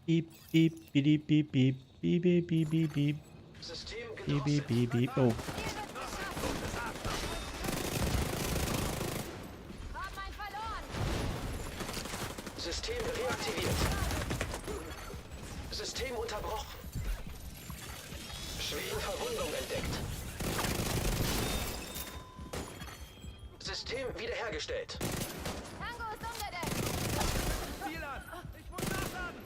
F: Piep, piep, piep, piep, piep, piep, piep, piep, piep, piep.
J: System
F: Piep, piep,
J: gedrosselt.
F: piep, piep. Oh.
J: System reaktiviert. System unterbrochen. Schwere Verwundung entdeckt. System wiederhergestellt.
E: Tango ist umgedeckt.
D: Zielern! Ich muss nachladen!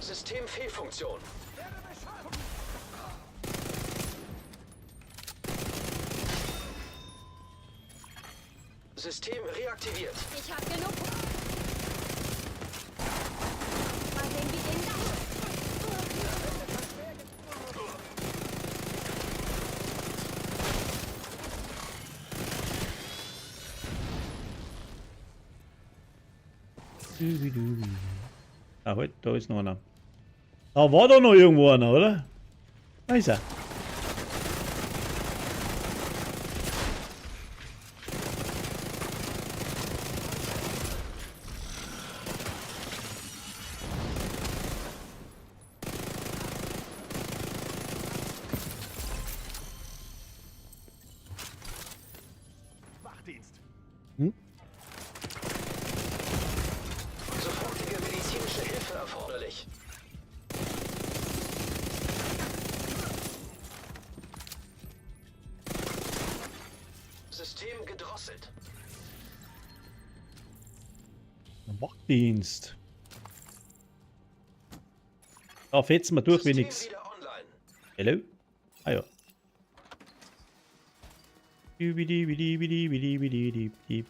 J: System Fehlfunktion. System reaktiviert.
E: Ich hab genug. Mal sehen, wie den da.
F: Ah, halt, da ist noch einer. Da war doch noch irgendwo einer, oder? Da ist er.
D: Wachdienst!
J: Sofortige medizinische Hilfe erforderlich. System gedrosselt.
F: Wachdienst. Da fetzen wir durch wie
J: System
F: nix.
J: wieder online.
F: Hello? Ah ja. Dubidi-bidi-bidi-bidi-bidi-bidi-bidi.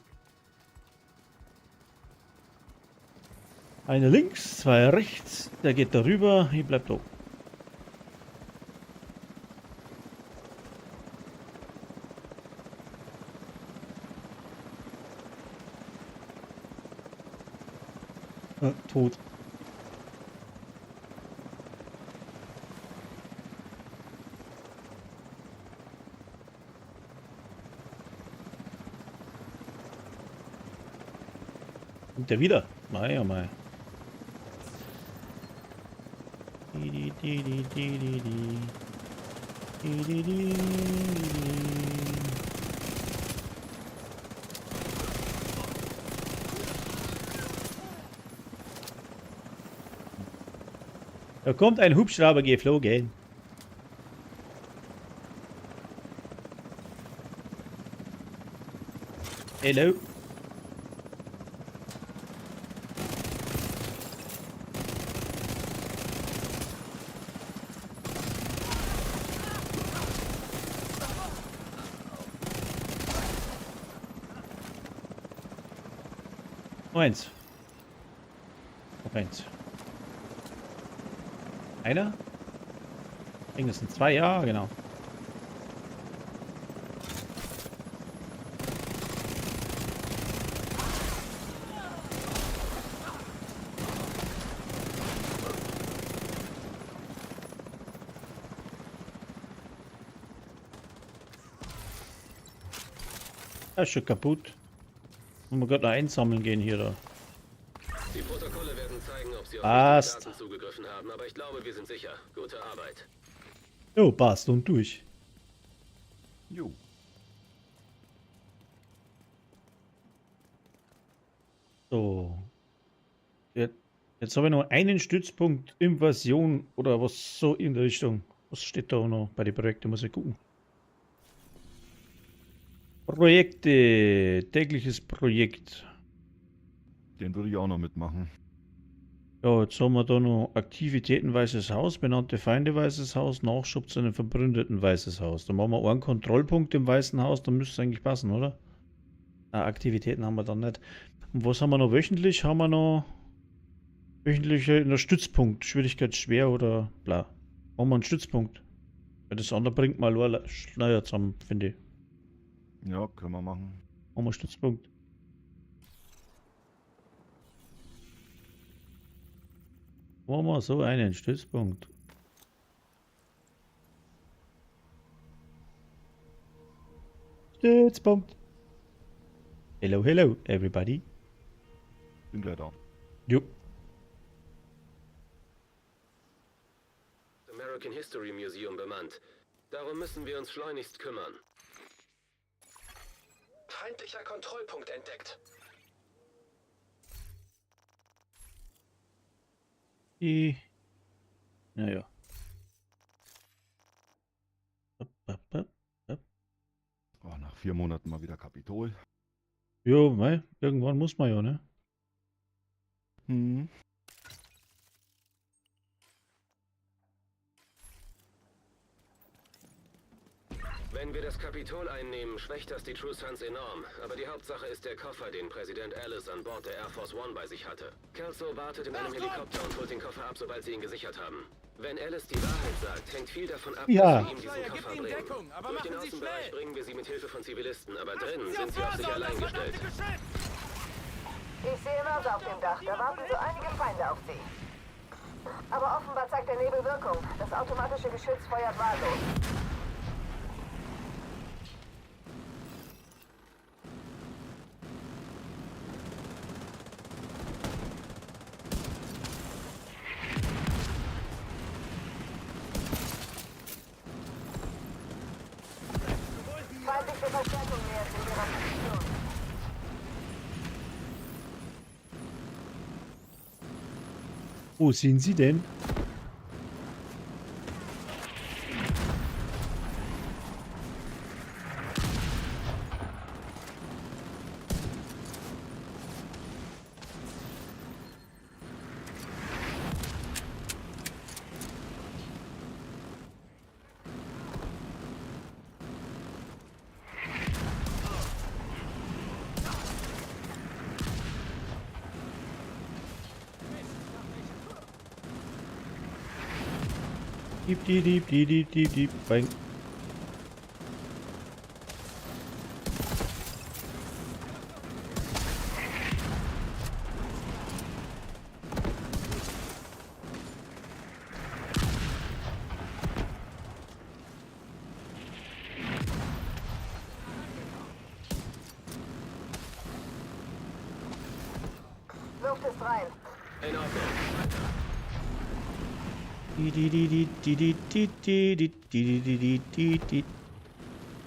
F: Einer links, zwei rechts. Der geht darüber. Ich bleib da. Tot. Kommt der wieder? Mei, oh mei. Di, di, di, di, di, di. Di, di, di, di. Da kommt ein Hubschrauber geflogen. Hello. Eins. Noch eins. Einer? Ich denke, das sind zwei, ja, genau. Das ist schon kaputt. Und wir gerade noch einsammeln gehen hier da.
C: Die Protokolle werden zeigen, ob sie auf
F: Passt.
C: wichtige Daten zugegriffen haben, aber ich glaube, wir sind sicher. Gute Arbeit.
F: Jo, passt und durch.
I: Jo.
F: So. Jetzt habe ich noch einen Stützpunkt, Invasion oder was so in der Richtung. Was steht da noch bei den Projekten? Muss ich gucken. Projekte. Tägliches Projekt.
I: Den würde ich auch noch mitmachen.
F: Ja, jetzt haben wir da noch Aktivitäten Weißes Haus, benannte Feinde Weißes Haus, Nachschub zu einem Verbündeten Weißes Haus. Da machen wir einen Kontrollpunkt im Weißen Haus, da müsste es eigentlich passen, oder? Aktivitäten haben wir dann nicht. Und was haben wir noch wöchentlich? Haben wir noch wöchentlicher Stützpunkt, Schwierigkeit schwer oder bla. Machen wir einen Stützpunkt. Weil das andere bringt mal nur schneller zusammen, finde ich.
I: Ja, können wir machen.
F: Machen wir einen Stützpunkt. Machen wir so einen Stützpunkt. Stützpunkt. Hello, hello, everybody.
I: Bin gleich da.
F: Jo.
C: American History Museum bemannt. Darum müssen wir uns schleunigst kümmern.
J: Feindlicher Kontrollpunkt entdeckt.
F: Naja.
I: Oh, nach 4 Monaten mal wieder Kapitol.
F: Jo, mei, irgendwann muss man ja, ne?
I: Hm.
C: Wenn wir das Kapitol einnehmen, schwächt das die True Sons enorm. Aber die Hauptsache ist der Koffer, den Präsident Alice an Bord der Air Force One bei sich hatte. Kelso wartet in einem Helikopter und holt den Koffer ab, sobald sie ihn gesichert haben. Wenn Alice die Wahrheit sagt, hängt viel davon ab,
F: Ja.
C: dass wir ihm diesen Koffer bringen. Durch den Außenbereich bringen wir sie mit Hilfe von Zivilisten, aber drinnen sind sie auf sich allein gestellt.
E: Ich sehe Mörser auf dem Dach. Da warten so einige Feinde auf sie. Aber offenbar zeigt der Nebel Wirkung. Das automatische Geschütz feuert wahllos. Feindliche Verstärkung nähert sich ihrer Position.
F: Wo sind sie denn? Diep, diep, diep, diep, diep, diep, diep. Bang.
E: Luft ist rein.
C: In Ordnung.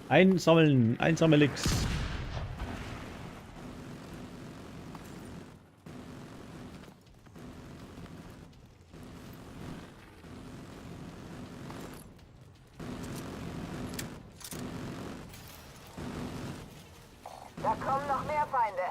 F: Einsammeln, Einsammelix.
E: Da kommen noch mehr Feinde.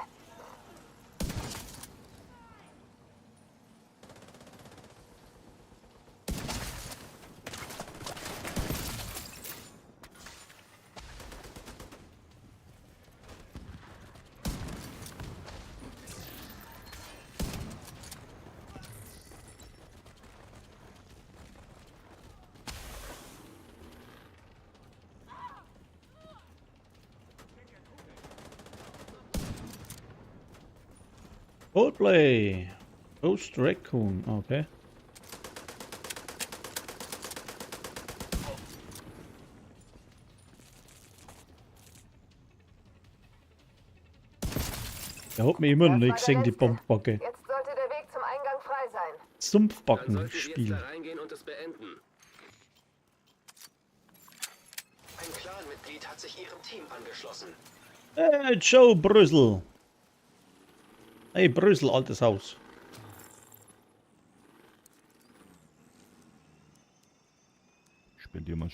F: Coldplay. Ghost Raccoon, okay. Er hat mir immer noch
E: Das
F: nicht
E: war
F: gesehen,
E: der
F: die
E: letzte.
F: Bombbacke.
E: Jetzt sollte der Weg zum Eingang frei sein.
C: Dann sollten Sie jetzt
F: Sumpfbackenspiel.
C: da reingehen und es beenden.
J: Ein Clanmitglied hat sich Ihrem Team angeschlossen.
F: Joe Brüssel. Hey, Brüssel, altes Haus.
I: Spendier mal.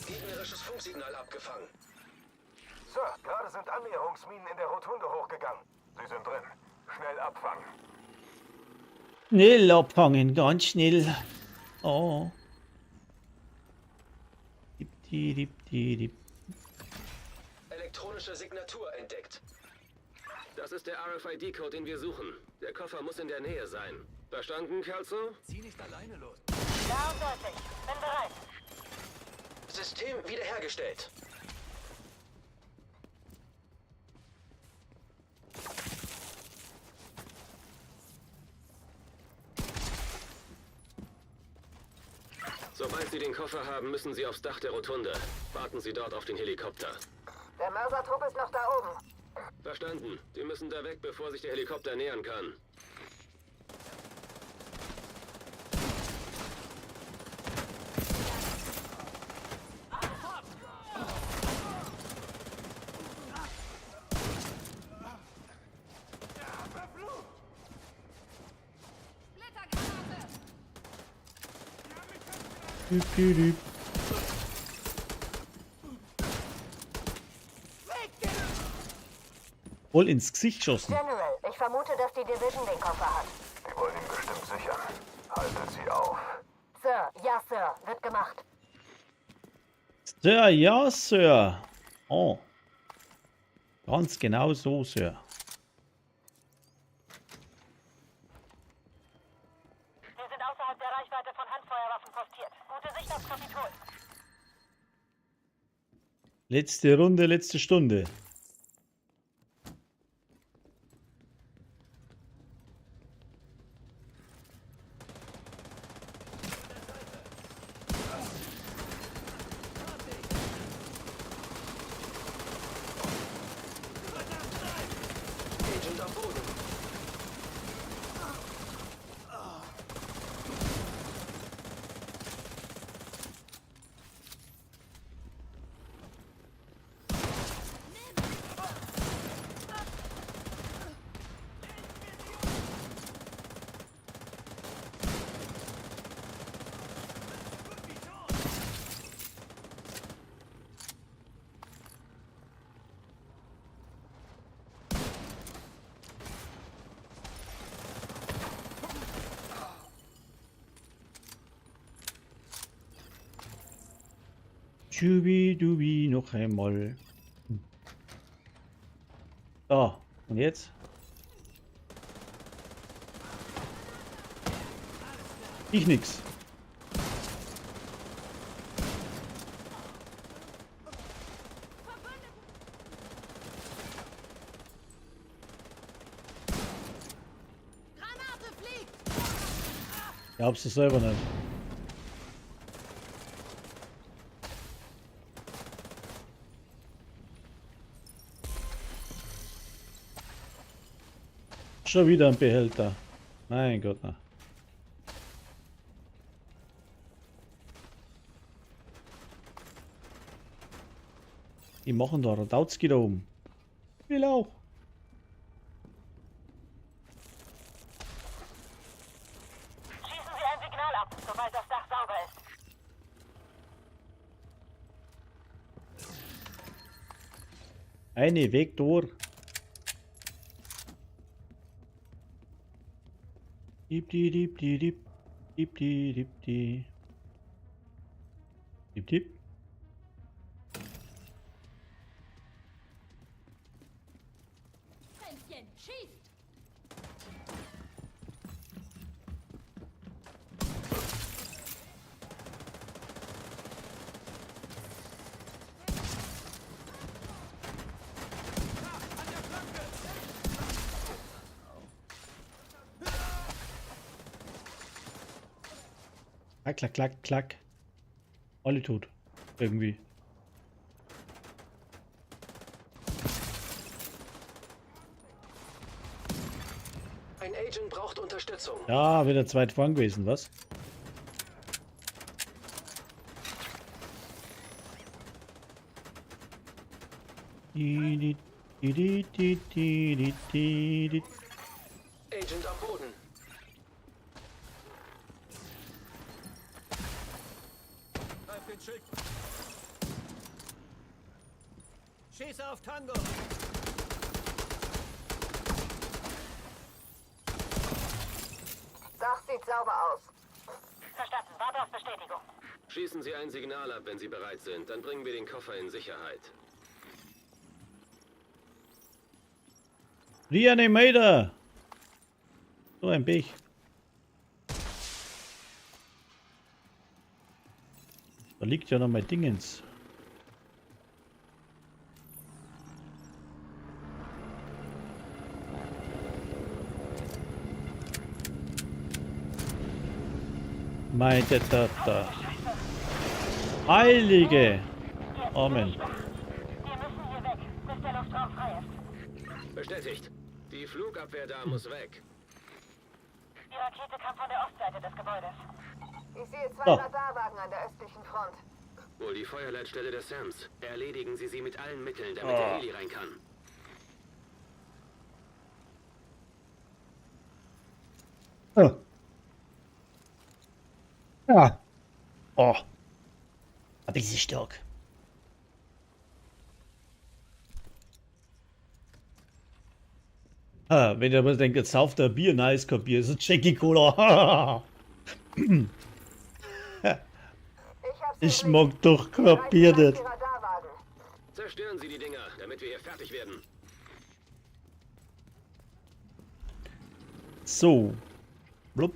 J: Gegnerisches Funksignal abgefangen.
D: Sir, gerade sind Annäherungsminen in der Rotunde hochgegangen. Sie sind drin. Schnell abfangen.
F: Schnell abfangen, ganz schnell. Oh. Dip.
J: Elektronische Signatur entdeckt.
C: Das ist der RFID-Code, den wir suchen. Der Koffer muss in der Nähe sein. Verstanden, Kelso?
E: Ja und deutlich. Bin bereit.
J: System wiederhergestellt.
C: Sobald Sie den Koffer haben, müssen Sie aufs Dach der Rotunde. Warten Sie dort auf den Helikopter.
E: Der Mörsertrupp ist noch da oben.
C: Verstanden. Sie müssen da weg, bevor sich der Helikopter nähern kann.
F: Dip. Voll ins Gesicht geschossen.
E: General, ich vermute, dass die Division den Koffer hat.
D: Die wollen ihn bestimmt sichern. Haltet sie auf.
E: Sir, ja, Sir. Wird gemacht.
F: Sir, ja, Sir. Oh. Ganz genau so, Sir.
E: Wir sind außerhalb der Reichweite von Handfeuerwaffen postiert. Gute Sicht aufs Kapitol.
F: Letzte Runde, letzte Stunde.
J: Agent am Boden.
F: Dubi, noch einmal. So, und jetzt? Ich nix. Glaubst du selber nicht? Schon wieder ein Behälter. Mein Gott, na. Die machen da Radauzki da oben. Ich will auch.
E: Schießen Sie ein Signal ab, sobald das Dach sauber ist.
F: Eine Weg durch. Dip.
E: Pfänzchen, schießt!
F: Klack, klack, klack, klack. Alle tot. Irgendwie.
J: Ein Agent braucht Unterstützung.
F: Ja, wieder zweit vorn gewesen, was?
J: Agent am Boden.
A: Schieß auf Tango!
E: Dach sieht sauber aus.
B: Verstanden. Warte auf Bestätigung.
C: Schießen Sie ein Signal ab, wenn Sie bereit sind. Dann bringen wir den Koffer in Sicherheit.
F: Reanimator! So ein Pech. Da liegt ja noch mein Dingens. Meine Tata. Heilige. Amen.
B: Wir müssen hier weg, bis der Luftraum frei ist.
C: Bestätigt. Die Flugabwehr da muss weg.
B: Die Rakete kam von der Ostseite des Gebäudes.
E: Ich sehe zwei
F: So.
E: Radarwagen an der östlichen Front.
C: Wohl die Feuerleitstelle der Sams. Erledigen Sie sie mit allen Mitteln, damit der Heli rein kann.
F: Oh. Ja. Oh. Ein bisschen stark. Ah, wenn ihr aber denkt, jetzt sauft der Bier, nein, ist kein Bier, ist ein Jackie Cola. Ich mag doch kein Bier nicht.
E: Radarwagen.
C: Zerstören Sie die Dinger, damit wir hier fertig werden.
F: So. Blub.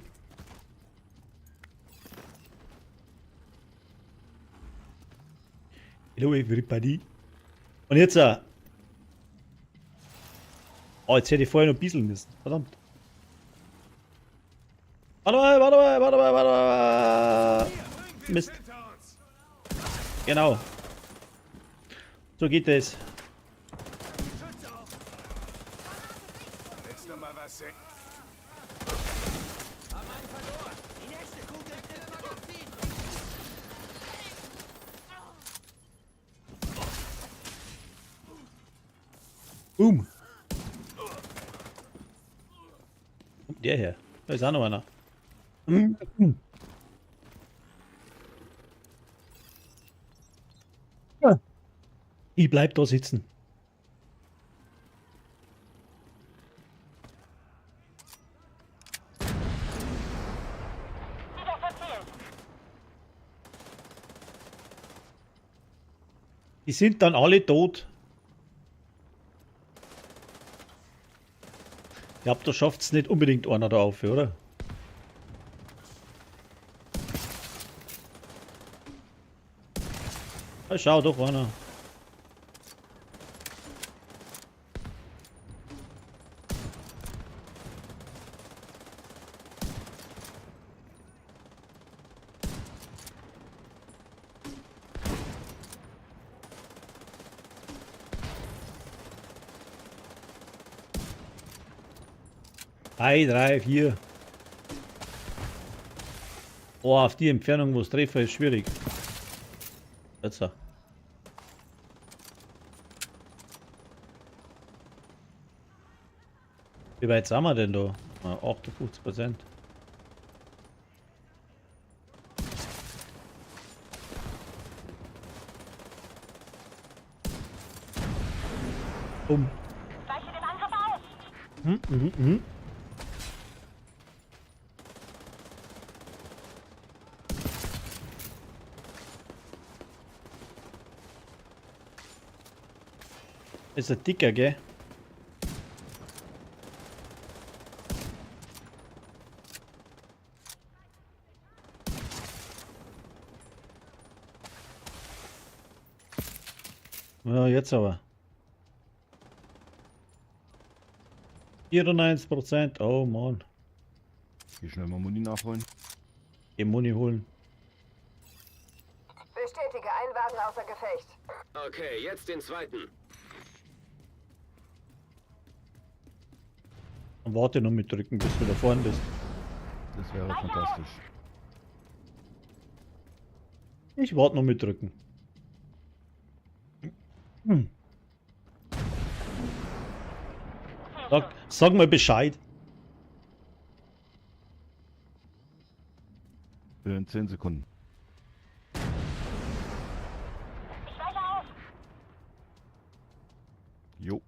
F: Hello everybody. Und jetzt, oh, jetzt hätte ich vorher noch bieseln müssen. Verdammt. Warte mal. Mist. Genau. So geht es.
H: Willst du mal was sehen?
F: Boom. Der hier. Da ist auch noch einer. Ja. Ich bleib da sitzen.
B: Wieder verfehlt.
F: Die sind dann alle tot. Ich glaube, da schafft es nicht unbedingt einer da auf, oder? Ah, schau doch einer. Drei, drei, vier. Oh, auf die Entfernung, wo es treffe, ist schwierig. Jetzt so. Wie weit sind wir denn da? Ah, 58%.
B: Weiche den Angriff aus.
F: Ist ein dicker, gell? Ja, jetzt aber. 94%. Oh Mann.
I: Geh schnell mal Muni nachholen.
F: Geh Muni holen.
E: Bestätige, ein Wagen außer Gefecht.
C: Okay, jetzt den zweiten.
F: Und warte noch mit drücken, bis du da vorne bist.
I: Das wäre fantastisch.
F: Ich warte noch mit drücken. Sag mal Bescheid.
I: Für in 10 Sekunden. Jo.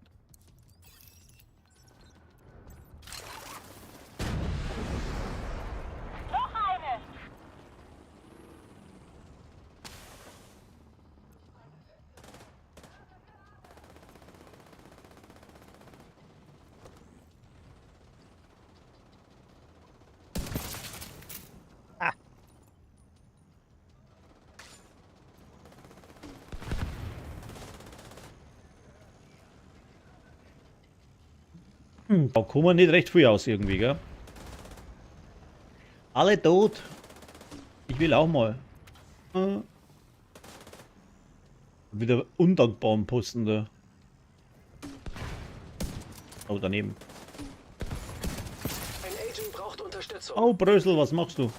F: Da kommen wir nicht recht viel aus irgendwie, gell? Alle tot. Ich will auch mal. Wieder undankbaren Posten da. Oh, daneben.
J: Ein Agent braucht Unterstützung.
F: Oh, Brösel, was machst du?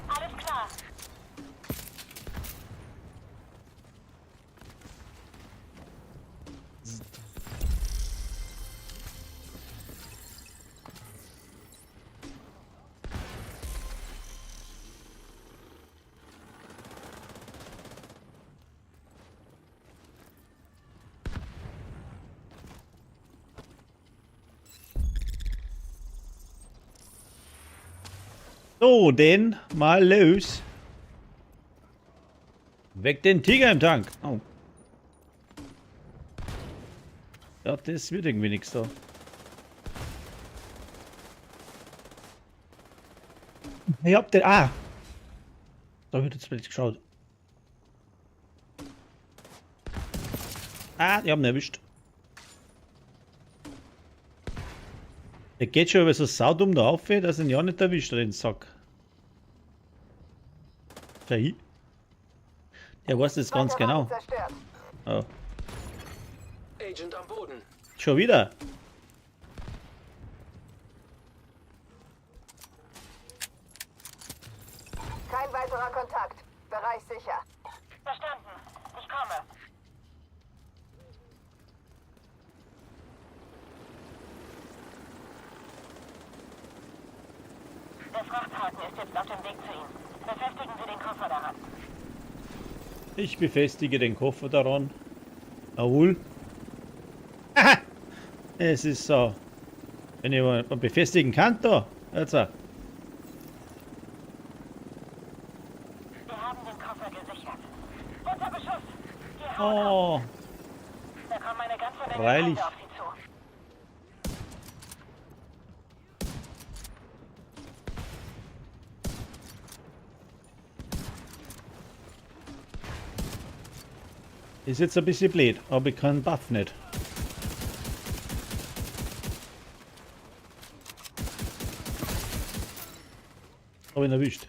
E: Alles klar.
F: So, den mal los. Weg den Tiger im Tank. Oh. Ja, das wird irgendwie nichts da. Ich hab den. Ah! Da wird jetzt plötzlich geschaut. Ah, die haben ihn erwischt. Der geht schon über so saudumm da auf, dass ihn ja nicht erwischt hat, den Sack. Schau hin. Der weiß das ganz genau.
E: Zerstört.
F: Oh.
J: Agent am Boden.
F: Schon wieder.
E: Kein weiterer Kontakt. Bereich sicher. Verstanden. Ich komme. Der Frachtwagen ist jetzt auf dem Weg zu Ihnen. Befestigen Sie den Koffer daran.
F: Ich befestige den Koffer daran. Jawohl. Es ist so. Wenn ich mal befestigen kann, da. Jetzt.
E: Wir haben den Koffer gesichert. Unter Beschuss. Hier
F: Oh,
E: Da kommen eine ganze Menge
F: freilich.
E: Feinde auf Sie zu.
F: Ist jetzt ein bisschen blöd, aber ich kann Buff nicht. Hab ihn erwischt.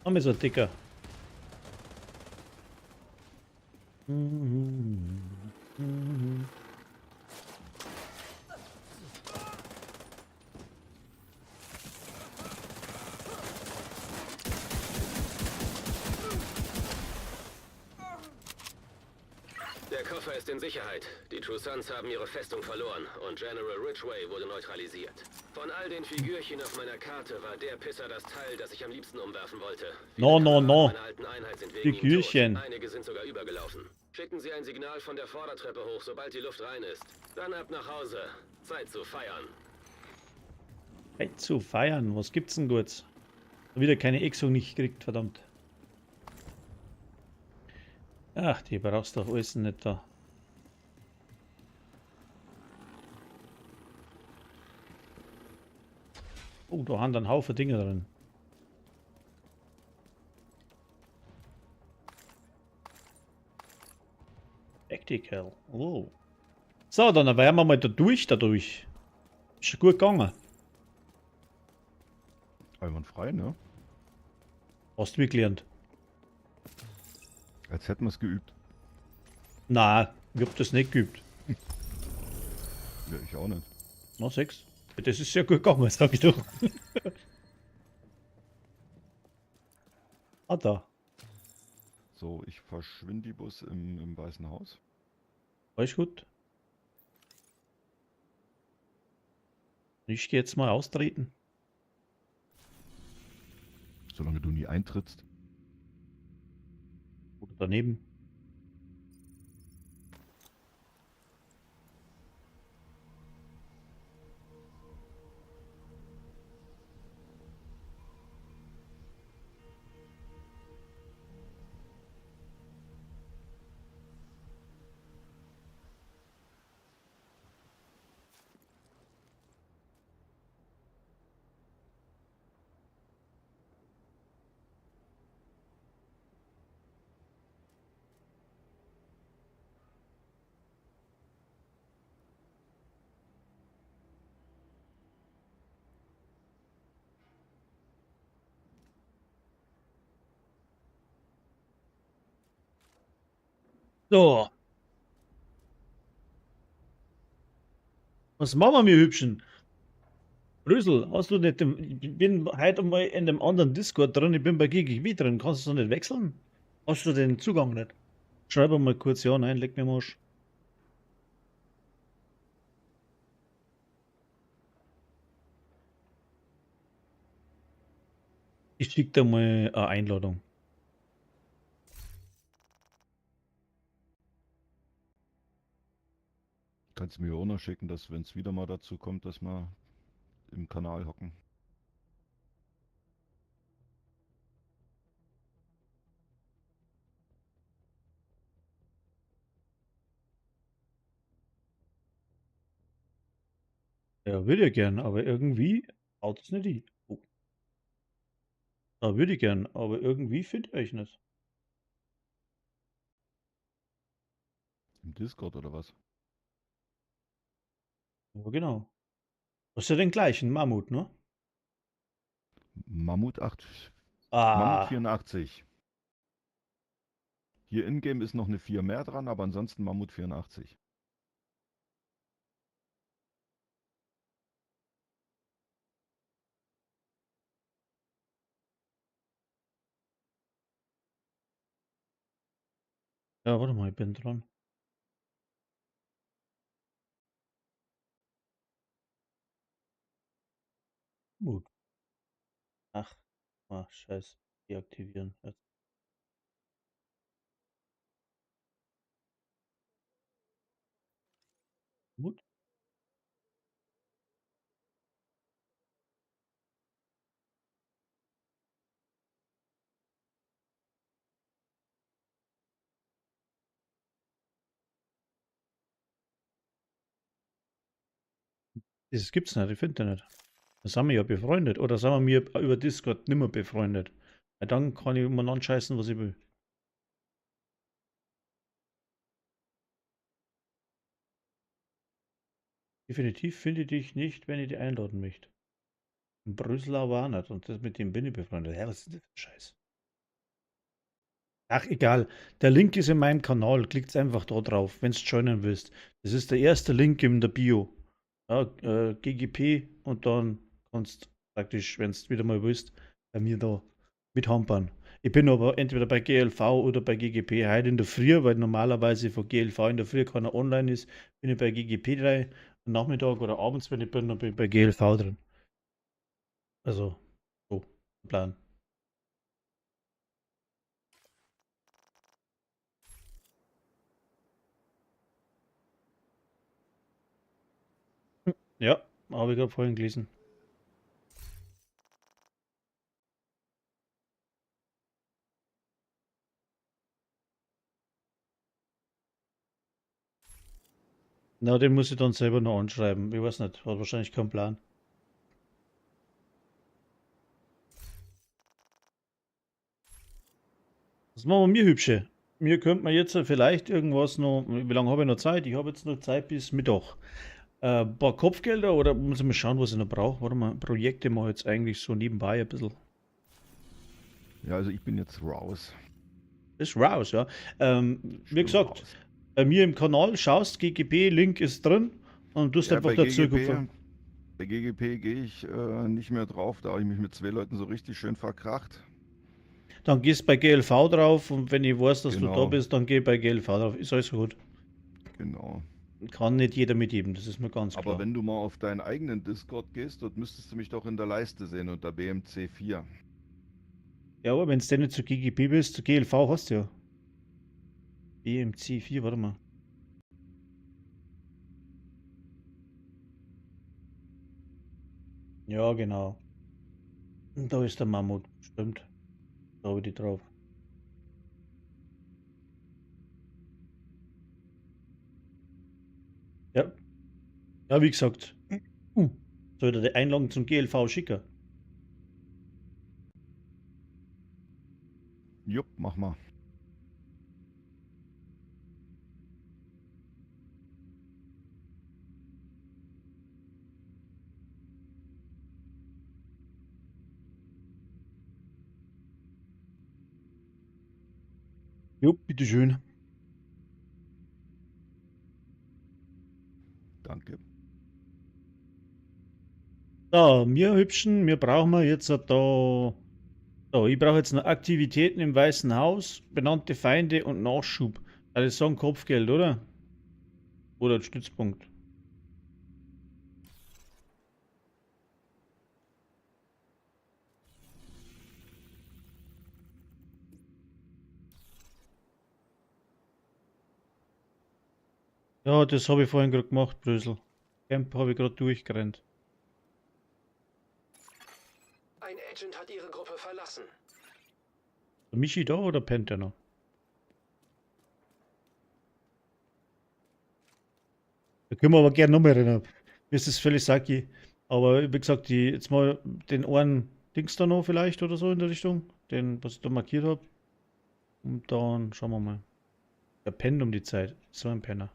F: Haben wir so ein Dicker.
C: Der Koffer ist in Sicherheit. Die True Sons haben ihre Festung verloren und General Ridgway wurde neutralisiert. Von all den Figürchen auf meiner Karte war der Pisser das Teil, das ich am liebsten umwerfen wollte.
F: No, no, no.
C: Meiner alten Einheit sind wegen ihm
F: Figürchen.
C: tot. Einige sind sogar übergelaufen. Schicken Sie ein Signal von der Vordertreppe hoch, sobald die Luft rein ist. Dann ab nach Hause. Zeit zu feiern.
F: Hey, zu feiern, was gibt's denn gut? Wieder keine Exo nicht gekriegt, verdammt. Ach, die brauchst doch alles nicht da. Oh, da haben ein Haufen Dinge drin. Tactical. Oh. So, dann wären wir mal dadurch. Ist schon gut gegangen.
I: Einwandfrei, ne?
F: Hast du wie gelernt?
I: Als hätten wir es geübt.
F: Nein, ich hab das nicht geübt.
I: Ja, ich auch nicht.
F: Na, 6. Das ist sehr gut gegangen, sag ich doch. Ah, da.
I: So, ich verschwinde die Bus im Weißen Haus.
F: Alles gut. Ich gehe jetzt mal austreten.
I: Solange du nie eintrittst.
F: Oder daneben. So. Was machen wir, mir Hübschen? Brüssel, hast du nicht ich bin heute mal in dem anderen Discord drin, ich bin bei GGW drin, kannst du nicht wechseln? Hast du den Zugang nicht? Schreib mal kurz ja, nein, leg mir mal. Ich schicke dir mal eine Einladung.
I: Kannst du mir auch noch schicken, dass wenn es wieder mal dazu kommt, dass wir im Kanal hocken. Ja, würde ich gern, aber irgendwie haut es nicht hin. Oh. Da würde ich gern, aber irgendwie finde ich euch nicht. Im Discord oder was?
F: Ja, genau. Das ist ja den gleichen Mammut, ne?
I: Mammut Mammut
F: Ah,
I: 84. Hier in-game ist noch eine 4 mehr dran, aber ansonsten Mammut 84.
F: ja, warte mal, ich bin dran. Gut. Ach, scheiße. Deaktivieren. Jetzt. Gut. Das gibt's nicht, ich finde nicht. Da sind wir ja befreundet. Oder sind wir über Discord nimmer befreundet. Ja, dann kann ich immer anscheißen, was ich will. Definitiv finde ich dich nicht, wenn ich dich einladen möchte. In Brüssel aber auch nicht. Und das mit dem bin ich befreundet. Ja, was ist das für ein Scheiß? Ach, egal. Der Link ist in meinem Kanal. Klickt einfach da drauf, wenn du joinen willst. Das ist der erste Link in der Bio. Ja, GGP und dann kannst praktisch, wenn du wieder mal willst, bei mir da mit hampern. Ich bin aber entweder bei GLV oder bei GGP heute in der Früh, weil normalerweise von GLV in der Früh keiner online ist, bin ich bei GGP drin. Am Nachmittag oder abends, wenn ich bin, dann bin ich bei GLV drin. Also, so, Plan. Ja, habe ich gerade vorhin gelesen. Na, den muss ich dann selber noch anschreiben. Ich weiß nicht, hat wahrscheinlich keinen Plan. Was machen wir mir, Hübsche?
I: Mir könnte man jetzt vielleicht irgendwas noch, wie lange habe ich noch Zeit? Ich habe jetzt noch Zeit bis Mittag. Ein paar Kopfgelder oder muss ich mal schauen, was ich noch brauche? Warte mal, Projekte mache ich jetzt eigentlich so nebenbei ein bisschen.
K: Ja, also ich bin jetzt raus.
I: Das ist raus, ja.
K: Ich
I: Wie
K: bin
I: gesagt,
K: raus.
I: bei mir im Kanal schaust, GGB, Link ist drin und du hast
K: Ja,
I: einfach dazu
K: bei GGP gehe ich nicht mehr drauf, da habe ich mich mit 2 Leuten so richtig schön verkracht.
I: Dann gehst bei GLV drauf und wenn ich weiß, dass du da
K: Genau.
I: bist, dann geh bei GLV drauf. Ist alles gut.
K: Genau.
I: Kann nicht jeder mitgeben, das ist mir ganz klar.
K: Aber wenn du mal auf deinen eigenen Discord gehst, dort müsstest du mich doch in der Leiste sehen unter BMC4.
I: Ja, aber wenn du nicht zu GGB bist, zu GLV hast du ja. BMC4, warte mal. Ja, genau. Und da ist der Mammut, stimmt. Da habe ich die drauf. Ja. Ja, wie gesagt. Soll er die Einladung zum GLV schicken?
K: Jupp, mach mal.
I: Jo, bitteschön.
K: Danke.
I: So, wir Hübschen, wir brauchen jetzt da. So, ich brauche jetzt noch Aktivitäten im Weißen Haus, benannte Feinde und Nachschub. Also das sagen Kopfgeld, oder? Oder Stützpunkt. Ja, das habe ich vorhin gerade gemacht, Brüssel. Camp habe ich gerade durchgerannt.
J: Ein Agent hat Ihre Gruppe verlassen.
I: Der Michi da oder pennt der noch? Da können wir aber gerne nochmal rennen. Mir ist das völlig sacki. Aber wie gesagt, jetzt mal den einen Dings da noch vielleicht oder so in der Richtung. Den, was ich da markiert habe. Und dann schauen wir mal. Der pennt um die Zeit. So ein Penner.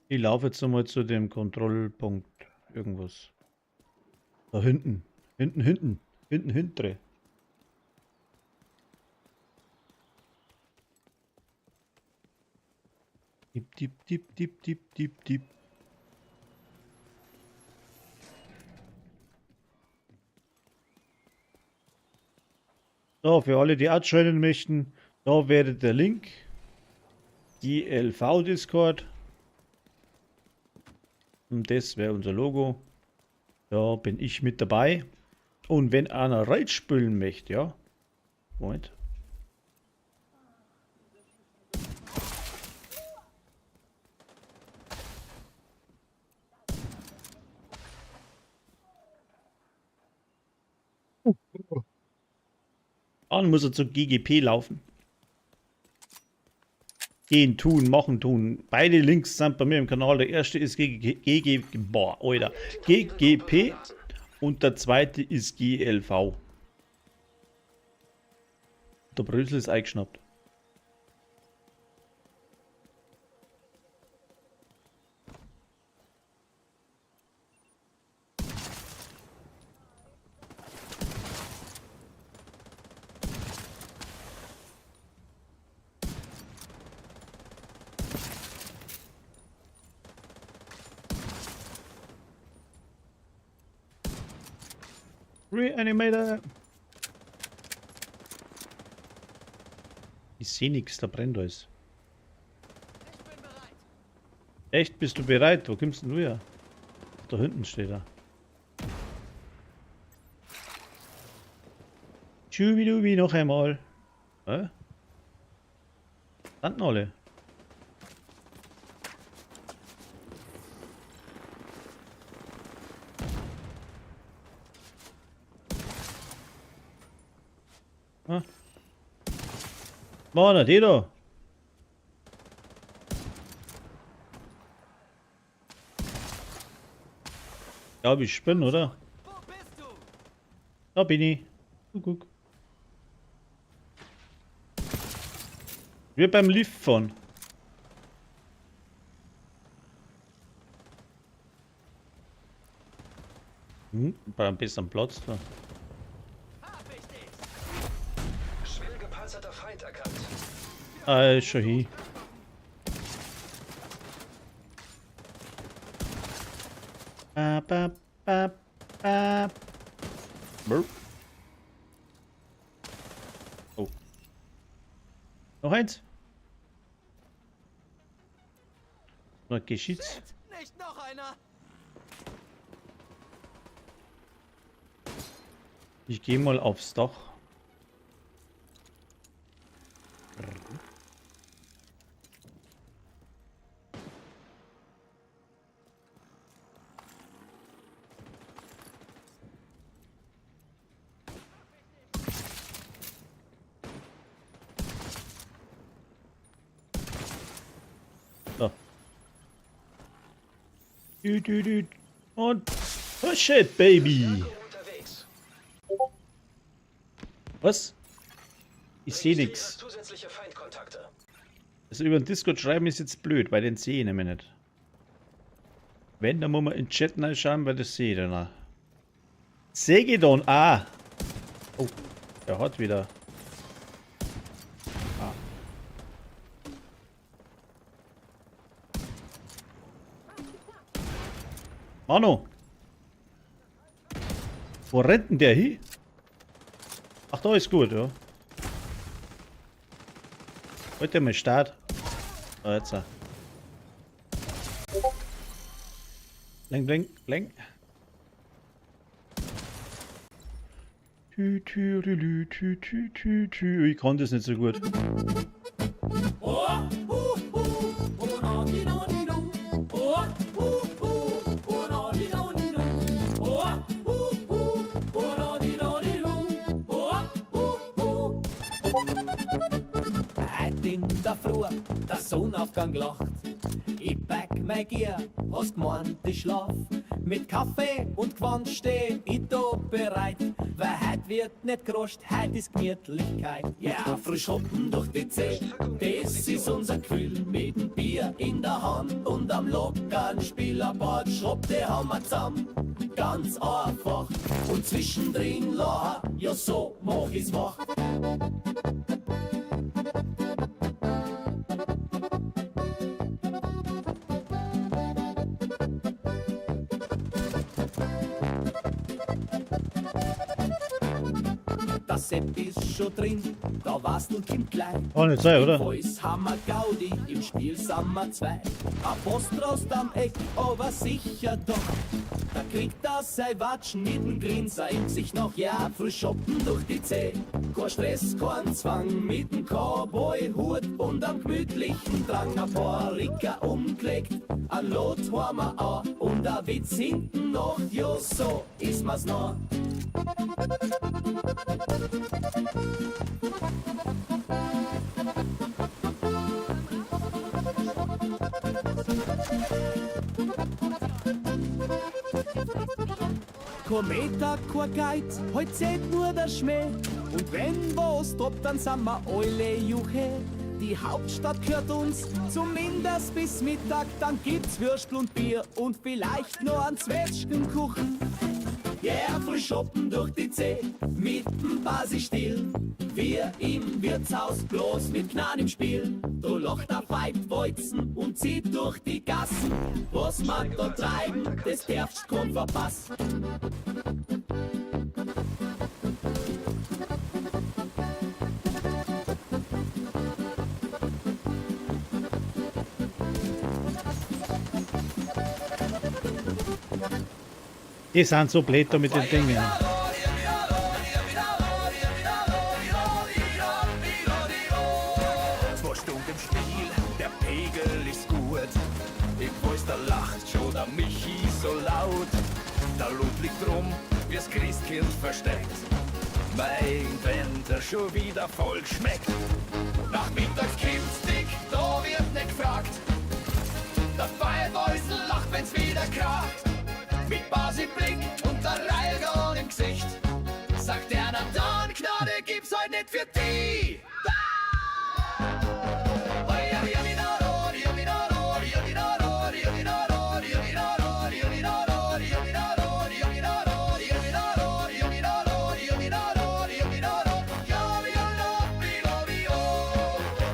I: Ich laufe jetzt einmal zu dem Kontrollpunkt. Irgendwas. Da hinten. Hintere. Dip, dip, dip, dip, dip, dip, dip. So, für alle, die abschalten möchten, da wäre der Link. GLV Discord. Und das wäre unser Logo. Da bin ich mit dabei. Und wenn einer Raid spielen möchte, ja. Moment. Dann muss er zu GGP laufen. Gehen, tun, machen, tun. Beide Links sind bei mir im Kanal. Der erste ist GGP und der zweite ist GLV. Der Brüssel ist eingeschnappt. Reanimator! Ich sehe nichts, da brennt alles. Echt, bist du bereit? Wo kommst denn du her? Da hinten steht er. Schubidubi noch einmal. Hä? Standen alle. Ah. Mann, die da. Glaube ich bin, oder? Da bin ich. Guck. Wir beim Lift fahren. Bei ein bisschen Platz da.
J: Schwer gepanzerter Feind erkannt.
I: Ah, ist schon hier. Oh. Noch eins. Noch Geschütz.
A: Nicht noch einer!
I: Ich gehe mal aufs Dach. So. Und push it, baby.
J: Unterwegs.
I: Was? Ich sehe nichts.
J: Zusätzliche Feindkontakte.
I: Also über den Discord schreiben ist jetzt blöd, weil den sehe ich nämlich nicht. Wenn, dann muss man in den Chat schauen, weil das sehe ich dann. Segedon, ah! Oh, der hat wieder. Ah. Mano! Wo rennt denn der hin? Ach, da ist gut, ja. Heute mal Start. Ah, jetzt. Lenk. Ich kann das nicht so gut.
A: Heute in der Früh, der Sonnenaufgang lacht. Ich pack mein Gier, hast gemeint, ich schlaf. Mit Kaffee und Gewand steh ich da bereit. Weil heut wird nicht geroscht, heut ist Gemütlichkeit. Ja, frisch hoppen durch die Zeh, das ist unser Gefühl. Mit dem Bier in der Hand und am lockeren Spielerboard schrubbt die Hammer zusammen. Ganz einfach und zwischendrin lachen, ja so mach ich's wach. Das Sepp ist schon drin, da warst du Kind klein.
I: Kann nicht sein, oder?
A: Voice Hammer Gaudi, im Spiel Sommer 2. Ein Postrost am Eck, aber sicher doch. Da kriegt das sein Watschen mit dem Grinser im sich noch, ja, frisch shoppen durch die Zeh. Kein Stress, kein Zwang, mit dem Cowboy-Hut und am gemütlichen Drang. Ein paar Ricker umgelegt, ein Lotheimer an und ein Witz hinten noch, ja, so ist mir's noch. Kein Meter, kein Geiz, heut zählt nur der Schmäh. Und wenn was droppt, dann sind wir alle Juche. Die Hauptstadt gehört uns, zumindest bis Mittag. Dann gibt's Würstel und Bier und vielleicht noch ein Zwetschgenkuchen. Yeah, frisch shoppen durch die Zeh, mit dem Basi still. Wir im Wirtshaus bloß mit Knarren im Spiel. Du locht auf Weibwolzen und zieht durch die Gassen. Was man da treiben, das darfst kein verpassen.
I: Die sind so blöd da mit den Dingen.
H: 2 Stunden im Spiel, der Pegel ist gut. Im Polster lacht schon der Michi so laut. Der Loot liegt rum, wie's Christkind versteckt. Mein Winter schon wieder voll schmeckt. Nachmittags kommt's dick, da wird nicht gefragt. Der Feierweusel lacht, wenn's wieder kracht. Mit Bas im Blick und der Reihe im Gesicht. Sagt der dann, Gnade gibt's heute nicht für die.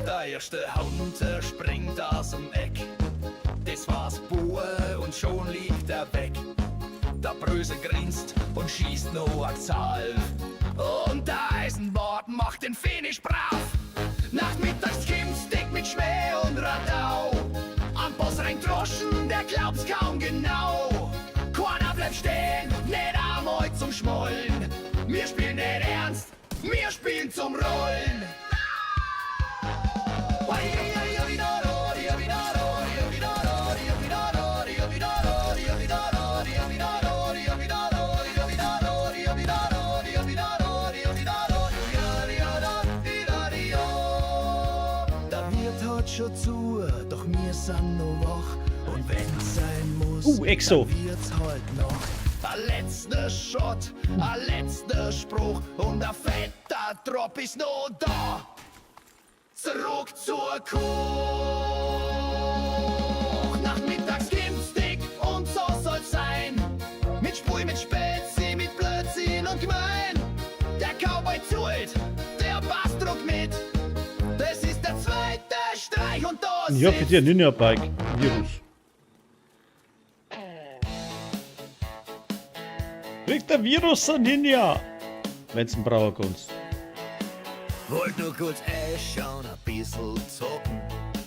H: Der erste Hund springt aus dem Eck. Das war's Bue und schon liegt er weg. Der Bröse grinst und schießt noch eine Zahl. Und der Eisenbart macht den Finish brav. Nachmittags Kimstick mit Schmäh und Radau. Am Boss rein Droschen, der glaubt's kaum genau. Keiner bleibt stehen, nicht einmal zum Schmollen. Wir spielen nicht ernst, wir spielen zum Rollen. Schon zu, doch wir sind noch wach. Und wenn's sein muss,
F: Exo.
H: dann wird's halt noch. Ein letzter Shot, ein letzter Spruch und ein fetter Drop ist noch da. Zurück zur Kuh. Nachmittags Gimstick und so soll's sein. Mit Sprüh, mit Spezi, mit Blödsinn und Gemein. Der Cowboy zahlt, der Bass druckt mit. Das ist der zweite Streich und das
F: Ja, für dir Ninja Bike Virus. Kriegt der Virus ein Ninja? Wenn's ein Brauer kannst.
H: Wollt nur kurz einschauen, ein bisschen zocken.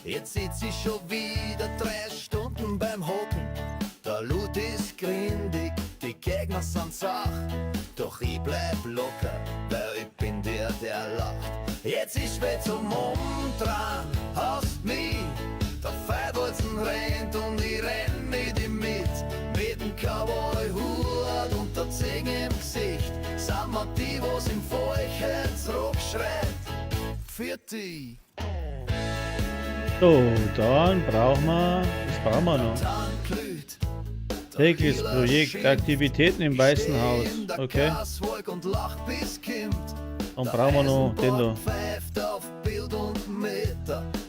H: Jetzt sitz ich schon wieder 3 Stunden beim Hocken. Der Loot ist grindig, die Gegner sind zach. Doch ich bleib locker, weil ich bin der lacht. Jetzt ist spät zum Umdrehen, hast mich. Der Feidwolzen rennt und ich renn mit ihm mit. Mit dem Cowboy-Hut und der Zähne im Gesicht. Sind wir die, wo's im Feucht zurückschreit. Für die.
F: So, dann brauchen wir. Was brauchen wir noch? Tägliches Projekt, Aktivitäten im Weißen Haus. Okay. Dann brauchen wir noch den da.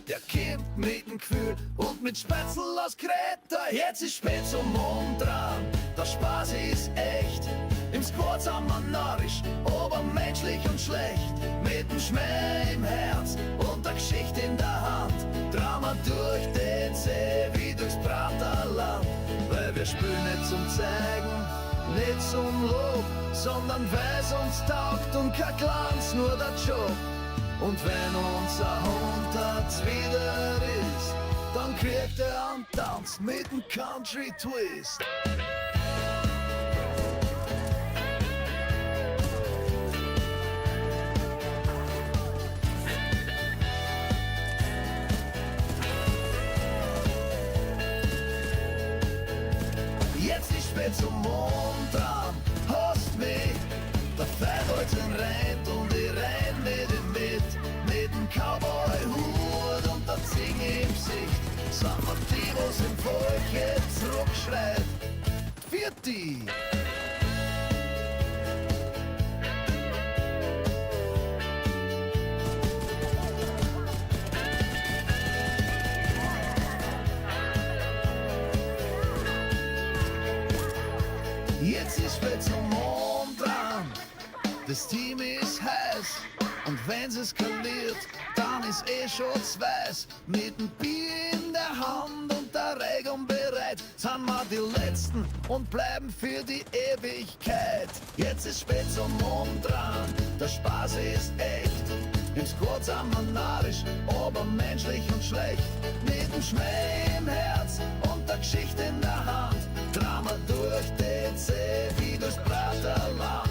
H: Der kämpft mit dem Gefühl und mit Spätzl aus Kreta. Jetzt ist spät zum Umdrehen, der Spaß ist echt. Im Squad sind wir narrisch, obermenschlich und schlecht. Mit dem Schmäh im Herz und der Geschichte in der Hand. Drama durch den See wie durchs Praterland. Weil wir spielen nicht zum Zeigen, nicht zum Lob, sondern weil's uns taugt und kein Glanz, nur der Job. Und wenn unser Hund das wieder ist, dann kriegt er einen Tanz mit dem Country Twist. Jetzt ist spät zum Mond dran, hast mich. Der Feindholzen rennt und ich renn mit ihm mit. Mit dem Cowboy-Hut und der Zinge im Gesicht. Sind wir die, wo's im Volk jetzt zurückschreit. Für die. Jetzt ist spät zum Mond dran. Das Team ist heiß und wenn's eskaliert, dann ist schwarz-weiß. Mit dem Bier in der Hand und der Regung bereit, sind wir die Letzten und bleiben für die Ewigkeit. Jetzt ist spät zum Mond dran, der Spaß ist echt. Im Squad sind wir narrisch, aber menschlich und schlecht. Mit dem Schmäh im Herz und der Geschichte in der Hand, Drama durch den See wie durchs Praterland.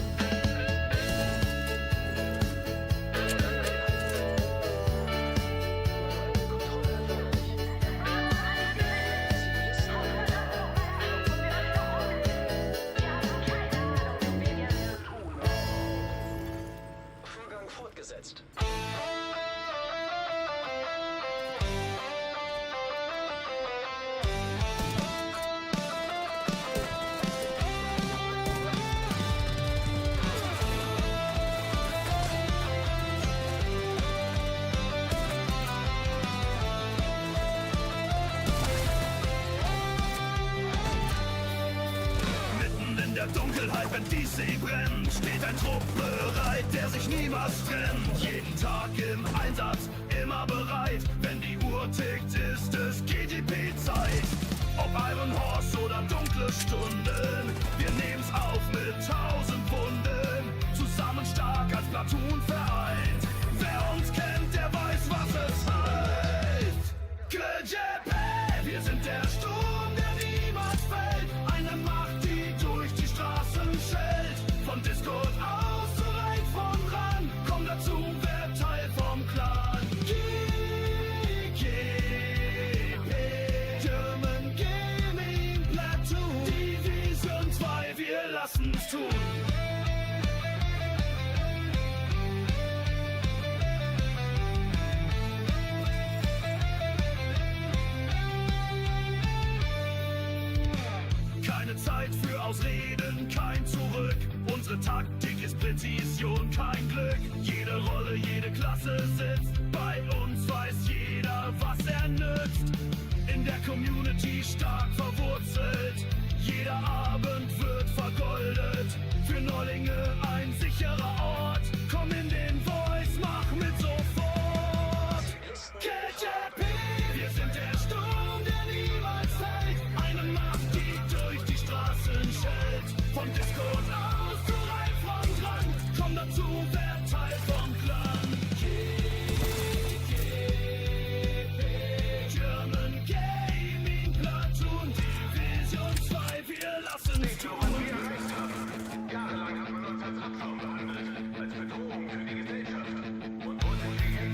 J: Vorgang fortgesetzt.
H: bereit, wenn die See brennt. Steht ein Trupp bereit, der sich niemals trennt. Jeden Tag im Einsatz, immer bereit. Wenn die Uhr tickt, ist es GGP-Zeit. Ob Iron Horse oder dunkle Stunden, wir nehmen's auf mit 1000 Wunden. Zusammen stark als Platoon vereint. Wer uns kennt, der weiß, was es heißt. GGP, wir sind der Sturm, der niemals fällt. Eine Macht, die durch die Straßen schellt. Von Discord aus zu Raidfront ran. Komm dazu, wer Teil vom Clan. GGP, German Gaming Platoon. Division 2, wir lassen's tun. Keine Zeit für Ausreden, kein Zurück. Unsere Taktik ist Präzision, kein Glück. Jede Rolle, jede Klasse sitzt. Bei uns weiß jeder, was er nützt. In der Community stark verwurzelt. Jeder Abend wird vergoldet. Für Neulinge ein sicherer Ort. Komm in den Voice, mach mit sofort. KJP, wir sind der Sturm, der niemals fällt. Eine Macht, die durch die Straßen schellt. Von Discord aus zu Raidfront ran. Komm dazu, wer Teil vom Clan. GGP, German Gaming Platoon. Division 2, wir lassen's tun.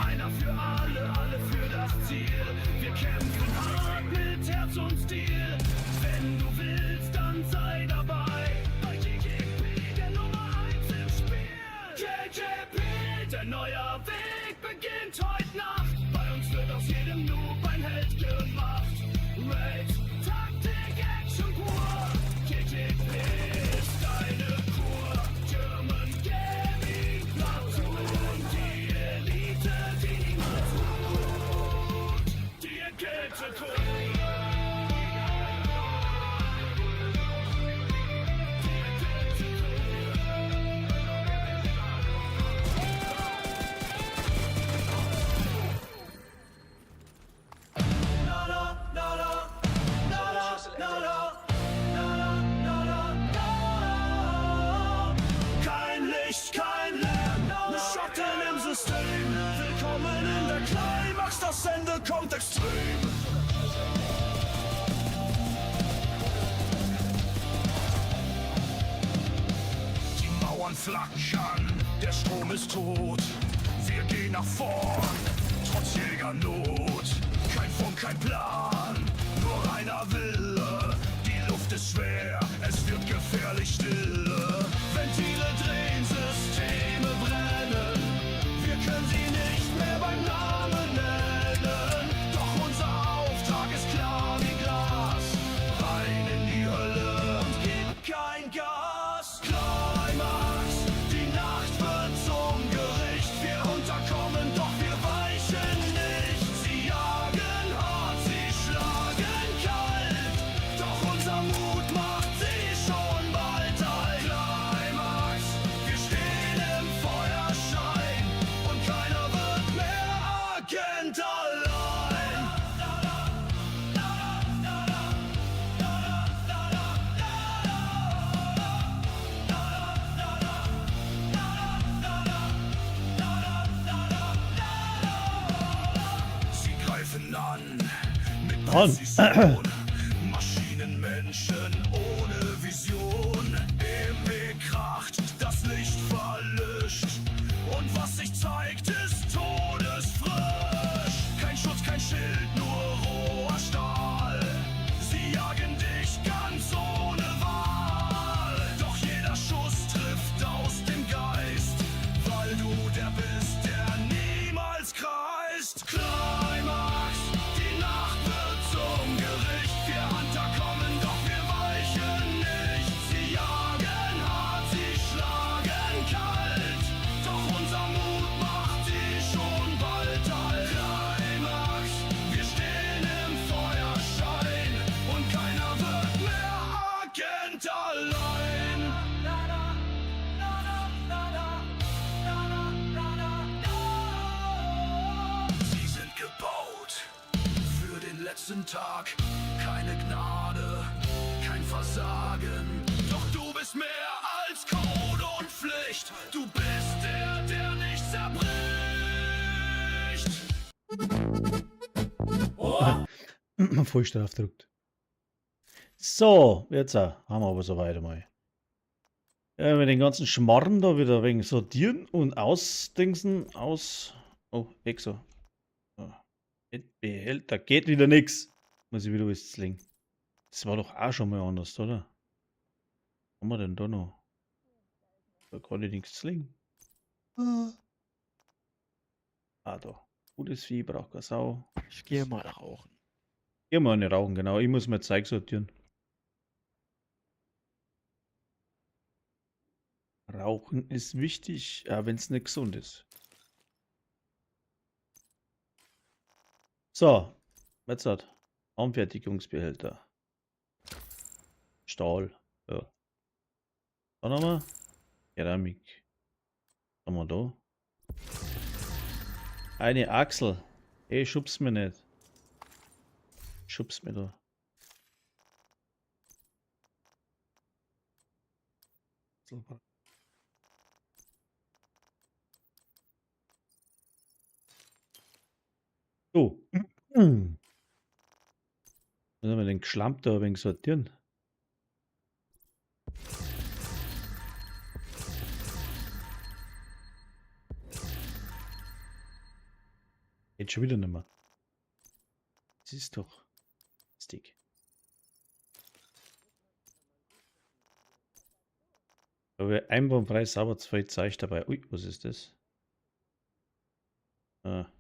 H: Einer für alle für das Ziel. Wir kämpfen hart mit Herz und Stil. Wenn du willst, dann sei dabei. Bei GGP, der Nummer 1 im Spiel. GGP, der neue Weg beginnt heute Nacht. Bei uns wird aus jedem Noob ein Held gemacht. Raid, Taktik, Action pur. GGP ist deine Kur. German Gaming Platoon. Die Elite, die niemals ruht. Die entgeltete Kur. Kein Licht, kein Lärm, Schatten im System. Willkommen in der Climax, das Ende kommt extrem. Die Mauern flackern, der Strom ist tot. Wir gehen nach vorn, trotz Jägernot. Kein Funk, kein Plan, nur reiner Wille. Die Luft ist schwer, es wird gefährlich stille. Ventile drehen, Systeme brennen. Wir können sie nicht mehr beim Namen nennen. Doch unser Auftrag ist klar wie Glas. Rein in die Hölle und gib kein Gas. Climax, die Nacht wird zum Gericht. Wir unterkommen, doch wir weichen nicht. Sie jagen hart, sie schlagen kalt. Doch unser Mut macht sie schon bald alt. Climax, wir stehen im Feuerschein. Und keiner wird mehr Agent allein. Sie greifen an mit Präzision. Maschinenmenschen ohne Vision. Im Weg kracht, das Licht verlischt. Und was sich zeigt, ist todesfrisch. Kein Schutz, kein Schild, nur roher Stahl. Sie jagen dich ganz ohne Wahl. Doch jeder Schuss trifft aus dem Geist, weil du der bist, der niemals kreist. Climax, die Nacht wird zum Gericht. ganzen Tag. Keine Gnade, kein Versagen. Doch du bist mehr als Code und Pflicht. Du bist der nicht zerbricht.
I: Voll straff drückt. So, jetzt haben wir aber soweit einmal. Ja, wir den ganzen Schmarrn da wieder wegen sortieren und ausdingsen, Oh, Exo. Behälter, geht wieder nix. Muss ich wieder was slingen. Das war doch auch schon mal anders, oder? Was haben wir denn da noch? Da kann ich nichts slingen. Ah, da. Gutes Vieh, braucht keine Sau.
L: Ich gehe mal rauchen.
I: Geh mal nicht rauchen, genau. Ich muss mir Zeug sortieren. Rauchen ist wichtig, wenn es nicht gesund ist. So, jetzt hat Anfertigungsbehälter. Stahl. Ja. Dann haben wir Keramik. Was haben wir da? Eine Achsel. Ey, schub's mir nicht. Schub's mir da. So. Müssen wir den Geschlamm da ein wenig sortieren. Geht schon wieder nicht mehr. Das ist doch Stick. Aber einwandfrei sauber 2 Zeug dabei. Ui, was ist das? Ah.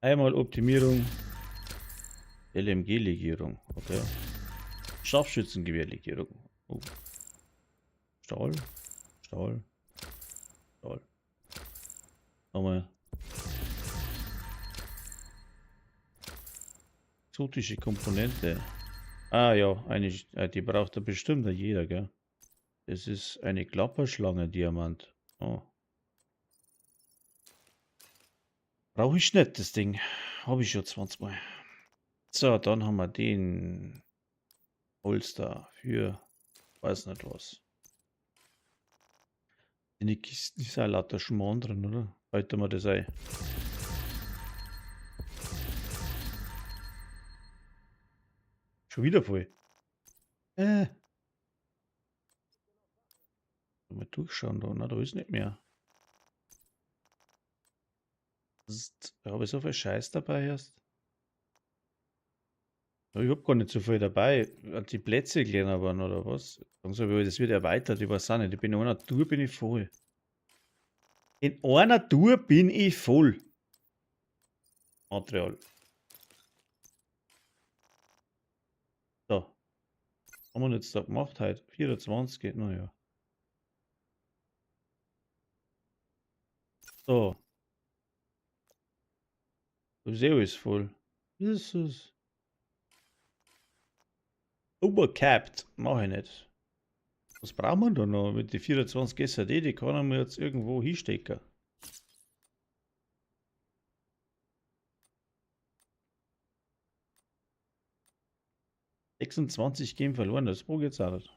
I: Einmal Optimierung, LMG-Legierung, okay. Scharfschützengewehr-Legierung. Oh. Stahl, Stahl, Stahl. Nochmal. Exotische Komponente. Ah ja, die braucht ja bestimmt jeder, gell? Das ist eine Klapperschlange-Diamant. Oh. Brauche ich nicht, das Ding. Habe ich schon 20 Mal. So, dann haben wir den Holster für weiß nicht was. In die Kisten ist ja lauter Schmarrn drin, oder? Halten wir das ein. Schon wieder voll. Mal durchschauen da. Na, da ist nicht mehr. Da habe ich so viel Scheiß dabei erst. Ja, ich habe gar nicht so viel dabei. Die Plätze kleiner waren oder was? Das wird erweitert, ich weiß auch nicht. Ich bin in einer Tour bin ich voll. In einer Tour bin ich voll. Material. So. Haben wir jetzt da gemacht heute? 24 geht noch, ja. So. Das SEO ist voll. Das ist overcapped. Mach ich nicht. Was brauchen wir da noch mit den 24 SAD? Die kann man jetzt irgendwo hinstecken. ...26 gehen verloren, das brauche ich jetzt auch nicht.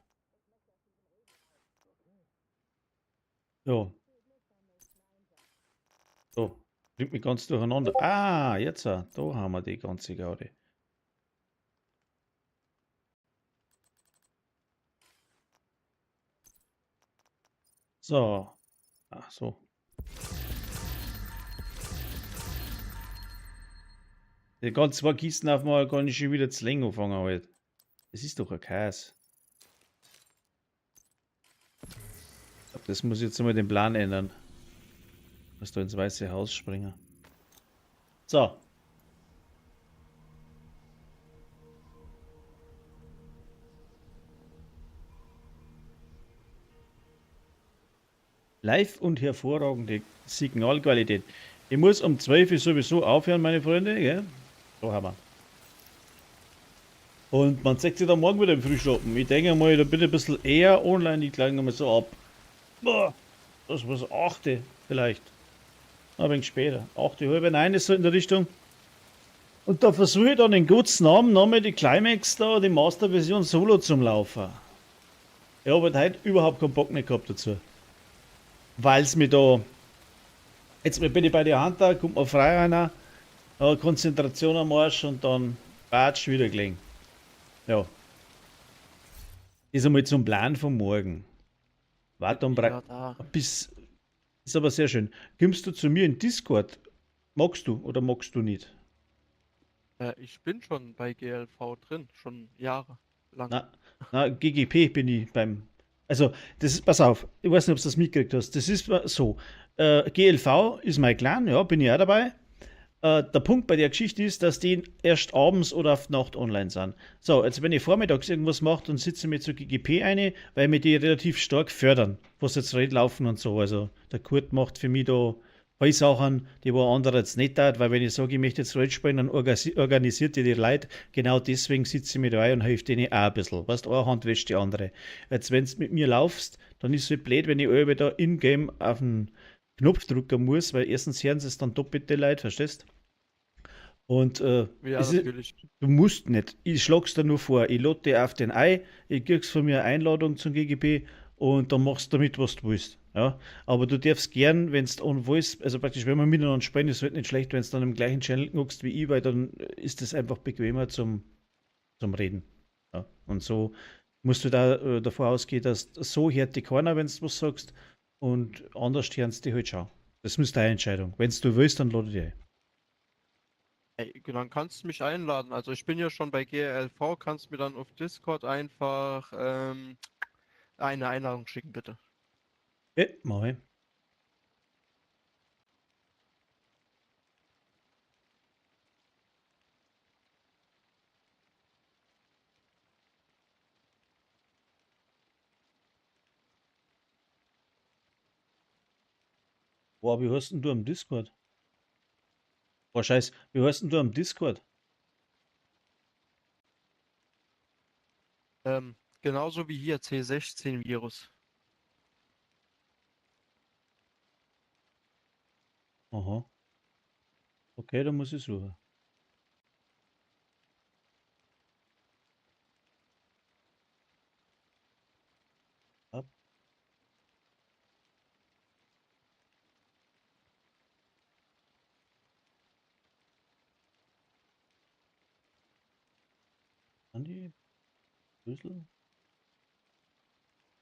I: Ja. So. Bringt mich ganz durcheinander. Ah, jetzt, da haben wir die ganze Gaude. So. Ach so. Die ganzen 2 Kisten auf mal kann ich schon wieder zu länger anfangen halt. Das ist doch ein Käse. Das muss jetzt mal den Plan ändern. Muss da ins Weiße Haus springen. So. Live und hervorragende Signalqualität. Ich muss um 12 Uhr sowieso aufhören, meine Freunde. Gell? So haben wir. Und man zeigt sich dann morgen wieder im Frühschoppen. Ich denke mal, da bin ich ein bisschen eher online. Ich gleich nochmal so ab. Boah. das was 8. vielleicht. Ein wenig später. 8, halb 9 ist so in der Richtung. Und da versuche ich dann in Gottes Namen nochmal die Climax da, die Master-Version Solo zum Laufen. Ich habe halt heute überhaupt keinen Bock mehr gehabt dazu. Weil es mir da. Jetzt bin ich bei der Hand da, kommt man frei rein, Konzentration am Arsch und dann Batsch wieder gelegen. Ja. Das ist einmal zum Plan von morgen. Warte dann bis. Ist aber sehr schön. Kommst du zu mir in Discord? Magst du oder magst du nicht?
L: Ich bin schon bei GLV drin, schon Jahre lang.
I: Na, GGP bin ich beim. Also, das ist, pass auf, ich weiß nicht, ob du das mitgekriegt hast. Das ist so. GLV ist mein Clan, ja, bin ich auch dabei. Der Punkt bei der Geschichte ist, dass die erst abends oder auf Nacht online sind. So, jetzt wenn ich vormittags irgendwas mache, dann sitze ich mir zu GGP ein, weil mir die relativ stark fördern, was jetzt Red laufen und so. Also der Kurt macht für mich da viele Sachen, die wo andere jetzt nicht hat, weil wenn ich sage, ich möchte jetzt Red spielen, dann organisiert die Leute. Genau deswegen sitze ich mir da ein und helfe denen auch ein bisschen. Weißt du, eine Hand wäscht die andere. Jetzt wenn du mit mir laufst, dann ist es halt blöd, wenn ich alle da in-game auf den Knopf drücken muss, weil erstens hören sie es dann doppelte Leute, verstehst? Und
L: Ja, natürlich.
I: du musst nicht. Ich schlag's dir nur vor. Ich lade dich auf den Ei, ich kriegst von mir eine Einladung zum GGP und dann machst du damit, was du willst. Ja? Aber du darfst gern, wenn du on Voice, also praktisch, wenn wir miteinander sprechen, ist halt nicht schlecht, wenn du dann im gleichen Channel guckst wie ich, weil dann ist das einfach bequemer zum Reden. Ja? Und so musst du da davor ausgehen, dass so hört dich keiner, wenn du was sagst. Und anders hören sie dich halt schon. Das ist deine Entscheidung. Wenn du willst, dann lade ich dich ein.
L: Ey, dann kannst du mich einladen. Also ich bin ja schon bei GLV, kannst mir dann auf Discord einfach eine Einladung schicken, bitte.
I: Ja, mach ich. Boah, wie heißt denn du am Discord? Boah, scheiß, wie heißt denn du am Discord?
L: Genauso wie hier C16-Virus.
I: Aha. Okay, dann muss ich suchen. Ab. Andi, Schlüssel.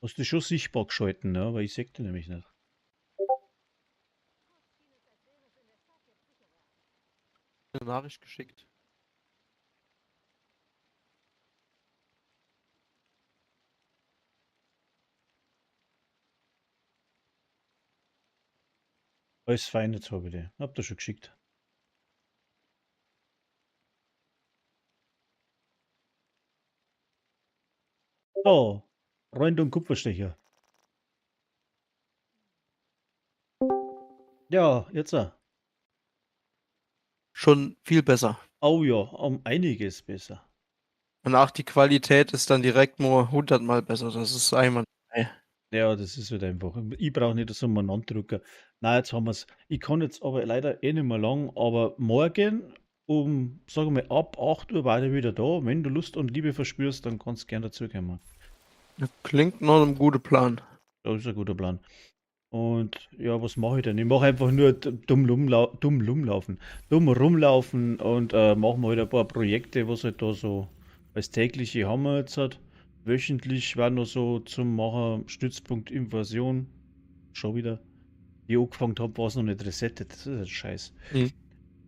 I: Hast du schon sichtbar geschalten, ne? Weil ich sehe den nämlich nicht.
L: Eine Nachricht geschickt.
I: Alles fein, jetzt habe ich die. Hab das schon geschickt. So, Freund und Kupferstecher. Ja, jetzt.
L: Schon viel besser.
I: Oh ja, um einiges besser.
L: Und auch die Qualität ist dann direkt nur 100-mal besser. Das ist einmal.
I: Ja, das ist halt einfach. Ich brauche nicht so einen Anddrucker. Nein, jetzt haben wir es. Ich kann jetzt aber leider eh nicht mehr lang, aber morgen sagen wir ab 8 Uhr war ich wieder da. Wenn du Lust und Liebe verspürst, dann kannst du gerne dazukommen.
L: Das klingt nach einem guten Plan.
I: Das ist ein guter Plan. Und ja, was mache ich denn? Ich mache einfach nur dumm rumlaufen und machen wir halt ein paar Projekte, was halt da so als tägliche haben wir jetzt halt. Wöchentlich war noch so zum Machen Stützpunkt Invasion. Schon wieder. Wie ich angefangen habe, war es noch nicht resettet. Das ist ein Scheiß.
L: Mhm.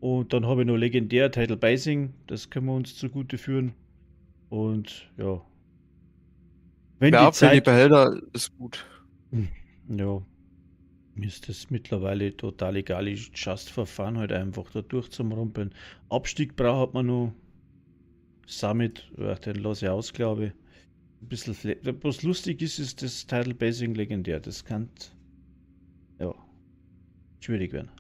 I: Und dann habe ich noch legendär Title Basing. Das können wir uns zugute führen. Und ja. Wenn
L: Ja,
I: die
L: für die
I: Zeit.
L: Behälter ist gut.
I: Ja. Mir ist das mittlerweile total egal. Ich just verfahren halt einfach da durch zum Rumpeln. Abstieg braucht man noch. Summit, ja, den lasse ich aus, glaube ich. Ein bisschen was lustig ist, ist das Title Basing legendär. Das kann ja schwierig werden.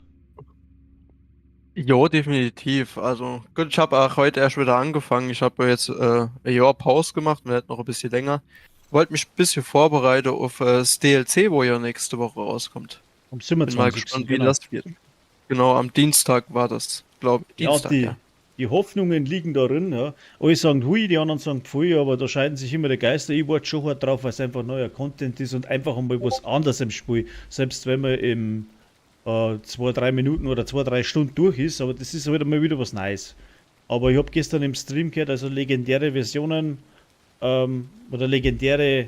L: Ja, definitiv. Also gut, ich habe auch heute erst wieder angefangen. Ich habe jetzt ein Jahr Pause gemacht, wir hätten noch ein bisschen länger. wollte mich ein bisschen vorbereiten auf das DLC, wo ja nächste Woche rauskommt.
I: Am
L: Bin mal
I: 27.
L: gespannt, wie
I: genau.
L: das wird. Genau, am Dienstag war das, glaube ich.
I: Ja,
L: Dienstag,
I: die Hoffnungen liegen darin, ja. Alle sagen hui, die anderen sagen pfui, aber da scheiden sich immer die Geister. Ich warte schon hart drauf, weil es einfach neuer Content ist und einfach einmal was anderes im Spiel. Selbst wenn man im 2-3 Minuten oder 2-3 Stunden durch ist, aber das ist halt mal wieder was Neues. Aber ich habe gestern im Stream gehört, also legendäre Versionen oder legendäre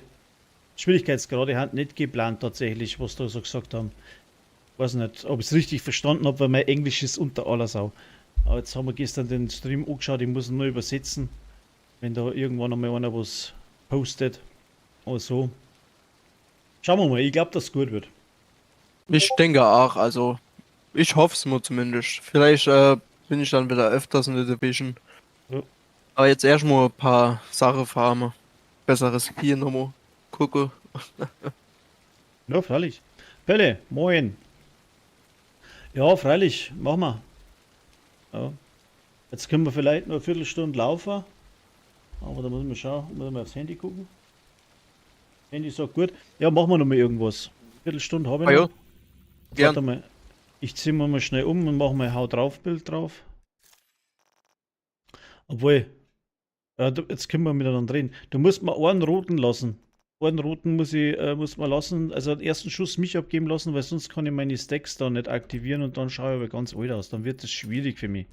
I: Schwierigkeitsgrade haben nicht geplant tatsächlich, was da so gesagt haben. Weiß nicht, ob ich es richtig verstanden habe, weil mein Englisch ist unter aller Sau. Aber jetzt haben wir gestern den Stream angeschaut, ich muss ihn nur übersetzen, wenn da irgendwann einmal einer was postet oder so. Schauen wir mal, ich glaube, dass es gut wird.
L: Ich denke auch, also ich hoffe es mir zumindest. Vielleicht bin ich dann wieder öfters in der Division.
I: Ja.
L: Aber jetzt erstmal ein paar Sachen farmen. Besseres Spiel nochmal gucken.
I: Ja, freilich. Pelle, moin. Ja, freilich, machen wir. Ja. Jetzt können wir vielleicht noch eine Viertelstunde laufen. Aber da muss man schauen, muss man aufs Handy gucken. Handy sagt gut. Ja, machen wir noch mal irgendwas. Viertelstunde habe ich
L: Ah,
I: noch.
L: ja. Gern.
I: Warte mal. Ich ziehe mir mal schnell um und mache mal Haut drauf Bild drauf. Obwohl, jetzt können wir miteinander reden. Du musst mal einen roten lassen. Einen roten muss man lassen, also den ersten Schuss mich abgeben lassen, weil sonst kann ich meine Stacks da nicht aktivieren und dann schaue ich aber ganz alt aus. Dann wird das schwierig für mich.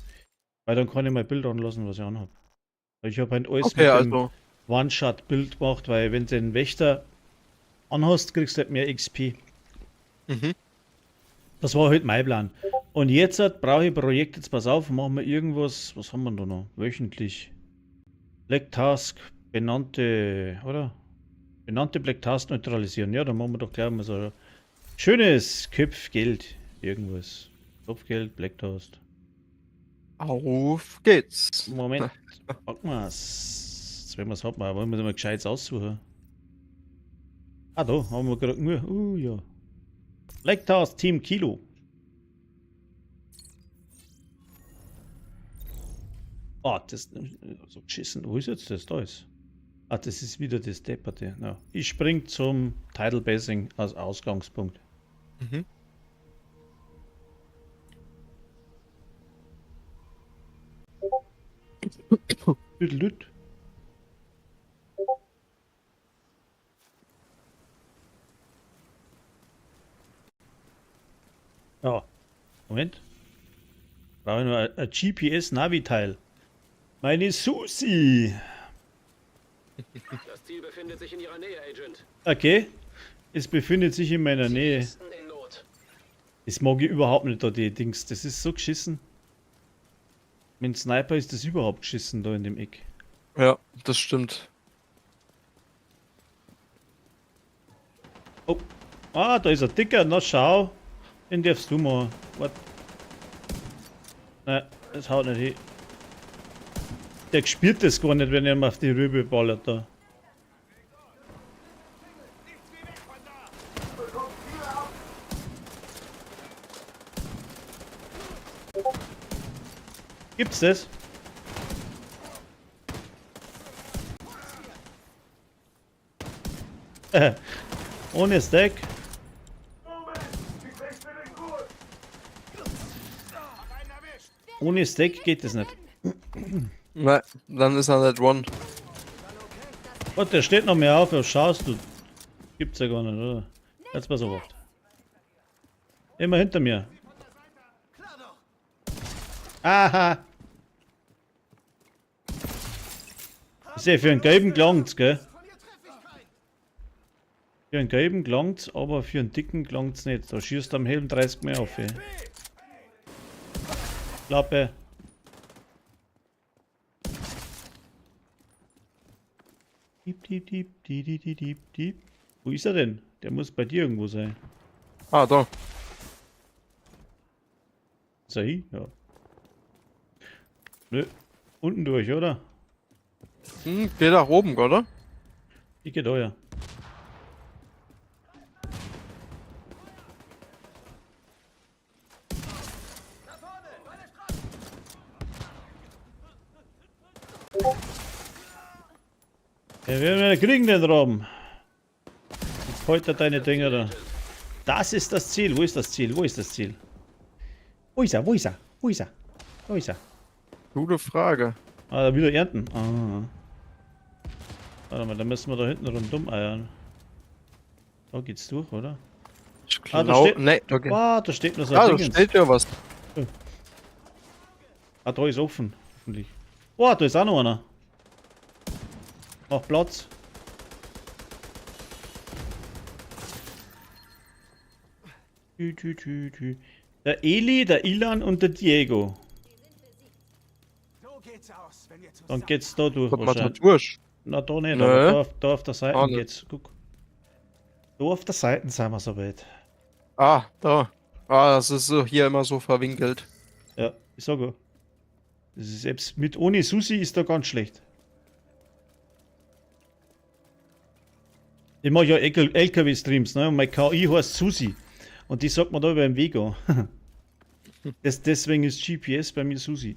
I: Weil dann kann ich mein Bild anlassen, was ich anhabe. Ich habe halt alles
L: Okay,
I: mit
L: also.
I: dem One-Shot-Bild gemacht, weil wenn du den Wächter anhast, kriegst du halt mehr XP.
L: Mhm.
I: Das war halt mein Plan. Und jetzt brauche ich ein Projekt, jetzt pass auf, machen wir irgendwas, was haben wir da noch? Wöchentlich. Black Task, benannte, oder? Benannte Black Task neutralisieren. Ja, dann machen wir doch gleich mal so ein schönes Köpfgeld. Irgendwas. Kopfgeld, Black Task.
L: Auf geht's.
I: Moment, packen wir's. Jetzt werden wir es haben, aber wollen wir mal gescheit aussuchen. Ah, da haben wir gerade nur. Ja. Black Task Team Kilo. Ah, das so geschissen. Wo ist jetzt das? Da ist. Ah, das ist wieder das Depperte. Ja. Ich spring zum Tidal Basing als Ausgangspunkt.
L: Mhm.
I: Düdelüt. Ja. Moment. Brauche ich nur ein GPS-Navi-Teil. Meine Susi.
C: Das Ziel befindet sich in Ihrer Nähe, Agent.
I: Okay. Es befindet sich in meiner Nähe.
J: Zivilisten in Not.
I: Das mag ich überhaupt nicht, da die Dings. Das ist so geschissen. Mit dem Sniper ist das überhaupt geschissen da in dem Eck.
L: Ja, das stimmt.
I: Oh. Ah, da ist ein Dicker. Na schau. Den darfst du mal. What? Nein, das haut nicht hin. Der spürt das gar nicht, wenn er ihm auf die Rübe ballert da. Gibt's das? Ohne Stack. Ohne Stack geht das nicht.
L: Nein, dann ist er nicht one.
I: Oh, der steht noch mehr auf, ja, schaust du. Gibt's ja gar nicht, oder? Jetzt pass auf. Immer hinter mir. Aha! Ich sehe, für einen gelben gelangt's, gell? Für einen gelben gelangt's, aber für einen dicken gelangt's nicht. Da schießt am Helm 30 mehr auf, ey. Klappe. Diep, diep, diep, diep, diep, diep, diep, diep. Wo ist er denn? Der muss bei dir irgendwo sein.
L: Ah, da.
I: Ist er hier? Ja. Nö. Unten durch, oder?
L: Hm, geht nach oben, oder?
I: Ich geh da, ja. Ja, wir kriegen den Raum. heute deine Dinger da. Das ist das Ziel. Wo ist das Ziel? Wo ist das Ziel? Wo ist er? Wo ist er? Wo ist er? Wo ist er?
L: Gute Frage.
I: Ah, wieder ernten. Ah. Warte mal, dann müssen wir da hinten rundum eiern. Da geht's durch, oder?
L: Ich
I: Ah, da
L: glaube,
I: steht-
L: nee, da geht.
I: Ah, da steht noch so
L: Ja,
I: ein
L: da
I: Dingens.
L: steht ja was.
I: Ah, da ist offen. Hoffentlich. Oh, da ist auch noch einer. Mach Platz. Tü. Der Eli, der Ilan und der Diego.
A: So geht's aus, wenn ihr
I: Dann geht's da durch
L: Kommt man da
I: wahrscheinlich.
L: durch?
I: Na, da nicht,
L: Nö.
I: aber da auf der Seite
L: Auch nicht.
I: geht's. Guck. Da auf der Seite sind wir so weit.
L: Ah, da. Ah, das ist so hier immer so verwinkelt.
I: Ja, ich sag ja. Das ist selbst mit ohne Susi ist da ganz schlecht. Ich mache ja LKW-Streams, ne? Und mein KI heißt Susi. Und die sagt man da über den Weg an. Deswegen ist GPS bei mir Susi.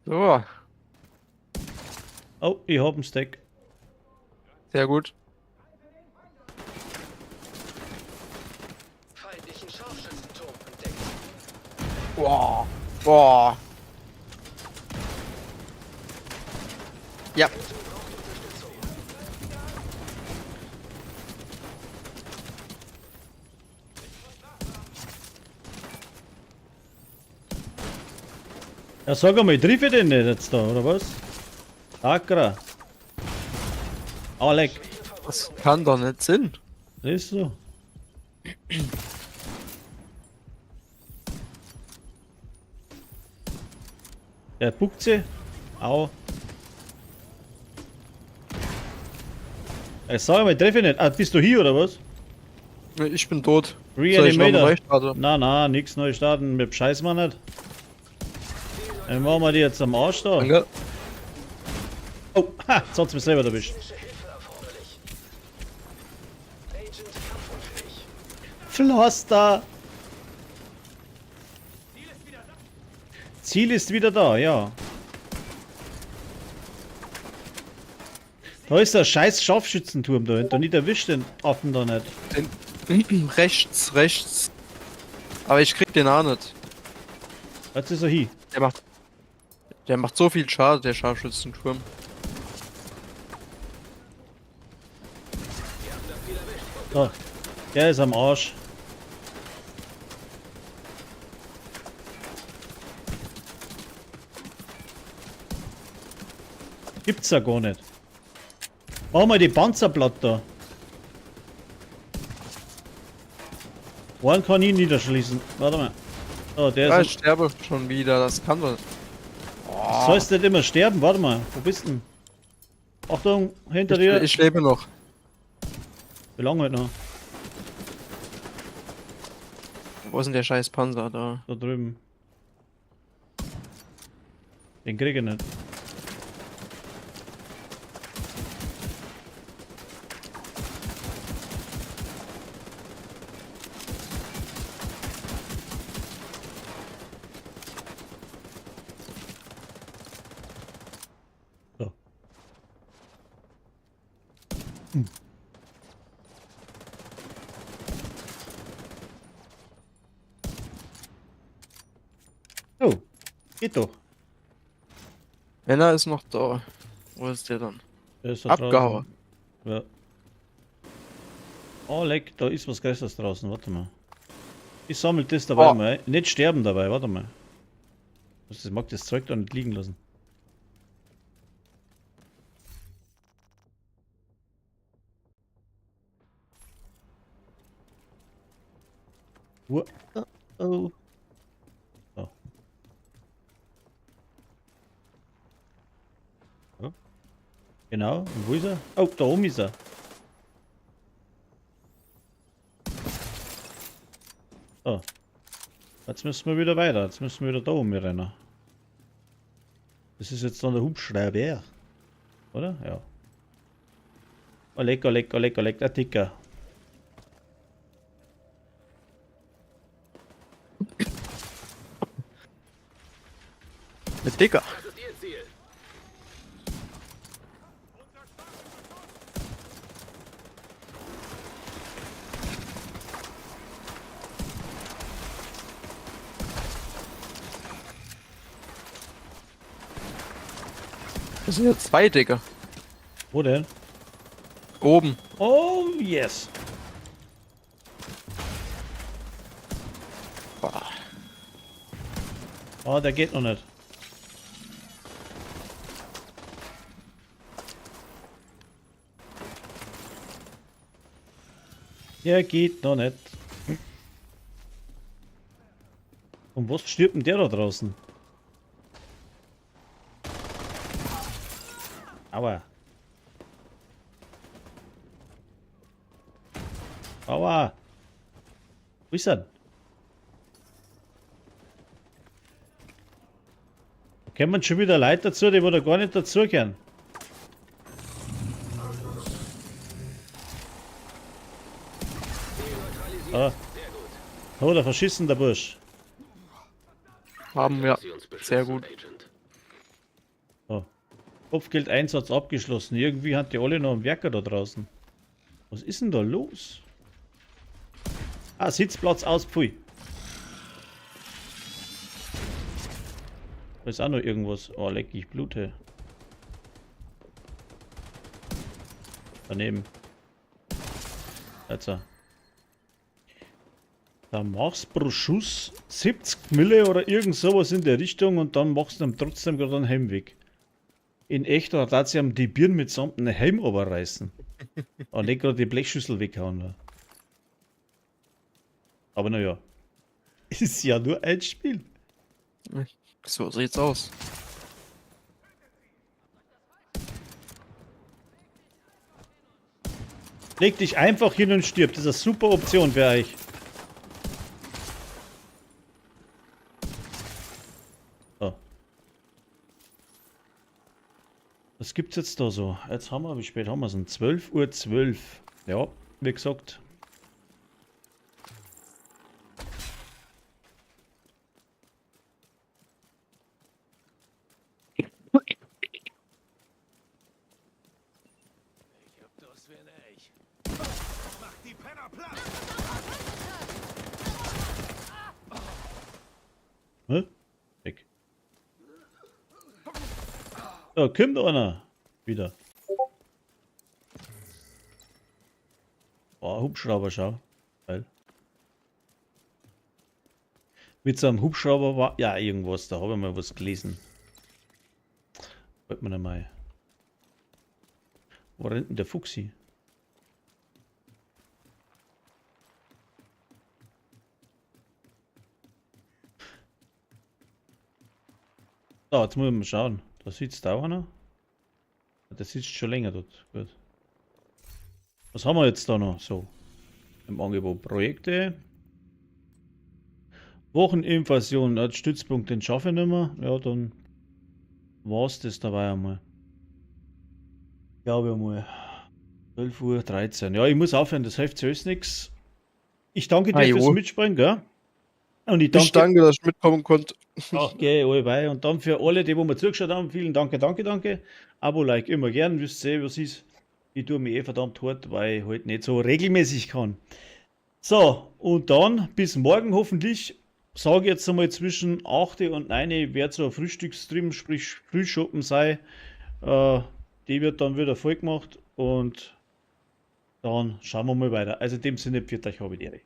L: So,
I: Oh, ich hab einen Stack.
L: sehr gut.
J: Feindlichen Scharfschützenturm entdeckt.
L: Boah. Boah. Ja.
I: Ja, sag einmal, triff ich den nicht jetzt da, oder was? Akra. Alec.
L: Das kann doch nicht sein.
I: Das ist so. Der buckt sie. Au. Sag mal, treffe ich nicht. Ah, bist du hier oder was?
L: Ich bin tot. Soll ich noch
I: Reanimator.
L: neu starten?
I: Na, nix neu starten. Wir scheiß mal nicht. Dann machen wir die jetzt am Arsch da.
L: Danke.
I: Oh, ha, jetzt hat's mich selber erwischt.
J: Technische Hilfe erforderlich. Agent kampfunfähig.
I: Pflaster. Ziel ist wieder da, ja. Da ist der scheiß Scharfschützenturm da hinten. Nicht erwischt den Affen da nicht.
L: Rechts. Aber ich krieg den auch nicht.
I: Jetzt ist er hier.
L: Der macht so viel Schaden, der Scharfschützenturm.
I: Da. Der ist am Arsch. Gibt's ja gar nicht. Mach mal die Panzerplatte da. Einen kann ich niederschließen. Warte mal. Oh, der
L: Ja,
I: ist.
L: ich sterbe schon wieder, das kann doch nicht.
I: Du sollst nicht immer sterben. Warte mal. Wo bist du denn? Achtung, hinter dir.
L: Ich lebe noch.
I: Wie lange heute noch?
L: Wo ist denn der scheiß Panzer da?
I: Da drüben. Den krieg ich nicht. So. Oh, geht doch.
L: Einer ist noch da. Wo ist der dann?
I: Der ist da
L: Abgehauen.
I: draußen. Ja. Oh, leck, da ist was Größeres draußen. Warte mal. Ich sammle das dabei
L: Oh.
I: mal. Nicht sterben dabei, warte mal. Ich mag das Zeug da nicht liegen lassen. Oh. Oh. So. Ja. Genau, und wo ist er? Oh, da oben ist er. So. Jetzt müssen wir wieder weiter. Jetzt müssen wir wieder da oben rennen. Das ist jetzt dann der Hubschrauber. Oder? Ja. Oh, lecker, der Ticker.
L: Mit Dicker.
C: Das ist Ihr Ziel.
L: Das sind jetzt 2, Digga.
I: Wo denn?
L: Oben.
I: Oh, yes.
L: Boah.
I: Oh, der geht noch nicht. Der geht noch nicht. Und was stirbt denn der da draußen? Aua. Aua. Wo ist er? Da kommen schon wieder Leute dazu, die da gar nicht dazugehören. Ah. Oh, der verschissen der Bursch.
L: Haben wir. Sehr gut.
I: Oh. Kopfgeldeinsatz abgeschlossen. Irgendwie hat die alle noch einen Werker da draußen. Was ist denn da los? Ah, Sitzplatz aus, pfui. Da ist auch noch irgendwas. Oh, leck, ich blute. Daneben. Jetzt. Da machst du pro Schuss 70 Mille oder irgend sowas in der Richtung und dann machst du ihm trotzdem gerade einen Helm weg. In echt hat sie ihm die Birnen mitsamt einen Helm runterreißen. Und nicht gerade die Blechschüssel weghauen. Aber naja. Ist ja nur ein Spiel.
L: So sieht's aus.
I: Leg dich einfach hin und stirb. Das ist eine super Option für euch. So. Was gibt's jetzt da so? Jetzt haben wir, wie spät haben wir es? 12:12 Uhr. Ja, wie gesagt. Hä? Weg. Da kommt einer. Wieder. Oh, Hubschrauber, schau. Geil. Mit so einem Hubschrauber war ja irgendwas, da habe ich mal was gelesen. Wollt man einmal. Wo rennt denn der Fuchsi? So, jetzt muss ich mal schauen. Da sitzt auch einer. Der sitzt schon länger dort. Gut. Was haben wir jetzt da noch so im Angebot? Projekte. Wocheninvasion als Stützpunkt, den schaffe ich nicht mehr. Ja, dann war es das dabei einmal. Glaube ich einmal. 12:13 Uhr. Ja, ich muss aufhören, das hilft zuerst nichts. Ich danke dir fürs Mitspringen, gell? Und ich danke,
L: dass ich mitkommen konnte.
I: Ach, geh, allebei. Und dann für alle, die wo mir zugeschaut haben, vielen Dank, danke. Abo, Like immer gern, wisst ihr, was ist. Ich tue mich verdammt hart, weil ich halt nicht so regelmäßig kann. So, und dann bis morgen hoffentlich. Sage jetzt einmal zwischen 8 und 9 wird so ein Frühstücksstream, sprich Frühschoppen sein. Die wird dann wieder voll gemacht und dann schauen wir mal weiter. Also in dem Sinne, pfiat euch, habe ich die Ehre.